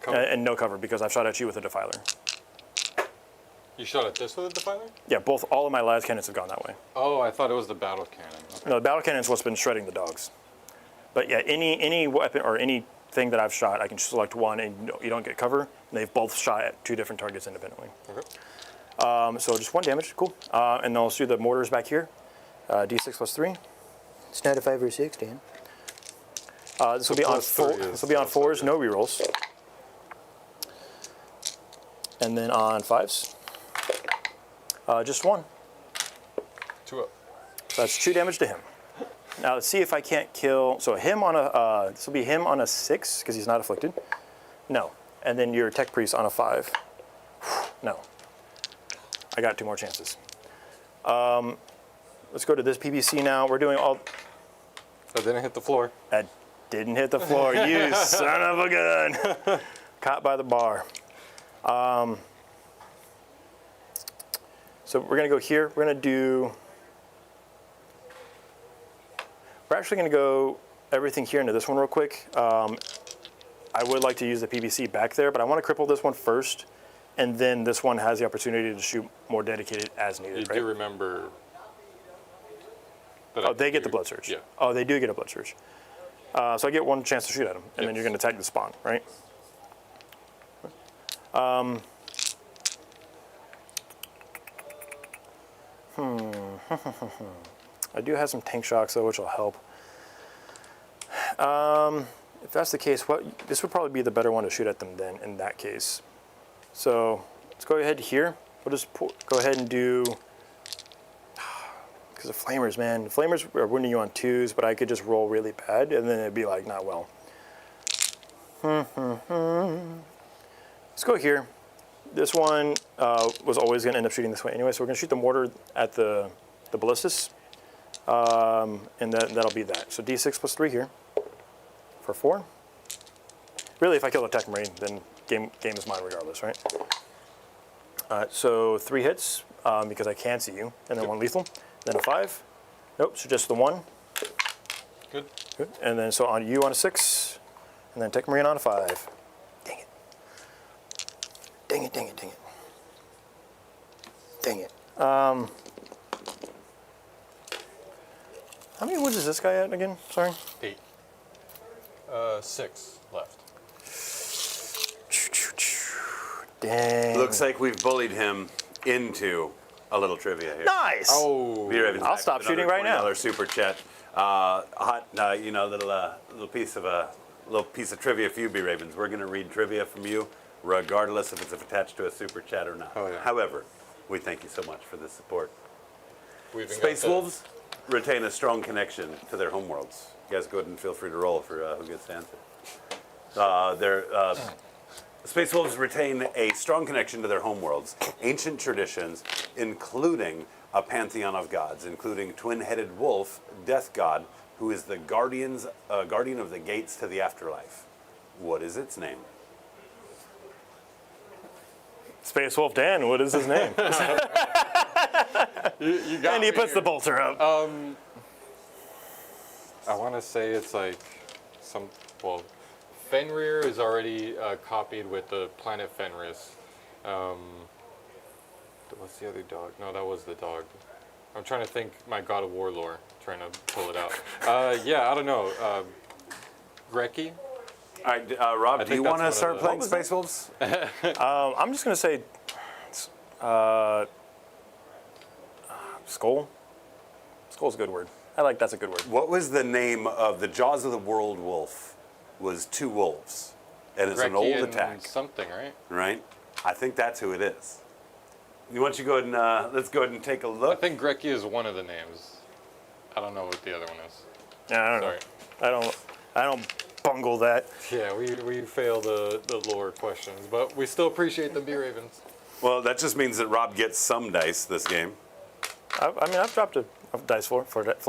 and no cover because I've shot at you with a defiler. You shot at this with a defiler? Yeah, all of my las cannons have gone that way. Oh, I thought it was the battle cannon. Okay. No, the battle cannon's what's been shredding the dogs. But yeah, any weapon or anything that I've shot, I can select one and you don't get cover. And they've both shot at 2 different targets independently. Okay. So just 1 damage, cool. And then I'll do the mortars back here. D6 plus 3. It's not a 5 or 6, Dan. This will be on 4. This will be on 4s, no rerolls. And then on 5s, just 1. 2 up. So that's 2 damage to him. Now let's see if I can't kill. So him on a. This will be him on a 6 because he's not afflicted. No. And then your tech priest on a 5. No. I got 2 more chances. Let's go to this PVC now. We're doing all. That didn't hit the floor. That didn't hit the floor. You son of a gun. Caught by the bar. So we're gonna go here. We're gonna do. We're actually gonna go everything here into this one real quick. I would like to use the PVC back there, but I want to cripple this one first, and then this one has the opportunity to shoot more dedicated as needed. You right? do remember. That Oh, they get the blood surge. Yeah. Oh, they do get a blood surge. So I get 1 chance to shoot at them, and then you're gonna tag the spawn, right? I do have some tank shocks though, which will help. If that's the case, this would probably be the better one to shoot at them then in that case. So let's go ahead here. We'll just go ahead and do, because the flamers, man. The flamers are wounding you on 2s, but I could just roll really bad and then it'd be like, not well. Let's go here. This one was always gonna end up shooting this way anyway, so we're gonna shoot the mortar at the ballistas. And that'll be that. So D6 plus 3 here for 4. Really, if I kill the tech marine, then game is mine regardless, right? So 3 hits because I can see you, and then 1 lethal, then a 5. Nope, so just the 1. Good. Good. And then so on you on a 6, and then tech marine on a 5. Dang it. Dang it, dang it, dang it. Dang it. How many wounds is this guy at again? Sorry. 8. 6 left. Dang. Looks like we've bullied him into a little trivia here. Nice. Oh. Peter Evans I'll back stop with shooting another right now. $20 super chat. Little piece of trivia for you, B Ravens. We're going to read trivia from you, regardless if it's attached to a super chat or not. Oh, yeah. However, we thank you so much for the support. We even Space got the- Wolves retain a strong connection to their homeworlds. You guys go ahead and feel free to roll for who gets to answer. Space Wolves retain a strong connection to their homeworlds, ancient traditions, including a pantheon of gods, including twin-headed wolf, death god, who is the guardian of the gates to the afterlife. What is its name? Space Wolf Dan, what is his name? You got And he me puts the here. bolter up. I want to say it's like Fenrir is already copied with the planet Fenris. What's the other dog? No, that was the dog. I'm trying to think my God of War lore, trying to pull it out. Yeah, I don't know. Grekki? All right, Rob, do think you that's want to one of start the- playing What was Space Wolves? I'm just going to say skull. Skull's a good word. That's a good word. What was the name of the Jaws of the World wolf? Was two wolves, and it's an Grekki old and attack, something, right? right? I think that's who it is. You want you to go ahead and let's go ahead and take a I look. think Grekki is one of the names. I don't know what the other one is. Yeah, I don't know. Sorry. I don't bungle that. Yeah, we fail the lore questions, but we still appreciate the B Ravens. Well, that just means that Rob gets some dice this game. I've dropped a dice floor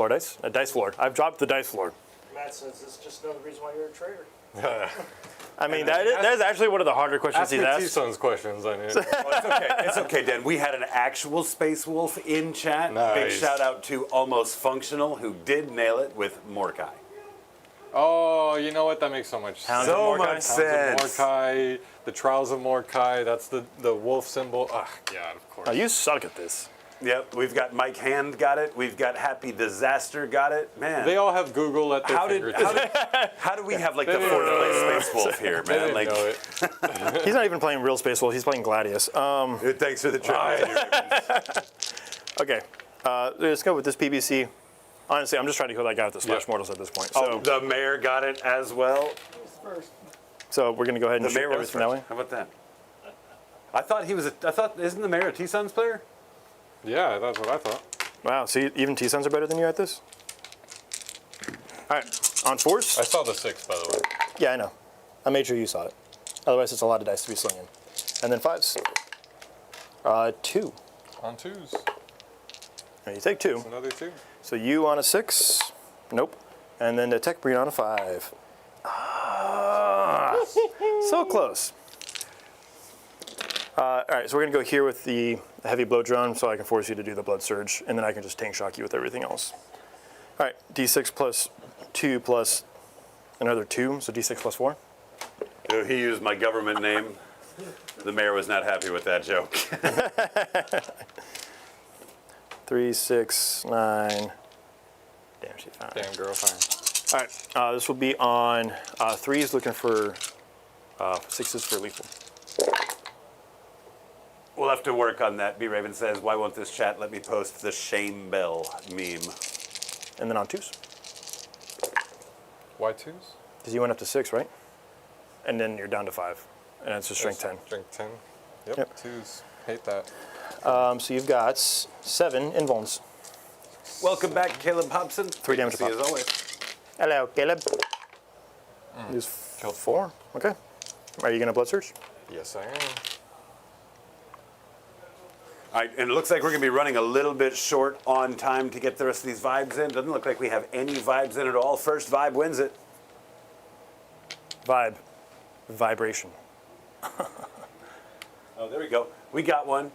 dice. A dice floor. I've dropped the dice floor. Matt says it's just another reason why you're a traitor. I mean, that is actually one of the harder questions Ask he's me asked. T-Son's questions. I mean, Well, it's okay. It's okay, Dan. We had an actual Space Wolf in chat. Big Nice. shout out to Almost Functional, who did nail it with Mordecai. oh, you know what? That makes so much sense. Hounds of So Mordecai? much Hounds of sense. Mordecai, the Trials of Mordecai. That's the wolf symbol. Ah, yeah, of course. Oh, you suck at this. Yep, we've got Mike Hand got it. We've got Happy Disaster got it. Man, They all have Google at their fingertips. how do we have like the didn't fourth know place Space Wolf here, They man? didn't Like, know it. He's not even playing real Space Wolf. He's playing Gladius. thanks for the trivia. Okay. Let's go with this PBC. Honestly, I'm just trying to kill that guy with the Slash Mortals at this point. Oh, the mayor got it as well. So we're going to go ahead and The shoot mayor was everything that way. first. How about that? I thought isn't the mayor a T-Sons player? Yeah, that's what I thought. Wow, see, even T-Sons are better than you at this? All right, on fours? I saw the 6, by the way. Yeah, I know. I made sure you saw it. Otherwise, it's a lot of dice to be slinging. And then fives. 2. On 2s. And you take 2. Another 2. So you on a 6. Nope. And then the Tech Breed on a 5. Ah, so close. All right, so we're going to go here with the heavy blow drone so I can force you to do the blood surge, and then I can just tank shock you with everything else. All right, D6 plus 2 plus another 2, so D6 plus 4. He used my government name. The mayor was not happy with that joke. 3, 6, 9. Damn, she's fine. Damn girl, fine. All right, this will be on 3s, looking for 6s for lethal. We'll have to work on that. B Raven says, "Why won't this chat let me post the shame bell meme?" And then on 2s. Why 2s? Because you went up to 6, right? And then you're down to 5. And it's a strength 10. Strength 10. Yep, Yep. 2s. Hate that. So you've got 7 invulns. Welcome back, Caleb Hobson. 3 damage Good to see to you as always. Hello, Caleb. Use 4. Okay. Are you going to blood surge? Yes, I am. All right, and it looks like we're going to be running a little bit short on time to get the rest of these vibes in. Doesn't look like we have any vibes in at all. First vibe wins it. Vibe. Vibration. Oh, there we go. We got one.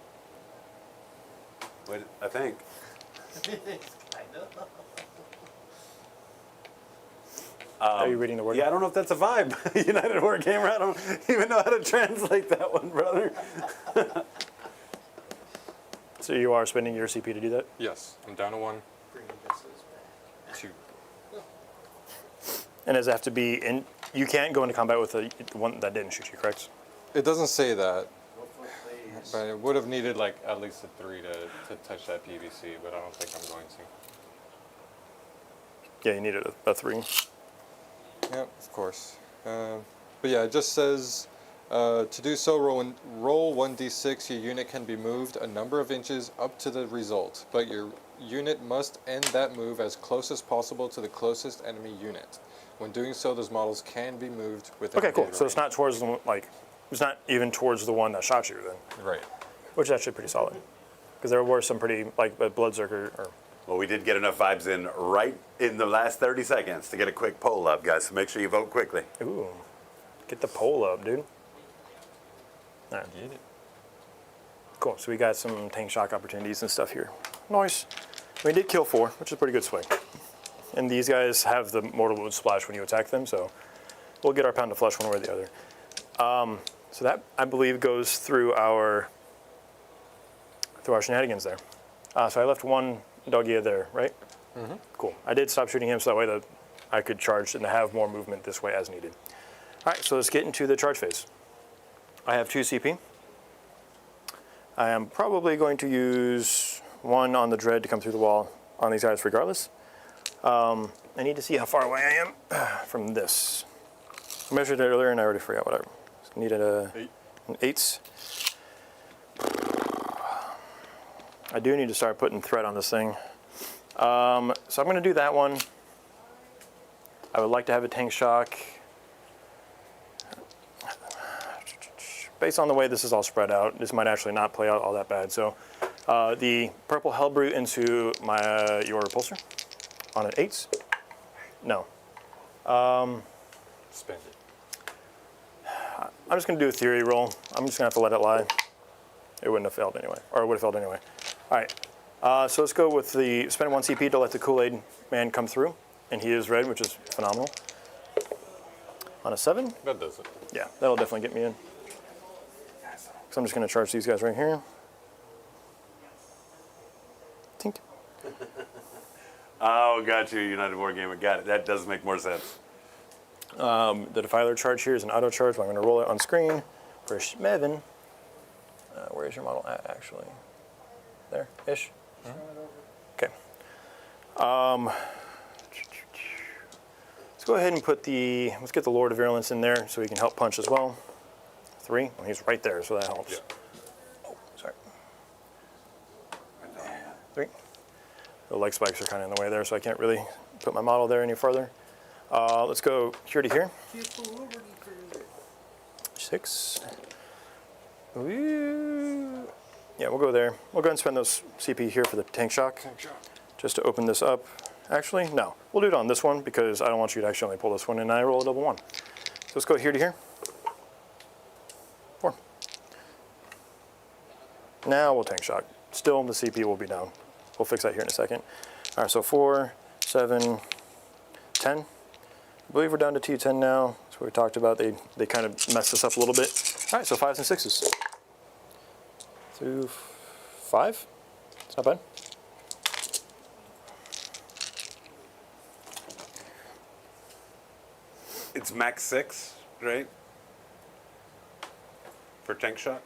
Wait, I think. Are you reading the word? Yeah, I don't know if that's a vibe. United Wargamer, I don't even know how to translate that one, brother. So you are spending your CP to do that? Yes, I'm down to 1. 2. And does it have to be in? You can't go into combat with the one that didn't shoot you, correct? It doesn't say that, but it would have needed like at least a 3 to touch that PVC, but I don't think I'm going to. Yeah, you needed a 3. Yep, of course. But yeah, it just says to do so, roll 1d6. Your unit can be moved a number of inches up to the result, but your unit must end that move as close as possible to the closest enemy unit. When doing so, those models can be moved within. Okay, cool. melee So it's range. not towards the one, like, it's not even towards the one that shot you then, Right. which is actually pretty solid. Because there were some pretty, like, Bloodsucker, or Well, we did get enough vibes in right in the last 30 seconds to get a quick poll up, guys. So make sure you vote quickly. ooh, get the poll up, dude. All right, Get it. cool. So we got some tank shock opportunities and stuff here. Nice. We did kill 4, which is a pretty good swing. And these guys have the mortal wound splash when you attack them, so we'll get our pound of flesh one way or the other. So that, I believe, goes through our shenanigans there. So I left one doggia there, right? Mm-hmm. Cool. I did stop shooting him so that way that I could charge and have more movement this way as needed. All right, so let's get into the charge phase. I have 2 CP. I am probably going to use 1 on the dread to come through the wall on these guys regardless. I need to see how far away I am from this. I measured it earlier and I already forgot what I needed. An 8. I do need to start putting threat on this thing. So I'm going to do that one. I would like to have a tank shock. Based on the way this is all spread out, this might actually not play out all that bad. So the purple Hellbrute into your repulsor on an 8. No. Spend it. I'm just going to do a theory roll. I'm just going to have to let it lie. It wouldn't have failed anyway, or it would have failed anyway. All right, so let's go with the spend 1 CP to let the Kool-Aid man come through, and he is red, which is phenomenal. On a 7? That does it. Yeah, that'll definitely get me in. So I'm just going to charge these guys right here. Tink. Oh, got you, United Wargamer. Got it. That does make more sense. The Defiler charge here is an auto charge, but I'm going to roll it on screen for Schmevin. Where is your model at, actually? There-ish? Okay. Let's go ahead and let's get the Lord of Virulence in there so he can help punch as well. 3, well, he's right there, so that helps. Yeah. Oh, sorry. 3. The leg spikes are kind of in the way there, so I can't really put my model there any further. Let's go here to here. 6. Ooh. Yeah, we'll go there. We'll go ahead and spend those CP here for the tank shock. Just to open this up. Actually, no. We'll do it on this one because I don't want you to actually only pull this one and I roll a double 1. So let's go here to here. 4. Now we'll tank shock. Still, the CP will be down. We'll fix that here in a second. All right, so 4, 7, 10. I believe we're down to T10 now. That's what we talked about. They kind of messed us up a little bit. All right, so 5s and 6s. 2, 5. It's not bad. It's max 6, right? For tank shock?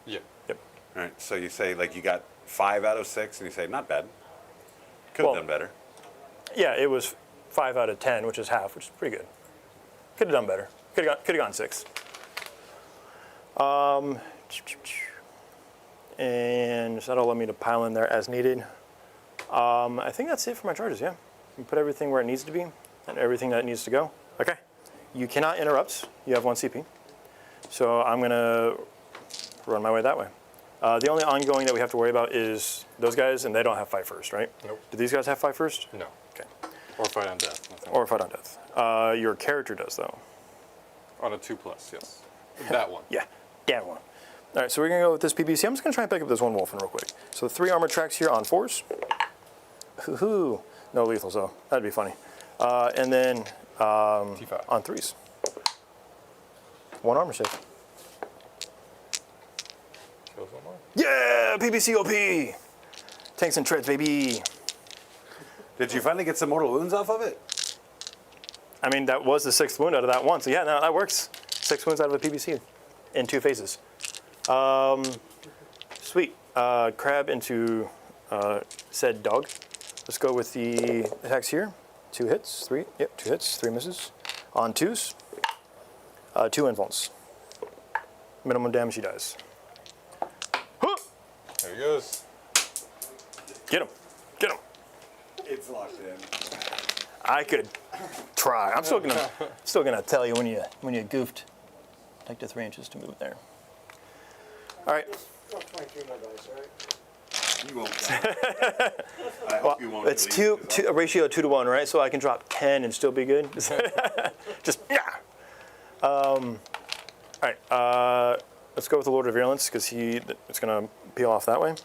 Yeah. Yep. All right, so you say like you got 5 out of 6, and you say not bad. Could have Well- done better. Yeah, it was 5 out of 10, which is half, which is pretty good. Could have done better. Could have gone 6. And so that'll allow me to pile in there as needed. I think that's it for my charges, yeah. You put everything where it needs to be and everything that needs to go. Okay. You cannot interrupt. You have 1 CP. So I'm going to run my way that way. The only ongoing that we have to worry about is those guys, and they don't have fight first, right? Nope. Do these guys have fight first? No. Okay. Or fight on death. Nothing. Or fight on death. Your character does, though. On a 2+, yes. That one. Yeah, that one. All right, so we're going to go with this PBC. I'm just going to try and pick up this one Wolfen real quick. So 3 armor tracks here on 4s. Hoo-hoo. No lethals, though. That'd be funny. And then T5. on 3s. 1 armor save. Kills one more. Yeah, PBC OP! Tanks and treads, baby. Did you finally get some mortal wounds off of it? I mean, that was the 6th wound out of that one. So yeah, no, that works. 6 wounds out of a PBC in 2 phases. Sweet. Crab into said dog. Let's go with the attacks here. 2 hits, 3. Yep, 2 hits, 3 misses. On 2s, 2 invulns. Minimum damage he dies. Huh! There he goes. Get him. Get him. It's locked in. I could try. I'm still gonna tell you when you goofed. Take the 3 inches to move there. All right. 23 more dice, right? You won't die. I hope you won't. It's a ratio of 2 to 1, right? So I can drop 10 and still be good. Just yeah. All right. Let's go with the Lord of Virulence because it's gonna peel off that way.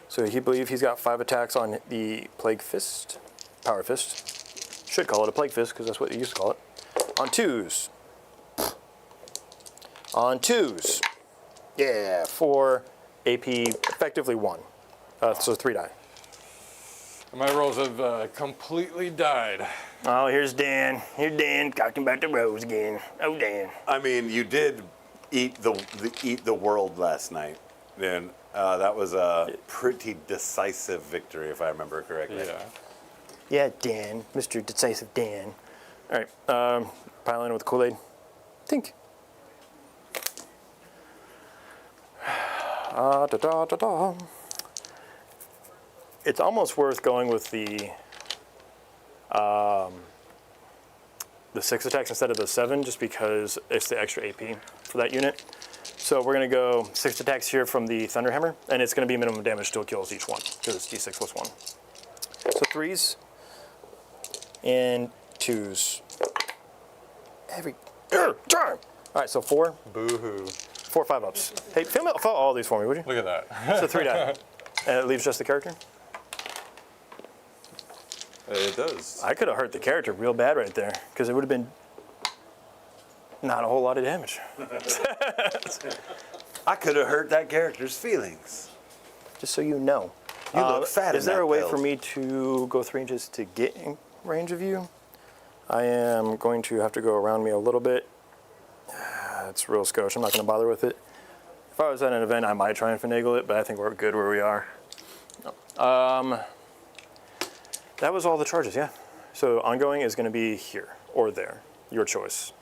So he's got 5 attacks on the Plague Fist, Power Fist. Should call it a Plague Fist because that's what you used to call it. On 2s. On 2s. Yeah, 4 AP, effectively 1. So 3 die. My rolls have completely died. Oh, here's Dan. Here's Dan talking about the rolls again. Oh, Dan. I mean, you did eat the world last night, and that was a pretty decisive victory, if I remember correctly. Yeah. Yeah, Dan. Mr. Decisive Dan. All right. Pile in with Kool-Aid. Think. It's almost worth going with the 6 attacks instead of the 7, just because it's the extra AP for that unit. So we're going to go 6 attacks here from the Thunderhammer, and it's going to be minimum damage, still kills each one, because it's d6 plus 1. So 3s and 2s. Every time. All right, so 4. Boo-hoo. 4 5-ups. Hey, fill all these for me, would you? Look at that. So 3 die. And it leaves just the character? It does. I could have hurt the character real bad right there, because it would have been not a whole lot of damage. I could have hurt that character's feelings. Just so you know. You look fat. Is there a way for me to go 3 inches to get in range of you? I am going to have to go around me a little bit. It's real skosh. I'm not going to bother with it. If I was at an event, I might try and finagle it, but I think we're good where we are. That was all the charges, yeah. So ongoing is going to be here or there. Your choice.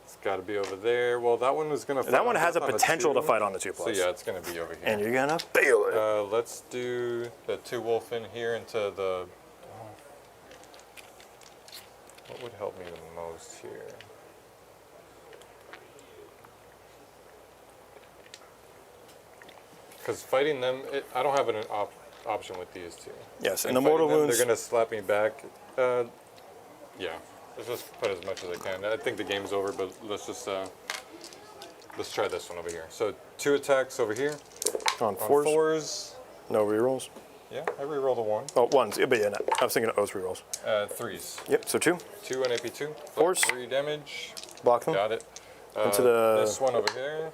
It's got to be over there. Well, that one was going to. That one has a potential to fight on the 2+. So yeah, it's going to be over here. And you're going to fail it. Let's do the 2 wolf in here into the. What would help me the most here? Because fighting them, I don't have an option with these 2. Yes, and And the mortal fighting them, wounds. they're going to slap me back. Yeah, let's just put as much as I can. I think the game's over, but let's just let's try this one over here. So 2 attacks over here. On On 4s. 4s. No rerolls. Yeah, I rerolled a 1. Oh, 1s. Yeah, but yeah, no. I was thinking of O's rerolls. 3s. Yep, so 2. 2 and AP2. 4s. 3 damage. Block them. Got it. Into the- This one over here.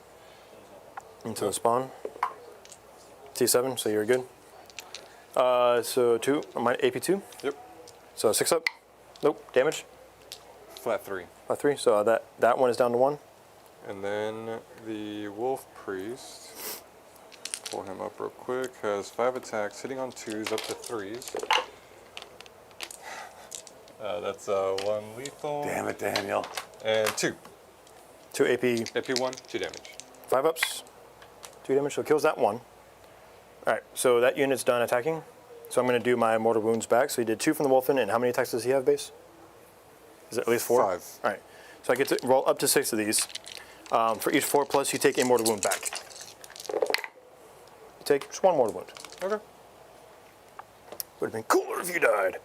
Into the spawn. T7, so you're good. So 2, my AP2. Yep. So 6 up. Nope, damage. Flat 3. 3. So that one is down to 1. And then the Wolf Priest. Pull him up real quick. Has 5 attacks, hitting on 2s up to 3s. That's 1 lethal. Damn it, Daniel. And 2. 2 AP, AP1, 2 damage. 5 ups. 2 damage, so kills that 1. All right, so that unit's done attacking. So I'm going to do my mortal wounds back. So he did 2 from the Wolfen, and how many attacks does he have base? Is it at least 4? 5. All right, so I get to roll up to 6 of these. For each 4+, you take a mortal wound back. You take just 1 mortal wound. Okay. Would have been cooler if you died.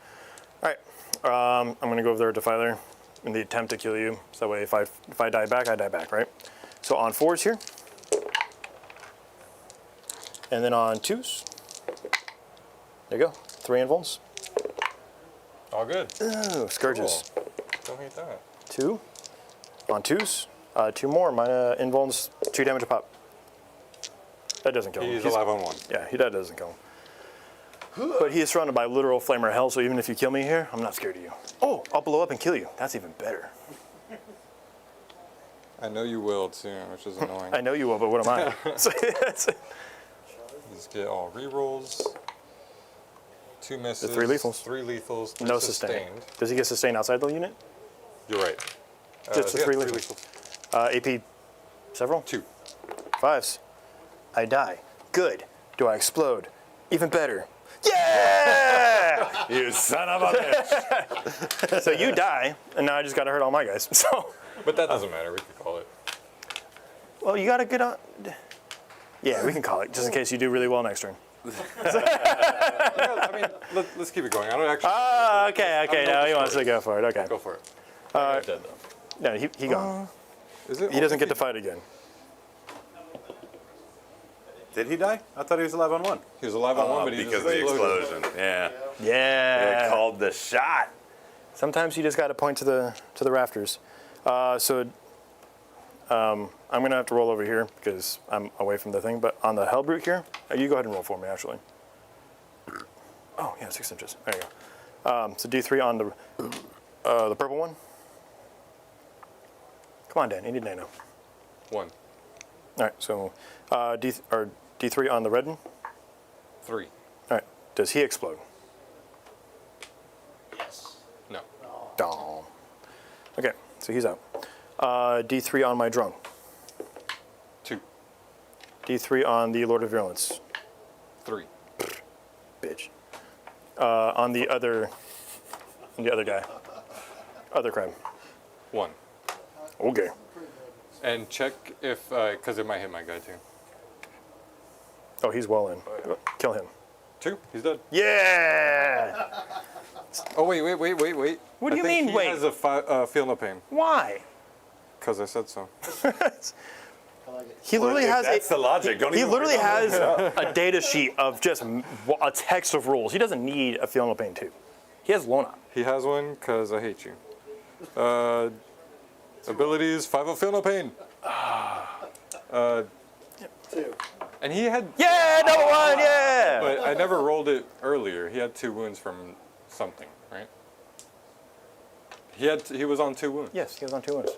All right, I'm going to go over there to Defiler in the attempt to kill you. So that way, if I die back, I die back, right? So on 4s here. And then on 2s. There you go. 3 invulns. All good. Ooh, scourges. Cool. Don't hate that. 2. On 2s. 2 more. Mine invulns, 2 damage a pop. That doesn't kill him. He's alive on 1. Yeah, that doesn't kill him. But he is surrounded by literal flamer hell, so even if you kill me here, I'm not scared of you. Oh, I'll blow up and kill you. That's even better. I know you will too, which is annoying. I know you will, but what am I? Just get all rerolls. 2 misses. 3 lethals. 3 lethals. 3 No sustain. Does he get sustained outside the unit? You're right. Just the yeah, 3 3 lethals. AP, several? 2. 5s. I die. Good. Do I explode? Even better. Yeah! You son of a bitch. So you die, and now I just got to hurt all my guys. So, But that doesn't matter. We can call it. well, you got to get on. Yeah, we can call it, just in case you do really well next turn. I mean, let's keep it going. I don't actually. Ah, okay. I don't know Now the he wants to story. go for it. Okay. Go for it. Dead though. No, he gone. Is it? He doesn't get to fight again. Did he die? I thought he was alive on 1. He was alive on 1, but he because just of the exploded. explosion. Yeah. Yeah. They called the shot. Sometimes you just got to point to the rafters. So I'm gonna have to roll over here because I'm away from the thing. But on the Hellbrute here, you go ahead and roll for me actually. Oh yeah, 6 inches. There you go. So D3 on the purple one. Come on, Dan. You need nano. 1. All right. So D3 on the red one. 3. All right. Does he explode? Yes. No. Dong. Okay. So he's out. D3 on my drone. 2. D3 on the Lord of Virulence. 3. Bitch. On the other guy. Other crab. 1. Okay. And check if, because it might hit my guy too. Oh, he's well in. Kill him. 2. He's dead. Yeah! Oh wait. What do you I think mean, he wait? has a feel no pain. Why? Because I said so. He literally has That's the logic. Don't he even literally worry about has a data sheet of just a text of rules. He doesn't need a feel no pain too. He has Lona. He has one because I hate you. Abilities, 5 feel no pain. 2. And he had, Yeah, number 1, yeah! but I never rolled it earlier. He had 2 wounds from something, right? He was on 2 wounds. Yes, he was on 2 wounds.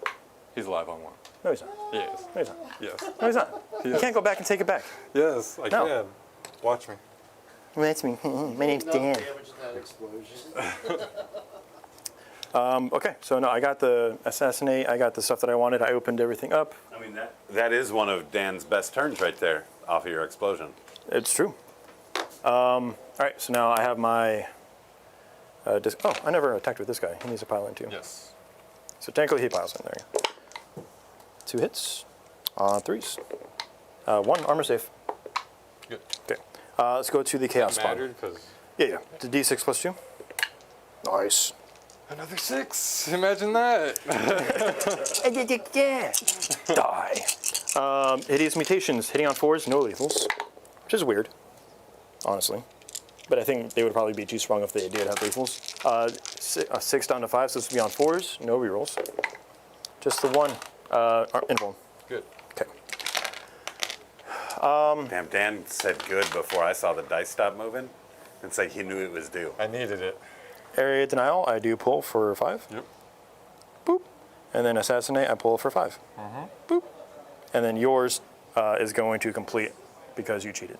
He's alive on 1. No, he's not. Yes. No, he's not. Yes. No, he's not. You Yes. can't go back and take it back. Yes, I No. can. Watch me. That's me. My name's No Dan. damage in that explosion. Okay, so no, I got the assassinate. I got the stuff that I wanted. I opened everything up. I mean, that is one of Dan's best turns right there off of your explosion. It's true. All right, so now I have my disc. Oh, I never attacked with this guy. He needs to pile in too. Yes. So technically he piles in. There you go. 2 hits on 3s. 1 armor safe. Good. Okay. Let's go to the chaos spawn. Mattered because Yeah. It's a D6 plus 2. Nice. another 6. Imagine that. Die. Hideous mutations. Hitting on 4s, no lethals. Which is weird, honestly. But I think they would probably be too strong if they did have lethals. 6 down to 5, so this would be on 4s, no rerolls. Just the 1 invuln. Good. Okay. Damn, Dan said good before I saw the dice stop moving. It's like he knew it was due. I needed it. Area denial, I do pull for 5. Yep. Boop. And then assassinate, I pull for 5. Boop. And then yours is going to complete because you cheated.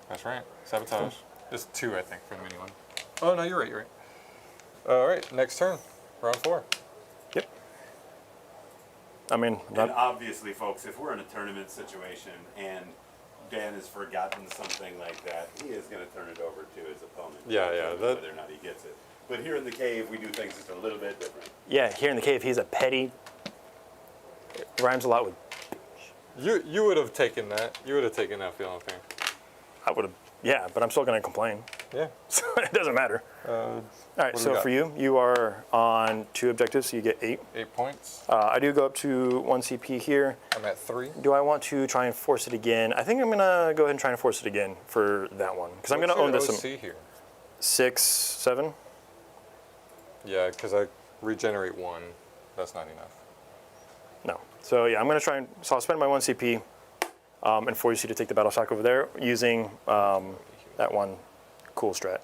That's right. Sabotage. There's 2, I think, for the mini one. Oh, no, you're right. All right, next turn. Round 4. Yep. I mean, And obviously, folks, if we're in a tournament situation and Dan has forgotten something like that, he is going to turn it over to his opponent. Yeah. Whether or not he gets it. But here in the cave, we do things just a little bit different. yeah, here in the cave, he's a petty. It rhymes a lot with. You would have taken that. You would have taken that feeling thing. I would have. Yeah, but I'm still going to complain. Yeah. So it doesn't matter. All right, what do we so got? for you are on 2 objectives, so you get 8. 8 points. I do go up to 1 CP here. I'm at 3. Do I want to try and force it again? I think I'm going to go ahead and try and force it again for that one. Because I'm going to own this. OC here. 6, 7. Yeah, because I regenerate 1. That's not enough. No. So yeah, I'm going to try and. So I'll spend my 1 CP and force you to take the battle shock over there using that one cool strat.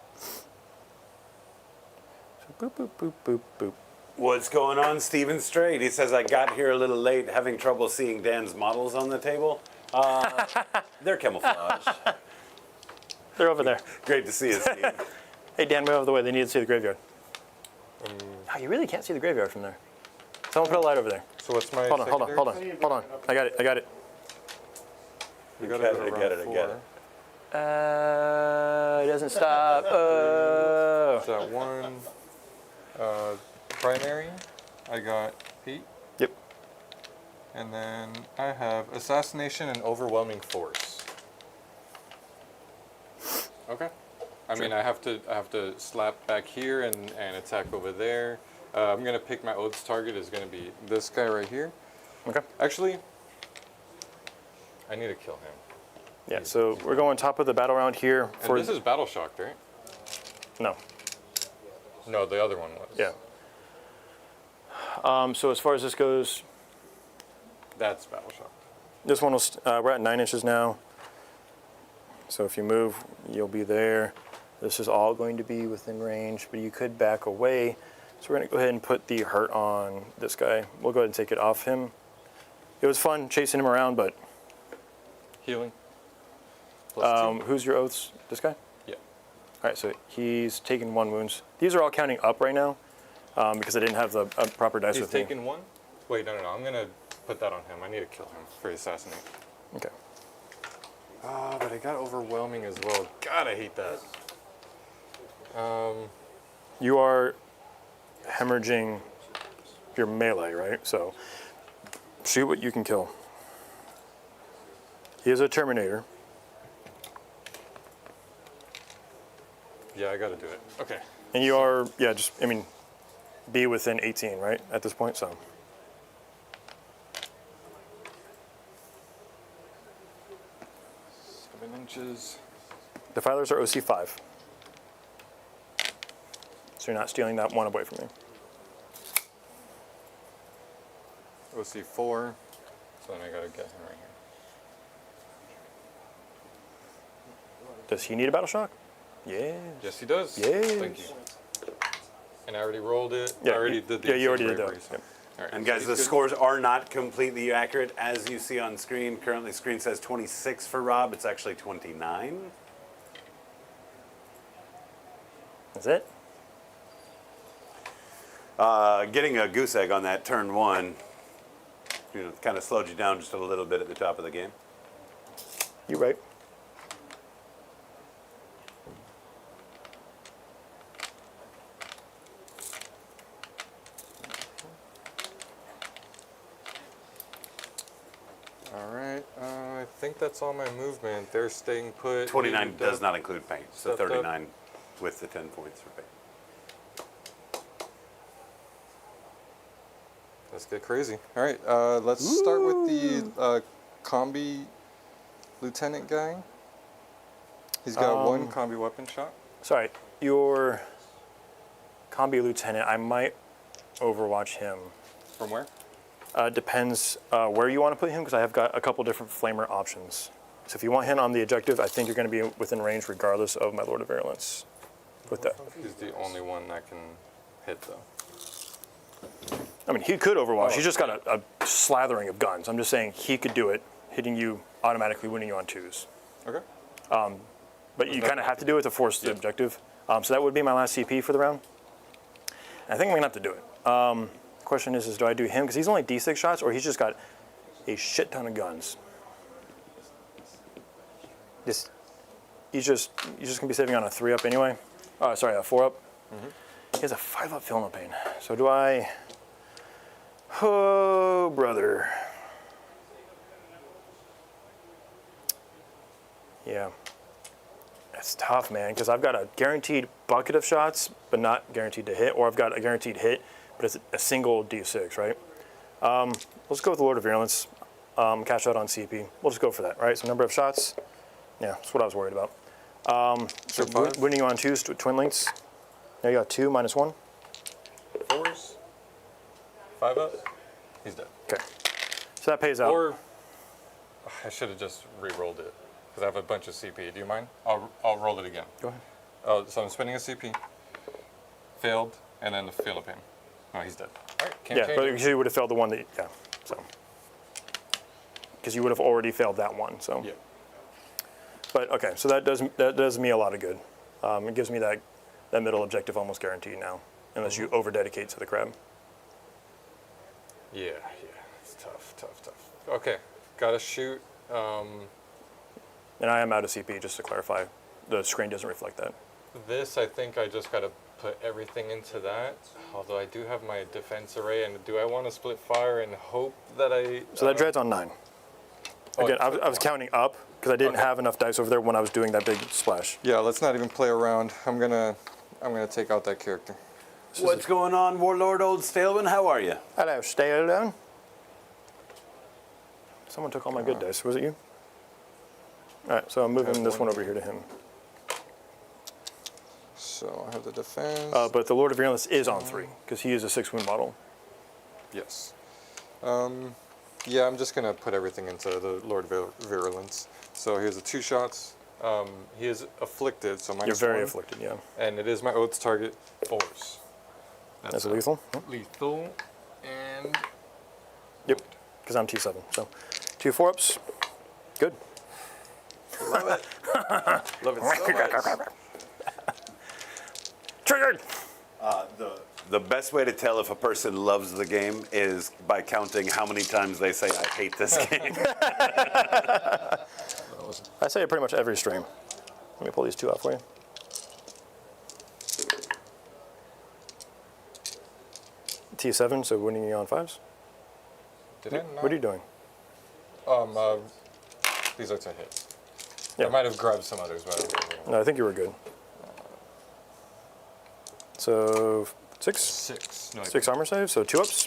So boop, boop, boop, boop, boop. What's going on, Steven Strait? He says, I got here a little late, having trouble seeing Dan's models on the table. They're camouflaged. They're over there. Great to see you, Steve. Hey, Dan, move out of the way. They need to see the graveyard. Oh, you really can't see the graveyard from there. Someone put a light over there. So what's my Hold on. secondary? I got it. You got got it, it I got around it. 4. It doesn't stop. Oh. So that one primary, I got 8. Yep. And then I have assassination and overwhelming force. Okay. I mean, I have to slap back here and attack over there. I'm gonna pick my oath's target is gonna be this guy right here. Okay. Actually, I need to kill him. Yeah. So we're going top of the battle round here. And this is battle shocked, right? No. No, the other one was. Yeah. So as far as this goes, That's battle shocked. this one will. We're at 9 inches now. So if you move, you'll be there. This is all going to be within range, but you could back away. So we're going to go ahead and put the hurt on this guy. We'll go ahead and take it off him. It was fun chasing him around, but Healing. +2. who's your oaths? This guy? Yeah. All right, so he's taken 1 wounds. These are all counting up right now because I didn't have the proper dice He's with me. taken 1? Wait, no. I'm gonna put that on him. I need to kill him for assassinate. Okay. But I got overwhelming as well. God, I hate that. You are hemorrhaging your melee, right? So shoot what you can kill. He is a Terminator. Yeah, I gotta do it. Okay. And you are, yeah, just, I mean, be within 18, right, at this point, so. 7 inches. Defilers are OC 5. So you're not stealing that 1 away from me. OC 4. So then I gotta get him right here. Does he need a battle shock? Yeah. Yes, he does. Yes. Thank you. And I already rolled it. Yeah, I already did the yeah, you already did bravery, that. so- Yep. All right. And guys, He's the good. scores are not completely accurate, as you see on screen. Currently, screen says 26 for Rob. It's actually 29. That's it? Getting a goose egg on that turn 1, kind of slowed you down just a little bit at the top of the game. You're right. All right. I think that's all my movement. They're staying put. 29 moved does up. not include paint, so Stepped up. 39 with the 10 points for paint. Let's get crazy. All right. Let's start with the combi lieutenant guy. He's got 1 combi weapon shot. Sorry, your combi lieutenant, I might overwatch him. From where? Depends where you want to put him, because I have got a couple different flamer options. So if you want him on the objective, I think you're going to be within range regardless of my Lord of Virulence. With that. He's the only one that can hit, though. I mean, he could overwatch. He's just got a slathering of guns. I'm just saying he could do it, hitting you automatically, winning you on 2s. Okay. But you kind of have to do it to force the objective. So that would be my last CP for the round. And I think I'm going to have to do it. Question is do I do him? Because he's only D6 shots, or he's just got a shit ton of guns. He's just going to be saving on a 3-up anyway. Oh, sorry, a 4-up. He has a 5-up Feel No Pain. So do I... Oh, brother. Yeah. That's tough, man, because I've got a guaranteed bucket of shots, but not guaranteed to hit, or I've got a guaranteed hit, but it's a single D6, right? Let's go with the Lord of Virulence. Cash out on CP. We'll just go for that, right? So number of shots. Yeah, that's what I was worried about. So winning you on 2s, twin links. Now you got 2 minus 1. 4s. 5 up. He's dead. Okay. So that pays out. Or I should have just re-rolled it because I have a bunch of CP. Do you mind? I'll roll it again. Go ahead. So I'm spending a CP. Failed, and then the Feel of Pain. Oh, he's dead. All right, can't Yeah, change but it. you would have failed the one that, yeah, so. Because you would have already failed that one, so. Yeah. But okay, so that does me a lot of good. It gives me that middle objective almost guaranteed now, unless you over dedicate to the crab. Yeah, it's tough. Okay, gotta shoot. And I am out of CP, just to clarify. The screen doesn't reflect that. This, I think I just gotta put everything into that. Although I do have my defense array, and do I want to split fire and hope that I... So that dread's on 9. Again, I was counting up, because I didn't have enough dice over there when I was doing that big splash. Yeah, let's not even play around. I'm gonna take out that character. What's going on, Warlord Old Staleman? How are you? Hello, stay alone. Someone took all my good dice. Was it you? All right, so I'm moving this one over here to him. So I have the defense. But the Lord of Virulence is on 3, because he is a 6-wound model. Yes. Yeah, I'm just gonna put everything into the Lord of Virulence. So here's the 2 shots. He is afflicted, so You're very -1. afflicted, yeah. And it is my oath's target force. That's a lethal? Lethal. And Yep, because I'm T7. So 2 4-ups. Good. love it so much. Triggered! The best way to tell if a person loves the game is by counting how many times they say, I hate this game. I say it pretty much every stream. Let me pull these 2 out for you. T7, so winning you on 5s. Did I not? What are you doing? These are 2 hits. Yeah. I might have grabbed some others, but I don't remember. No, I think you were good. So 6? 6. No, 6 armor save, so 2-ups.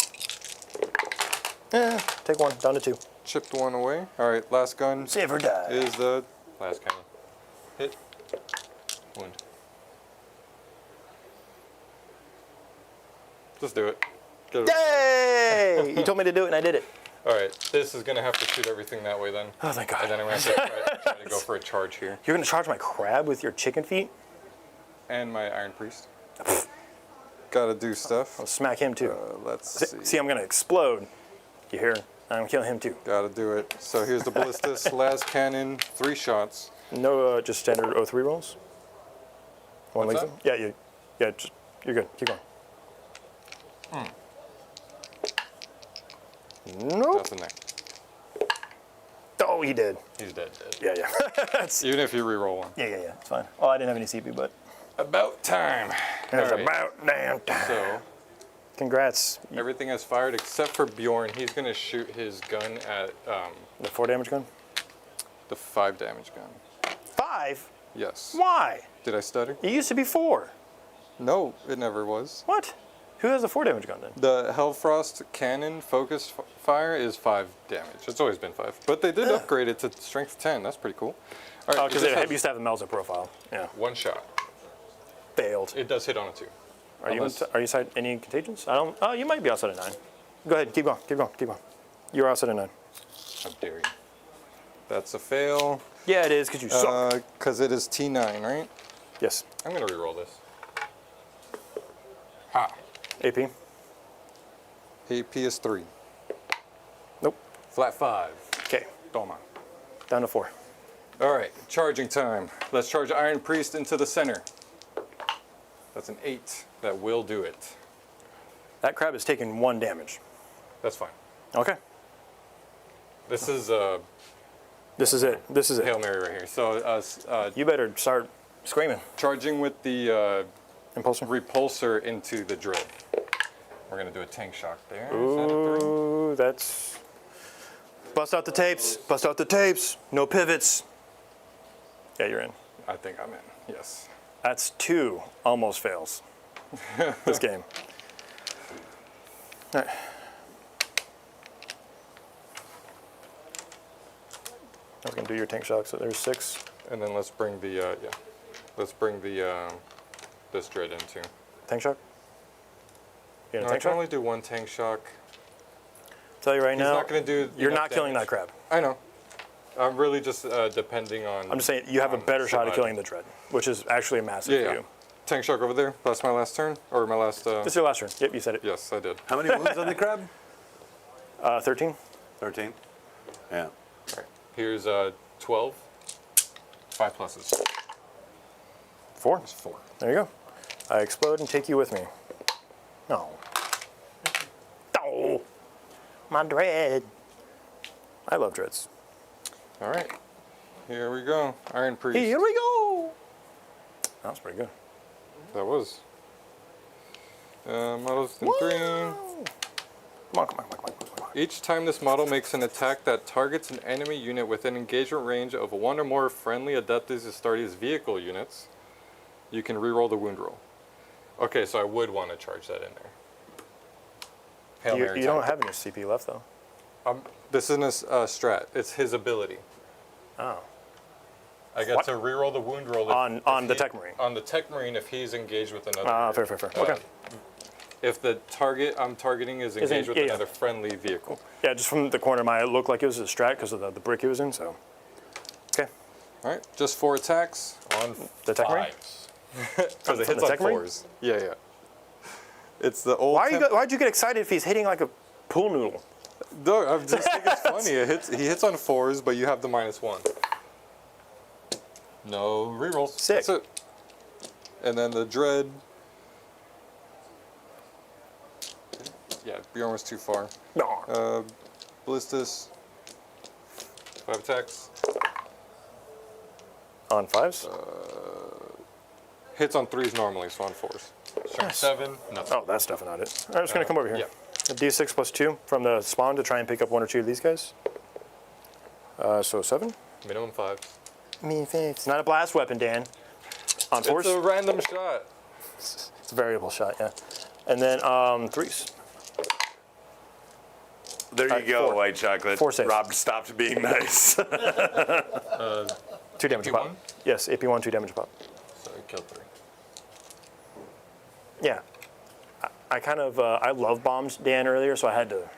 Take 1, down to 2. Chipped 1 away. All right, last gun Save or die. is the last cannon. Hit. Wound. Just do it. Get it. Yay! You told me to do it and I did it. All right, this is gonna have to shoot everything that way then. Oh, thank God. And then I'm gonna have to try to go for a charge here. You're going to charge my crab with your chicken feet? And my Iron Priest. Gotta do stuff. I'll smack him too. Let's see. See, I'm going to explode. You hear? I'm going to kill him too. Gotta do it. So here's the ballistas. Last cannon, 3 shots. No, just standard O3 rolls. One What's lethal? Yeah, you're good. Keep going. Nope. That's a neck. Oh, he did. He's dead. Yeah. That's, Even if you re-roll 1. yeah. It's fine. Oh, I didn't have any CP, but About time. it's All right. about damn time. So Congrats. everything has fired except for Bjorn. He's gonna shoot his gun at The 4 damage gun? the 5 damage gun. 5? Yes. Why? Did I stutter? It used to be 4. No, it never was. What? Who has the 4 damage gun then? The Hellfrost cannon focus fire is 5 damage. It's always been 5. But they did upgrade it to strength 10. That's pretty cool. All right, Oh, because this it has used to have the Melza profile. Yeah. 1 shot. Failed. It does hit on a 2. Are you Unless- outside any contagions? I don't. Oh, you might be outside of 9. Go ahead. Keep going. You're outside of 9. How dare you? That's a fail. Yeah, it is because you suck. Because it is T9, right? Yes. I'm going to re-roll this. Ha. AP. AP is 3. Nope. Flat 5. Okay. Toma. Down to 4. All right, charging time. Let's charge Iron Priest into the center. That's an 8. That will do it. That crab is taking 1 damage. That's fine. Okay. This is This is it. Hail Mary right here. So You better start screaming. charging with the Impulsor. repulsor into the drill. We're gonna do a tank shock there. Is that a 3? Ooh, that's. Bust out the tapes. No pivots. Yeah, you're in. I think I'm in. Yes. That's 2 almost fails. This game. All right. I was gonna do your tank shock, so there's 6. And then let's bring the this dread into. Tank shock? You No, gonna I tank can shock? only do 1 tank shock. Tell you right He's now, not gonna do. you're enough not killing damage. that crab. I know. I'm really just depending on. I'm just saying you have a better shot at killing the dread, which is actually massive for you. Tank shock over there. That's my last turn, or my last. This is your last turn. Yep, you said it. Yes, I did. How many wounds on the crab? 13. 13. Yeah. All right. Here's 12. 5 pluses. 4. It's 4. There you go. I explode and take you with me. No. Oh, my dread. I love dreads. All right. Here we go. Iron Priest. Here we go. That was pretty good. That was. Models in 3. Come on, come on, come on, come on, come on. Each time this model makes an attack that targets an enemy unit within engagement range of one or more friendly Adeptus Astartes vehicle units, you can reroll the wound roll. Okay, so I would want to charge that in there. Hail Mary You don't time. have any CP left, though. This isn't a strat. It's his ability. Oh. I get to reroll the wound roll On the Tech Marine. On the Tech Marine if he's engaged with another. Fair. Okay. If the target I'm targeting is engaged with yeah. another friendly vehicle. Yeah, just from the corner of my eye, it looked like it was a strat because of the brick it was in, so. Okay. All right, just 4 attacks on The Tech Marine? 5s. Because it From hits the on Tech Marine? 4s. Yeah. It's the old. Why'd you get excited if he's hitting like a pool noodle? No, I just think it's funny. He hits on 4s, but you have the -1. No rerolls. Sick. That's it. And then the Dread. Yeah, Bjorn was too far. No. Ballistus. 5 attacks. On 5s? Hits on 3s normally, so on 4s. Strength 7, nothing. Oh, that's definitely not it. I'm just going to come over here. Yeah. A D6 plus 2 from the spawn to try and pick up 1 or 2 of these guys. So 7. Minimum 5. It's not a blast weapon, Dan. On 4s? It's a random shot. It's a variable shot, yeah. And then 3s. There you go, 4. white chocolate. 4 saves. Rob stopped being nice. 2 damage a pop. AP1? Yes, AP1, 2 damage a pop. So I killed 3. Yeah. I kind of, I love bombs Dan earlier, so I had to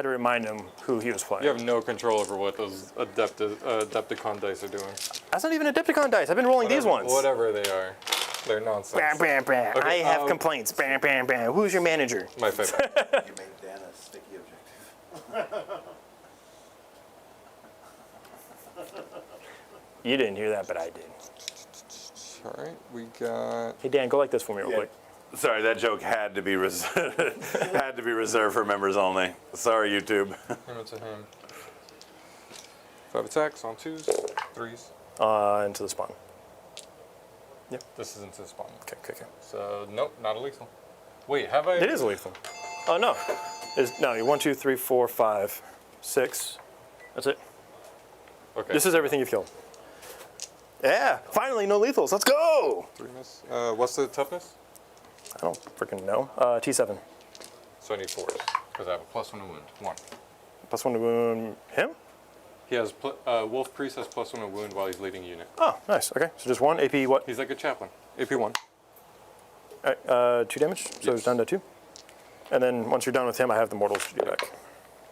remind him who he was playing. You have no control over what those Adepticon dice are doing. That's not even a Adepticon dice. I've been rolling these ones. Whatever they are. They're nonsense. Bam, bam, bam. Okay, I have complaints. Bam, bam, bam. Who's your manager? My favorite. You made Dan a sticky objective. You didn't hear that, but I did. All right, we got... Hey, Dan, go like this for me real quick. Sorry, that joke had to be reserved for members only. Sorry, YouTube. Him to him. 5 attacks on 2s, 3s. Into the spawn. This is into the spawn. Okay. So, nope, not a lethal. Wait, have I... It is lethal. Oh, no. No, you're 1, 2, 3, 4, 5, 6. That's it. Okay. This is everything you've killed. Yeah, finally, no lethals. Let's go. 3 miss. What's the toughness? I don't freaking know. T7. So I need 4s, because I have a +1 to wound. 1. +1 to wound him? He has... Wolf Priest has +1 to wound while he's leading unit. Oh, nice. Okay, so just 1 AP what? He's like a chaplain. AP1. 2 damage, so it's down to 2. And then once you're done with him, I have the mortals to do back.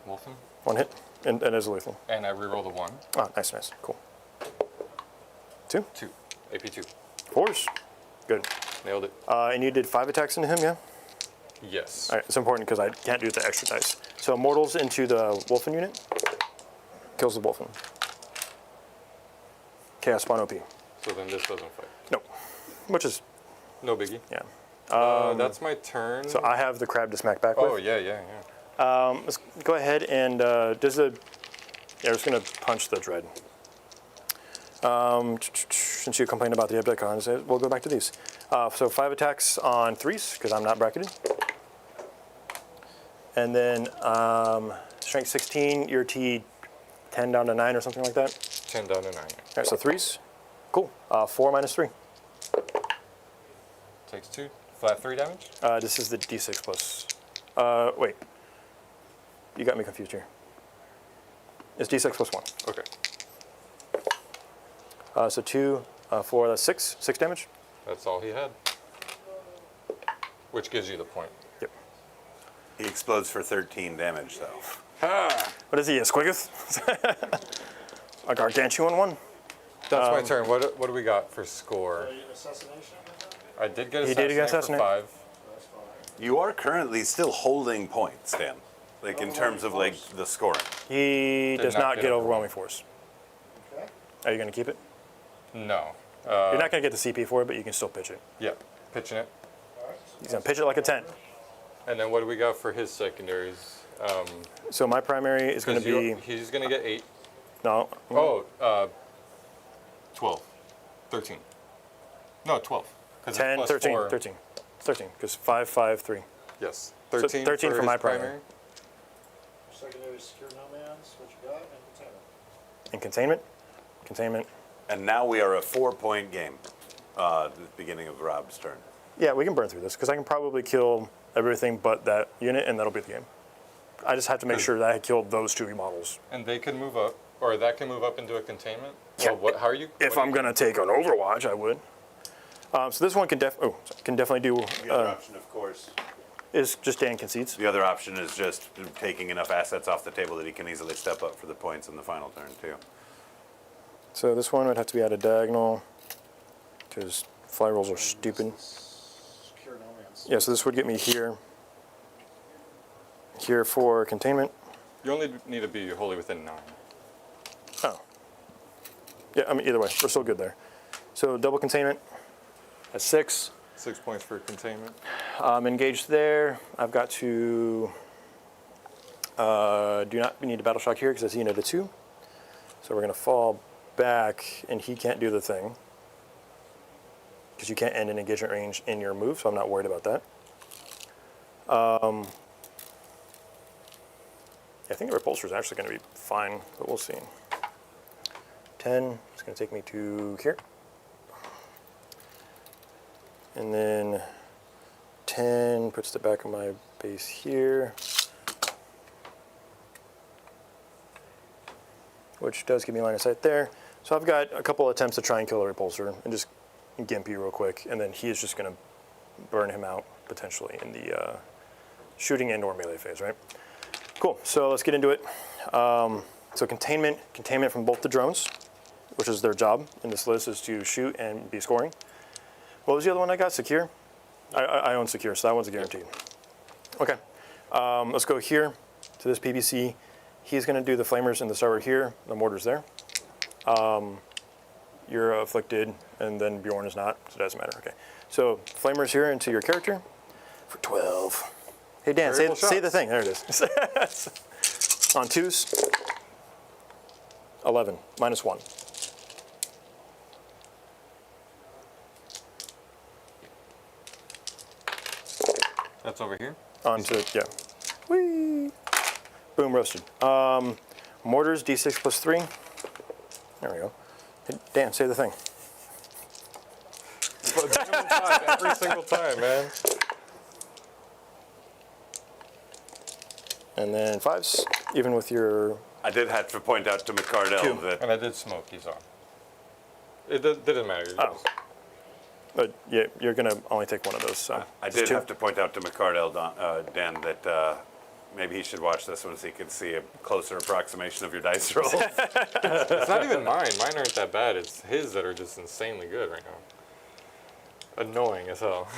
Wolfen. 1 hit, and it is lethal. And I reroll the 1. Oh, nice, cool. 2? 2. AP2. 4s. Good. Nailed it. And you did 5 attacks into him, yeah? Yes. All right, it's important because I can't do the extra dice. So mortals into the Wolfen unit. Kills the Wolfen. Chaos spawn OP. So then this doesn't fight. Nope. Which is, No biggie. yeah. That's my turn. So I have the crab to smack back with. Oh, yeah. Let's go ahead and does the... Yeah, we're just going to punch the dread. Since you complained about the Adepticons, we'll go back to these. So 5 attacks on 3s, because I'm not bracketed. And then strength 16, your T 10 down to 9 or something like that. 10 down to 9. All right, so 3s. Cool. 4 minus 3. Takes 2. Flat 3 damage? This is the D6 plus... wait. You got me confused here. It's D6 plus 1. Okay. So 2, 4, that's 6. 6 damage? That's all he had. Which gives you the point. Yep. He explodes for 13 damage, though. What is he, a Squiggoth? A gargantuan one? That's my turn. What do we got for score? Assassination? I did get He did get assassinate for assassinate. 5. You are currently still holding points, Dan. Like in terms of like the scoring. He does not not get get overwhelming. overwhelming force. Okay. Are you going to keep it? No. You're not going to get the CP for it, but you can still pitch it. Yep. Pitching it. He's going to pitch it like a tent. And then what do we got for his secondaries? So my primary is going to be... He's going to get 8. No. Oh, 12. 13. No, 12. 'Cause 10, it's plus 13, 4. 13. 13, because 5, 5, 3. Yes. So 13, 13 for his my primary. Secondary secure nomads, what you got, and container. And containment? Containment. And now we are a 4-point game. The beginning of Rob's turn. Yeah, we can burn through this, because I can probably kill everything but that unit, and that'll be the game. I just have to make sure that I killed those 2 models. And they can move up, or that can move up into a containment? Yeah. Well, how are you? If I'm going to take an Overwatch, I would. So this one can definitely do... The other option, of course. is just Dan concedes. The other option is just taking enough assets off the table that he can easily step up for the points in the final turn, too. So this one would have to be at a diagonal, because fly rolls are stupid. Secure nomads. Yeah, so this would get me here. Here for containment. You only need to be wholly within 9. Oh. Yeah, I mean, either way, we're still good there. So double containment at 6. 6 points for containment. I'm engaged there. I've got to do not need a battle shock here because I see unit at 2. So we're going to fall back, and he can't do the thing because you can't end an engagement range in your move, so I'm not worried about that. I think the repulsor is actually going to be fine, but we'll see. 10 is going to take me to here. And then 10 puts the back of my base here, which does give me line of sight there. So I've got a couple attempts to try and kill the repulsor and just gimp you real quick, and then he is just going to burn him out potentially in the shooting and/or melee phase, right? Cool. So let's get into it. So containment from both the drones, which is their job in this list, is to shoot and be scoring. What was the other one I got? Secure? I own Secure, so that one's a guaranteed. Okay. Let's go here to this PBC. He's going to do the flamers in the starboard here. The mortar's there. You're afflicted, and then Bjorn is not, so it doesn't matter. Okay. So flamers here into your character for 12. Hey, Dan, say the thing. There it is. On 2s, 11, -1. That's over here? Onto, yeah. Whee! Boom, roasted. Mortars, D6 +3. There we go. Hey, Dan, say the thing. Every single time, man. And then 5s, even with your... I did have to point out to McCardell that And I did smoke, he's on. It didn't matter. Oh. But yeah, you're going to only take one of those. So I did have to point out to McCardell, Dan, that maybe he should watch this one so he can see a closer approximation of your dice roll. It's not even mine. Mine aren't that bad. It's his that are just insanely good right now. Annoying as hell.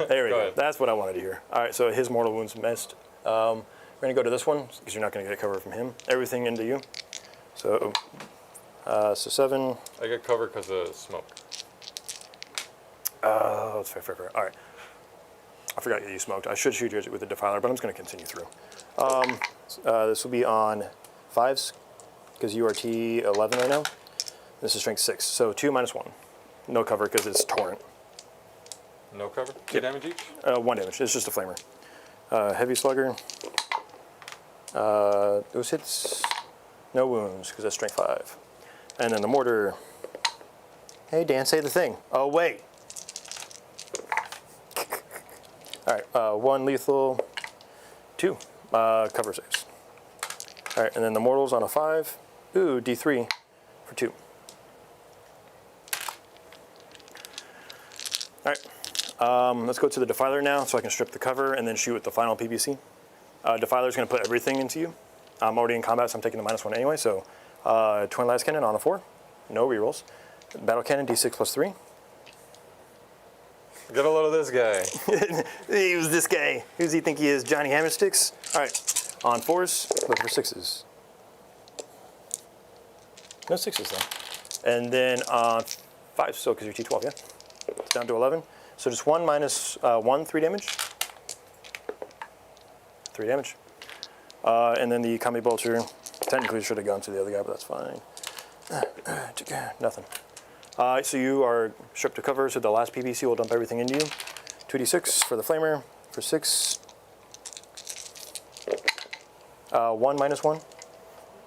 There we go. ahead. That's what I wanted to hear. All right, so his mortal wounds missed. We're going to go to this one because you're not going to get cover from him. Everything into you. So 7. I get covered because of smoke. Oh, that's fair. All right. I forgot you smoked. I should shoot you with the defiler, but I'm just going to continue through. This will be on 5s because you are T11 right now. This is strength 6, so 2 -1. No cover because it's torrent. No cover? 2 damage each? 1 damage. It's just a flamer. Heavy slugger. Those hits, no wounds because that's strength 5. And then the mortar. Hey, Dan, say the thing. Oh, wait. All right, 1 lethal, 2 cover saves. All right, and then the mortals on a 5. Ooh, D3 for 2. All right, let's go to the defiler now so I can strip the cover and then shoot with the final PBC. Defiler's going to put everything into you. I'm already in combat, so I'm taking the -1 anyway. So twin las cannon on a 4, no rerolls. Battle cannon D6 +3. Get a load of this guy. Who's this guy? Who does he think he is? Johnny Hammersticks? All right, on 4s, look for 6s. No 6s though. And then on 5 still because you're T12, yeah? It's down to 11. So just 1 minus 1, 3 damage. 3 damage. And then the combi bolter, technically should have gone to the other guy, but that's fine. Nothing. So you are stripped to cover, so the last PBC will dump everything into you. 2d6 for the flamer, for 6. 1 minus 1.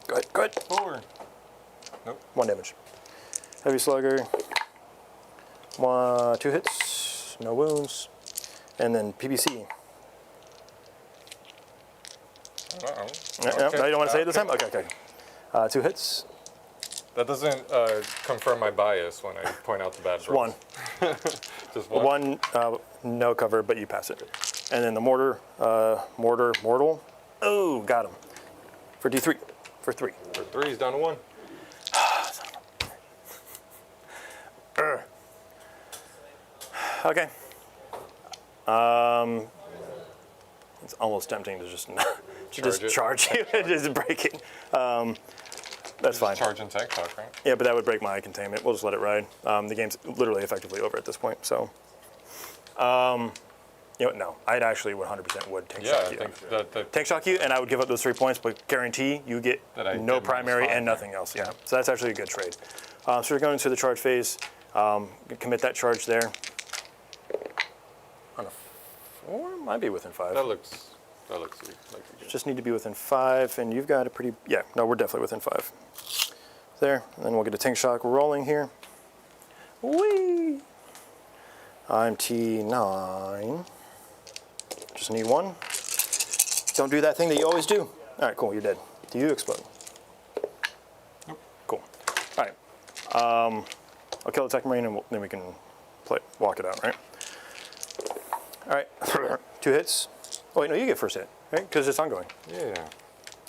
Good, good. 4. Nope. 1 damage. Heavy slugger. 2 hits, no wounds. And then PBC. Uh-oh. No, Okay. you don't want to say it this Okay. time? Okay, okay. 2 hits, That doesn't confirm my bias when I point out the bad rolls. 1. Just one? 1, no cover, but you pass it. And then the mortal. Oh, got him. For D3, for 3. For 3, he's down to 1. Okay. It's almost tempting to just charge you and just break it. That's fine. Charge and tank talk, right? Yeah, but that would break my containment. We'll just let it ride. The game's literally effectively over at this point. So, you know, no, I'd actually 100% would tank Yeah, shock I you. think that Tank shock you, and I would give up those 3 points, but guarantee you get That I no did primary -5. and nothing else. Yeah, so that's actually a good trade. So we're going into the charge phase. Commit that charge there. On a 4, might be within 5. that looks like a good. Just need to be within 5, and you've got a pretty, yeah, no, we're definitely within 5. There, and then we'll get a tank shock rolling here. Whee! I'm T9. Just need 1. Don't do that thing that you always do. All right, cool, you're dead. Do you explode? Nope. Cool. All right. I'll kill the Tech Marine, and then we can walk it out, right? All right, 2 hits. Oh, wait, no, you get first hit, right? Because it's ongoing. Yeah.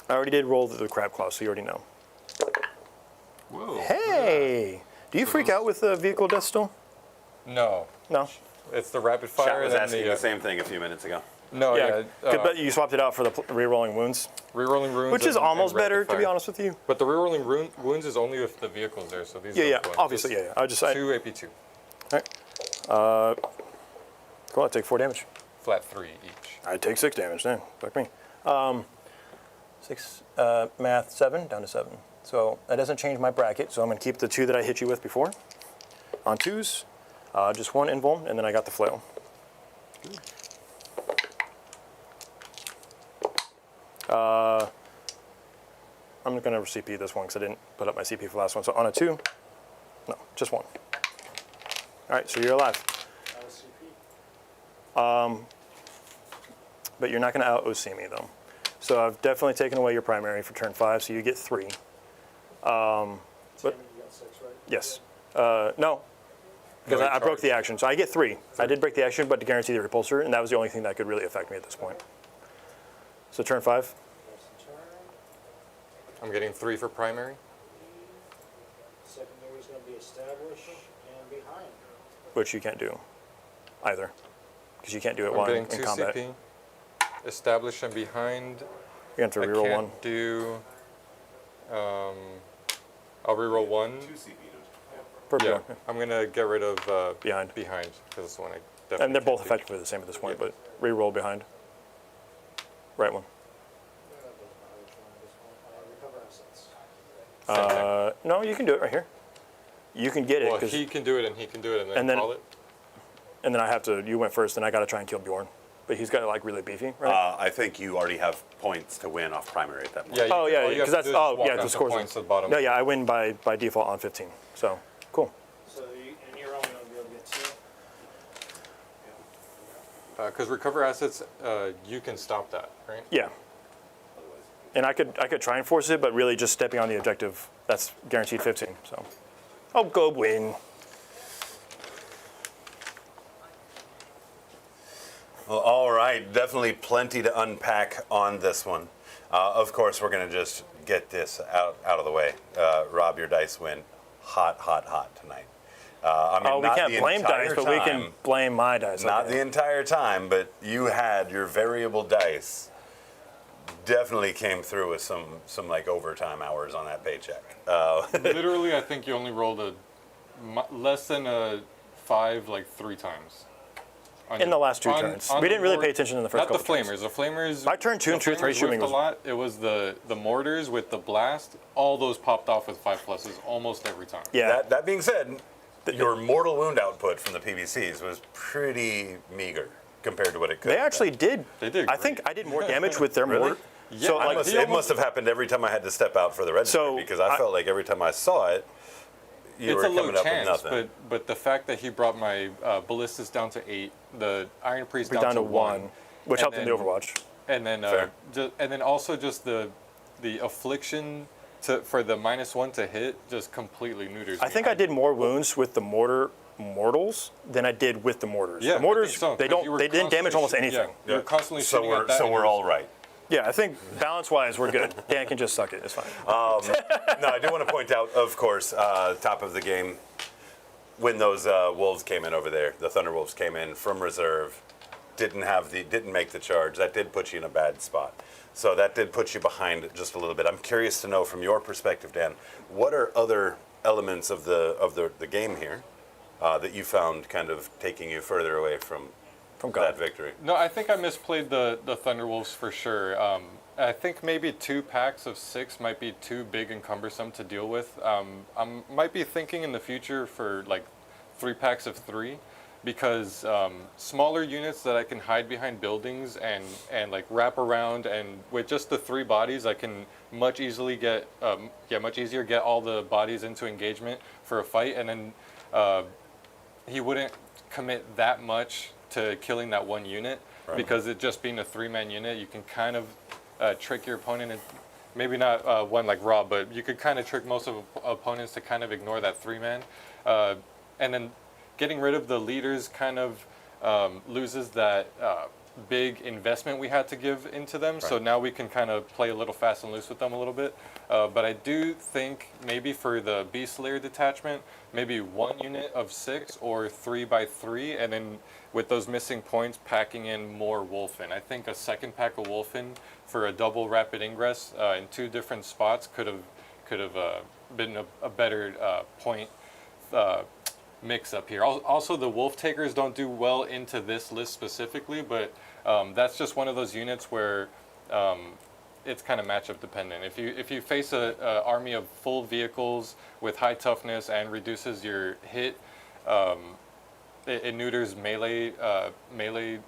I already did roll the crab claw, so you already know. Whoa. Hey! Do you freak out with the vehicle death still? No. No? It's the rapid fire. Chat was and then asking the same thing a few minutes ago. No, yeah. But you swapped it out for the re-rolling wounds, Rerolling runes. which is and almost rapid better, to be fire. honest with you. But the rerolling wounds is only if the vehicle's there, so these Yeah, are yeah, cool. obviously, Just yeah, yeah. 2 AP2. All right. Cool, I take 4 damage. Flat 3 each. I take 6 damage then. Fuck me. 6, math, 7, down to 7. So that doesn't change my bracket, so I'm going to keep the 2 that I hit you with before. On 2s, just 1 invuln, and then I got the flail. I'm going to CP this one because I didn't put up my CP for the last one. So on a 2, no, just 1. All right, so you're alive. But you're not going to out-OC me, though. So I've definitely taken away your primary for turn 5, so you get 3. But, yes. No, because I broke the action, so I get 3. I did break the action, but to guarantee the repulsor, and that was the only thing that could really affect me at this point. So turn 5. I'm getting 3 for primary. Secondary is going to be established and behind. Which you can't do either, because you can't do it I'm while getting in 2 combat. CP. Establish and behind. You're going to have I to reroll can't 1. do. I'll reroll 1. Perfect. Yeah, I'm gonna get rid of Behind. because it's the one I definitely. And they're both can't do. effectively the same at this point, but reroll behind. Right one. Recover assets. No, you can do it right here. You can get it, Well, 'cause- he can do it, and he can do it, And then- call it. and then I have to. You went first, and I got to try and kill Bjorn, but he's got like really beefy, right? I think you already have points to win off primary at that point. Yeah. Oh yeah, all you have because to that's do is walk yeah, down the to scores. points at the bottom. No, yeah, I win by default on 15. So cool. So and you're only going to be able to get 2. Because recover assets, you can stop that, right? Yeah. And I could try and force it, but really just stepping on the objective, that's guaranteed 15. So, oh, go win. Well, all right, definitely plenty to unpack on this one. Of course, we're going to just get this out of the way. Rob, your dice win hot tonight. I mean, We not can't the blame dice, entire but we time, can blame my dice. Not okay. the entire time, but you had your variable dice. Definitely came through with some like overtime hours on that paycheck. Literally, I think you only rolled a less than a 5, like 3 times. In the last 2 turns. We didn't really pay attention in the first couple Not the turns. flamers. The flamers. My turn 2 and 3 shooting was was a lot. It was the mortars with the blast. All those popped off with 5+s almost every time. yeah. That being said, your mortal wound output from the PVCs was pretty meager compared to what it could. They have actually did. They did I great. think I did more damage with their Really? mortar. Yeah, So I like, must- It must have happened every time I had to step out for the register So, because I felt like every time I saw it, you It's were a low coming up with chance, nothing. but the fact that he brought my ballistas down to 8, the Iron Priest we're down to 1, which and helped in the then- Overwatch. and then Fair. and then also just the affliction for the -1 to hit just completely neuters. I me. think I did more wounds with the mortals than I did with the mortars. Yeah, the mortars, I think so, they 'cause you were didn't damage constantly almost shooting- anything. Yeah, you were constantly So shooting at that. so and we're it was- all right. Yeah, I think balance-wise we're good. Dan can just suck it. It's fine. No, I do want to point out, of course, top of the game, when those wolves came in over there, the Thunder Wolves came in from reserve, didn't make the charge. That did put you in a bad spot. So that did put you behind just a little bit. I'm curious to know from your perspective, Dan, what are other elements of the game here that you found kind of taking you further away from that God. victory? No, I think I misplayed the Thunderwolves for sure. I think maybe 2 packs of 6 might be too big and cumbersome to deal with. I might be thinking in the future for like 3 packs of 3, because smaller units that I can hide behind buildings and like wrap around, and with just the 3 bodies, I can much easier get all the bodies into engagement for a fight, and then he wouldn't commit that much to killing that 1 unit, because it just being a 3-man unit, you can kind of trick your opponent, and maybe not one like Rob, but you could kind of trick most of opponents to kind of ignore that 3-man, and then getting rid of the leaders kind of loses that big investment we had to give into them. So now we can kind of play a little fast and loose with them a little bit. But I do think maybe for the Beastslayer detachment, maybe 1 unit of 6 or 3 by 3, and then with those missing points, packing in more Wolfen. I think a 2nd pack of Wolfen for a double rapid ingress in 2 different spots could have been a better point mix up here. Also, the Wolf Takers don't do well into this list specifically, but that's just one of those units where it's kind of matchup dependent. If you face a army of full vehicles with high toughness and reduces your hit, it neuters melee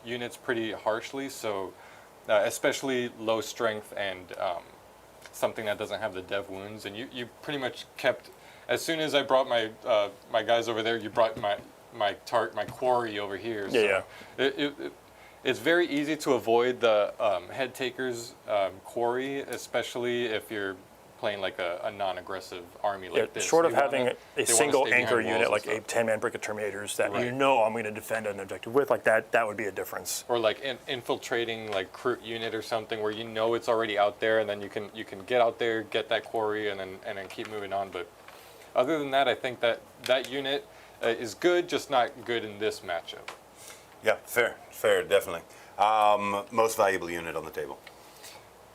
units pretty harshly. So especially low strength and something that doesn't have the dev wounds, and you pretty much kept. As soon as I brought my my guys over there, you brought my quarry over here. So Yeah. It's very easy to avoid the head taker's quarry, especially if you're playing like a non-aggressive army like this. Short of They wanna- having they a wanna single stay behind anchor walls unit and like stuff. a 10-man Brick of Terminators that Right. you know I'm going to defend an objective with, like that would be a difference. Or like infiltrating like Kroot unit or something where you know it's already out there, and then you can get out there, get that quarry, and then keep moving on. But other than that, I think that unit is good, just not good in this matchup. Yeah, fair, definitely. Most valuable unit on the table.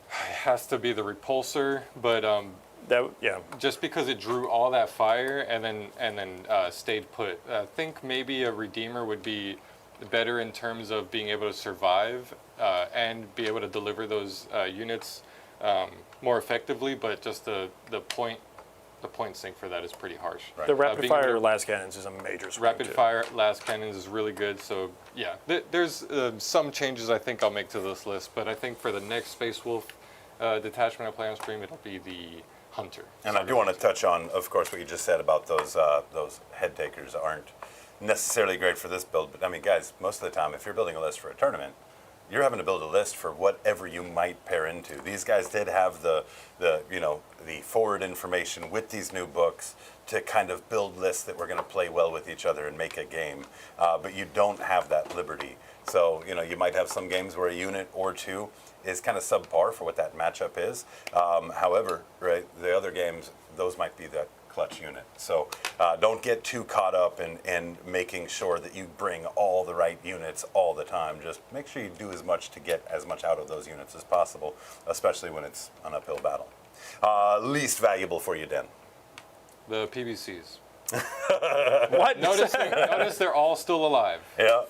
It has to be the repulsor, but Yeah. just because it drew all that fire and then stayed put. I think maybe a Redeemer would be better in terms of being able to survive and be able to deliver those units more effectively, but just the point sync for that is pretty harsh. Right. The rapid being fire able to- las cannons is a major swing Rapid too. fire last cannons is really good. So yeah, there's some changes I think I'll make to this list, but I think for the next Space Wolf detachment I play on stream, it'll be the Hunter. And I do want to touch on, of course, what you just said about those head takers aren't necessarily great for this build. But I mean, guys, most of the time, if you're building a list for a tournament, you're having to build a list for whatever you might pair into. These guys did have the forward information with these new books to kind of build lists that were going to play well with each other and make a game. But you don't have that liberty. So, you might have some games where a unit or 2 is kind of subpar for what that matchup is. However, right, the other games, those might be that clutch unit. So don't get too caught up in making sure that you bring all the right units all the time. Just make sure you do as much to get as much out of those units as possible, especially when it's an uphill battle. Least valuable for you, Dan? The PVCs. What? Notice they're all still alive. Yeah.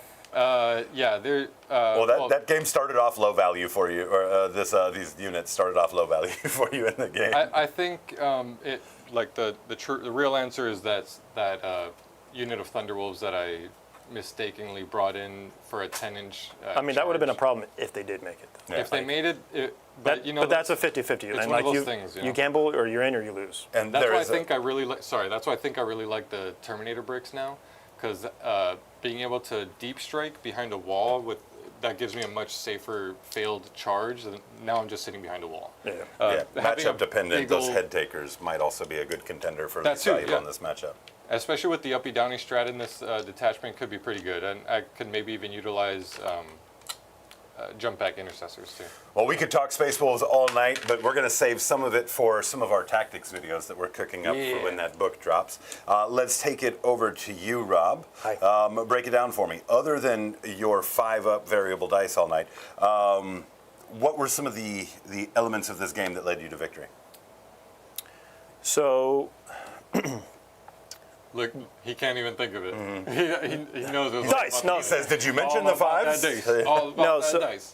Yeah, they're. Well, that game started off low value for you, or these units started off low value for you in the game. I think the real answer is that unit of Thunderwolves that I mistakenly brought in for a 10-inch. I mean, that would have been a problem if they did make it. Yeah. If they made it, but you know. But that's a 50-50. It's And one like of those things. You know? you gamble or you're in or you lose. And That's there why I is think I really like. Sorry, that's why I think I really like the Terminator bricks now, because being able to deep strike behind a wall that gives me a much safer failed charge. Than now I'm just sitting behind a wall. Yeah. Having a matchup dependent. big Those ol- head takers might also be a good contender for That least too, valuable yeah. in this matchup. Especially with the uppy downy strat in this detachment, could be pretty good, and I could maybe even utilize jump back intercessors too. Well, we could talk Space Wolves all night, but we're going to save some of it for some of our tactics videos that we're cooking up for when that book drops. Let's take it over to you, Rob. Hi. Break it down for me. Other than your 5-up variable dice all night, what were some of the elements of this game that led you to victory? So Look, he can't even think of it. He knows it was Dice, no. He says, did you mention all the about fives? that dice. All about No, that so- dice.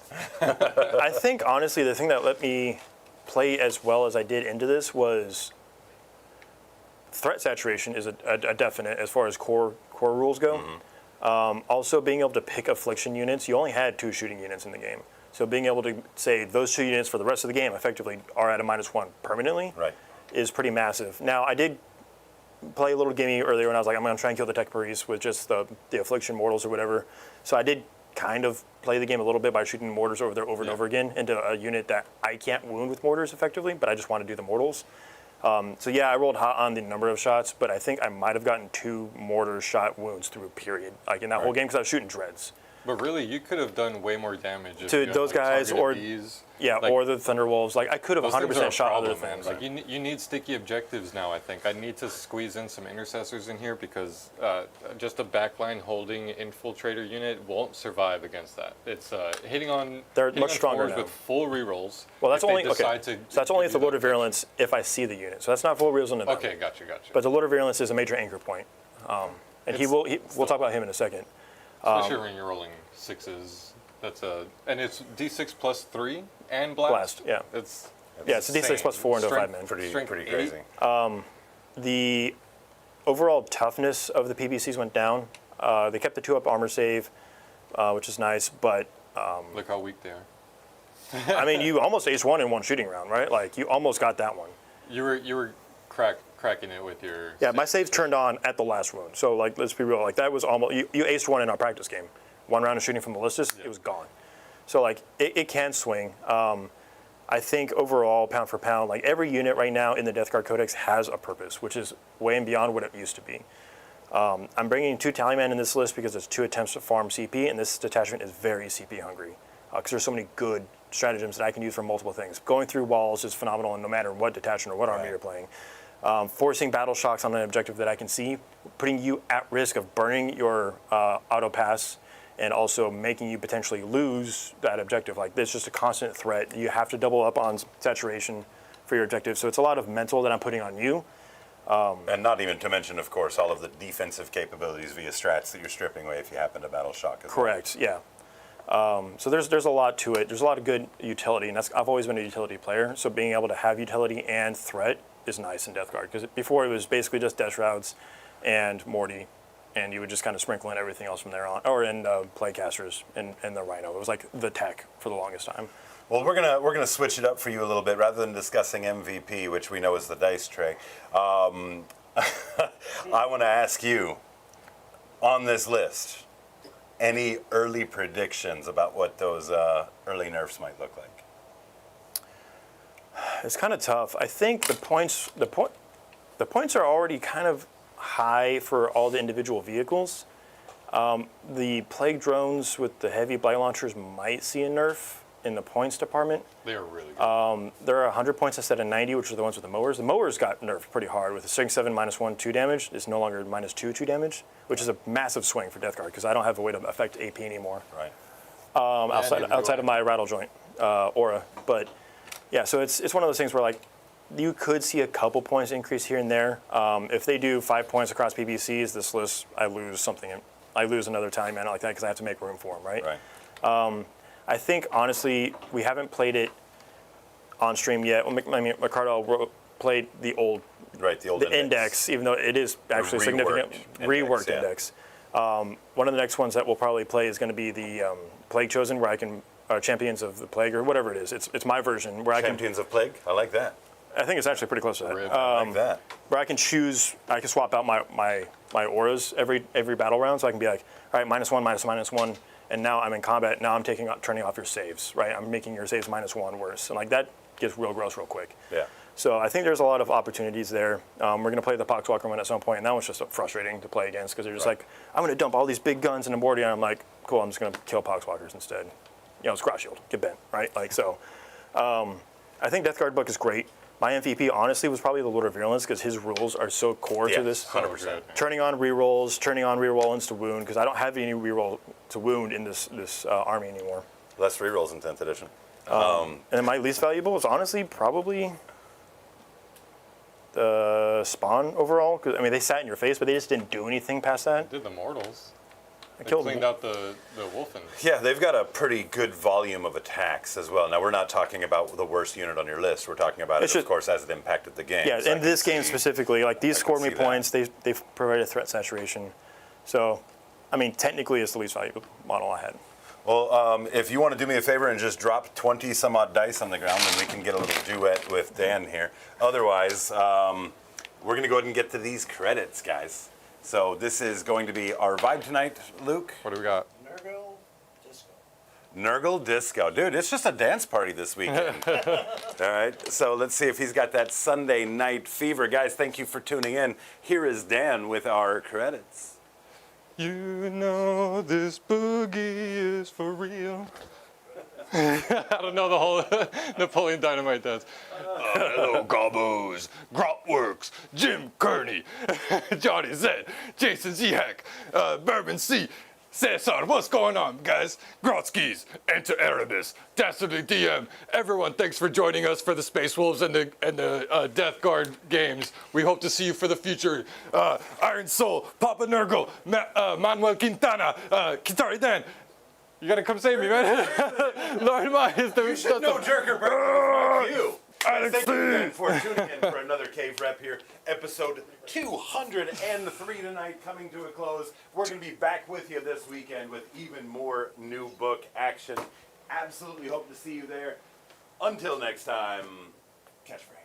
I think honestly the thing that let me play as well as I did into this was threat saturation is a definite as far as core rules go. Also being able to pick affliction units. You only had 2 shooting units in the game. So being able to say those 2 units for the rest of the game effectively are at a -1 permanently Right. is pretty massive. Now I did play a little gamey earlier when I was like, I'm going to try and kill the Tech Paris with just the Affliction Mortals or whatever. So I did kind of play the game a little bit by shooting mortars over there over and over again into a unit that I can't wound with mortars effectively, but I just want to do the mortals. So yeah, I rolled hot on the number of shots, but I think I might have gotten 2 mortar shot wounds through a period, like in that whole game, because I was shooting dreads. But really, you could have done way more damage if To you had, those like, guys, targeted or these. yeah, Like, or the Thunderwolves. Like I could have those things are 100% a shot other problem, man. things. Like you need sticky objectives now. I think I need to squeeze in some intercessors in here because just a backline holding infiltrator unit won't survive against that. It's hitting on They're hitting much on stronger fours now. with full rerolls. Well, that's if they only okay. decide So to that's only if the do Lord that of Virulence if I see the unit. So that's not full reels into them. Okay, gotcha. But the Lord of Virulence is a major anchor point, and we'll talk about him in a second. Especially when you're rolling 6s. That's and it's D6 plus 3 and blast. Yeah. It's Yeah, it's a D6 plus 4 into a Strength- 5-man. Pretty Strength crazy. 8. The overall toughness of the PBCs went down. They kept the 2-up armor save, which is nice, but Look how weak they are. I mean, you almost aced 1 in 1 shooting round, right? Like, you almost got that one. You were cracking it with your. Yeah, my saves turned on at the last wound. So, like, let's be real. Like, that was almost, you aced 1 in our practice game. 1 round of shooting from ballistas, it was gone. So, like, it can swing. I think overall, pound for pound, like, every unit right now in the Death Guard Codex has a purpose, which is way and beyond what it used to be. I'm bringing 2 Tallyman in this list because it's 2 attempts to farm CP, and this detachment is very CP hungry because there's so many good stratagems that I can use for multiple things. Going through walls is phenomenal, and no matter what detachment or what army you're playing. Forcing battle shocks on an objective that I can see, putting you at risk of burning your auto pass, and also making you potentially lose that objective. Like, there's just a constant threat. You have to double up on saturation for your objective. So it's a lot of mental that I'm putting on you. And not even to mention, of course, all of the defensive capabilities via strats that you're stripping away if you happen to battle shock as Correct, yeah. So there's a lot to it. There's a lot of good utility, and I've always been a utility player. So being able to have utility and threat is nice in Death Guard, because before it was basically just Death Shrouds and Morty, and you would just kind of sprinkle in everything else from there on, or in Playcasters and the Rhino. It was like the tech for the longest time. Well, we're gonna switch it up for you a little bit rather than discussing MVP, which we know is the dice tray. I want to ask you, on this list, any early predictions about what those early nerfs might look like? It's kind of tough. I think the points are already kind of high for all the individual vehicles. The plague drones with the heavy blight launchers might see a nerf in the points department. They are really good. There are 100 points instead of 90, which are the ones with the mowers. The mowers got nerfed pretty hard with the Strength 7 -1 2 damage. It's no longer -2 2 damage, which is a massive swing for Death Guard because I don't have a way to affect AP anymore. Right. Outside of my rattle joint aura. But yeah, so it's one of those things where, like, you could see a couple points increase here and there. If they do 5 points across PBCs, this list, I lose something. I lose another tiny mana like that because I have to make room for them, right? Right. I think, honestly, we haven't played it on stream yet. Well, McCardell played the old index, even though it is actually a significant reworked index. One of the next ones that we'll probably play is going to be the Plague Chosen, where I can Champions of the Plague or whatever it is. It's my version where Champions of Plague. I like that. I think it's actually pretty close to that. I like that. Where I can choose, I can swap out my auras every battle round, so I can be like, all right, -1, -1, and now I'm in combat. Now I'm turning off your saves, right? I'm making your saves -1 worse, and like that gets real gross real quick. Yeah. So I think there's a lot of opportunities there. We're going to play the Poxwalker one at some point, and that one's just frustrating to play against because they're just like, I'm going to dump all these big guns in a Mortarion. I'm like, cool, I'm just going to kill Poxwalkers instead. You know, it's Cross Shield, get bent, right? Like so. I think Death Guard book is great. My MVP, honestly, was probably the Lord of Virulence because his rules are so core to this. 100%. Turning on rerolls, turning on reroll to wound, because I don't have any reroll to wound in this army anymore. Less rerolls in 10th edition. And then my least valuable is honestly probably the Spawn overall. Because I mean, they sat in your face, but they just didn't do anything past that. Did the Mortals. I They killed cleaned out the Wolfen. Yeah, they've got a pretty good volume of attacks as well. Now, we're not talking about the worst unit on your list. We're talking about it, of course, as it impacted the game. Yeah, So in this game specifically, like these scored me points. They've provided threat saturation. So, I mean, technically, it's the least valuable model I had. Well, if you want to do me a favor and just drop 20 some odd dice on the ground, then we can get a little duet with Dan here. Otherwise, we're going to go ahead and get to these credits, guys. So this is going to be our vibe tonight, Luke. What do we got? Nurgle Disco. Nurgle Disco. Dude, it's just a dance party this weekend. All right, so let's see if he's got that Sunday night fever. Guys, thank you for tuning in. Here is Dan with our credits. You know this boogie is for real. I don't know the whole Napoleon Dynamite dance. Hello, Gobos, Grotworks, Jim Kearney, Johnny Z, Jason Zehak, Bourbon C, Cesar. What's going on, guys? Grotskis, Enter Erebus, Dastardly DM. Everyone, thanks for joining us for the Space Wolves and the Death Guard games. We hope to see you for the future. Iron Soul, Papa Nurgle, Manuel Quintana, Kitari Dan. You gotta come save me, man. Lord Myers, You should know Jerker Burger is you. Thank you again for tuning in for another Cave Rep here. Episode 203 tonight, coming to a close. We're going to be back with you this weekend with even more new book action. Absolutely hope to see you there. Until next time, catch a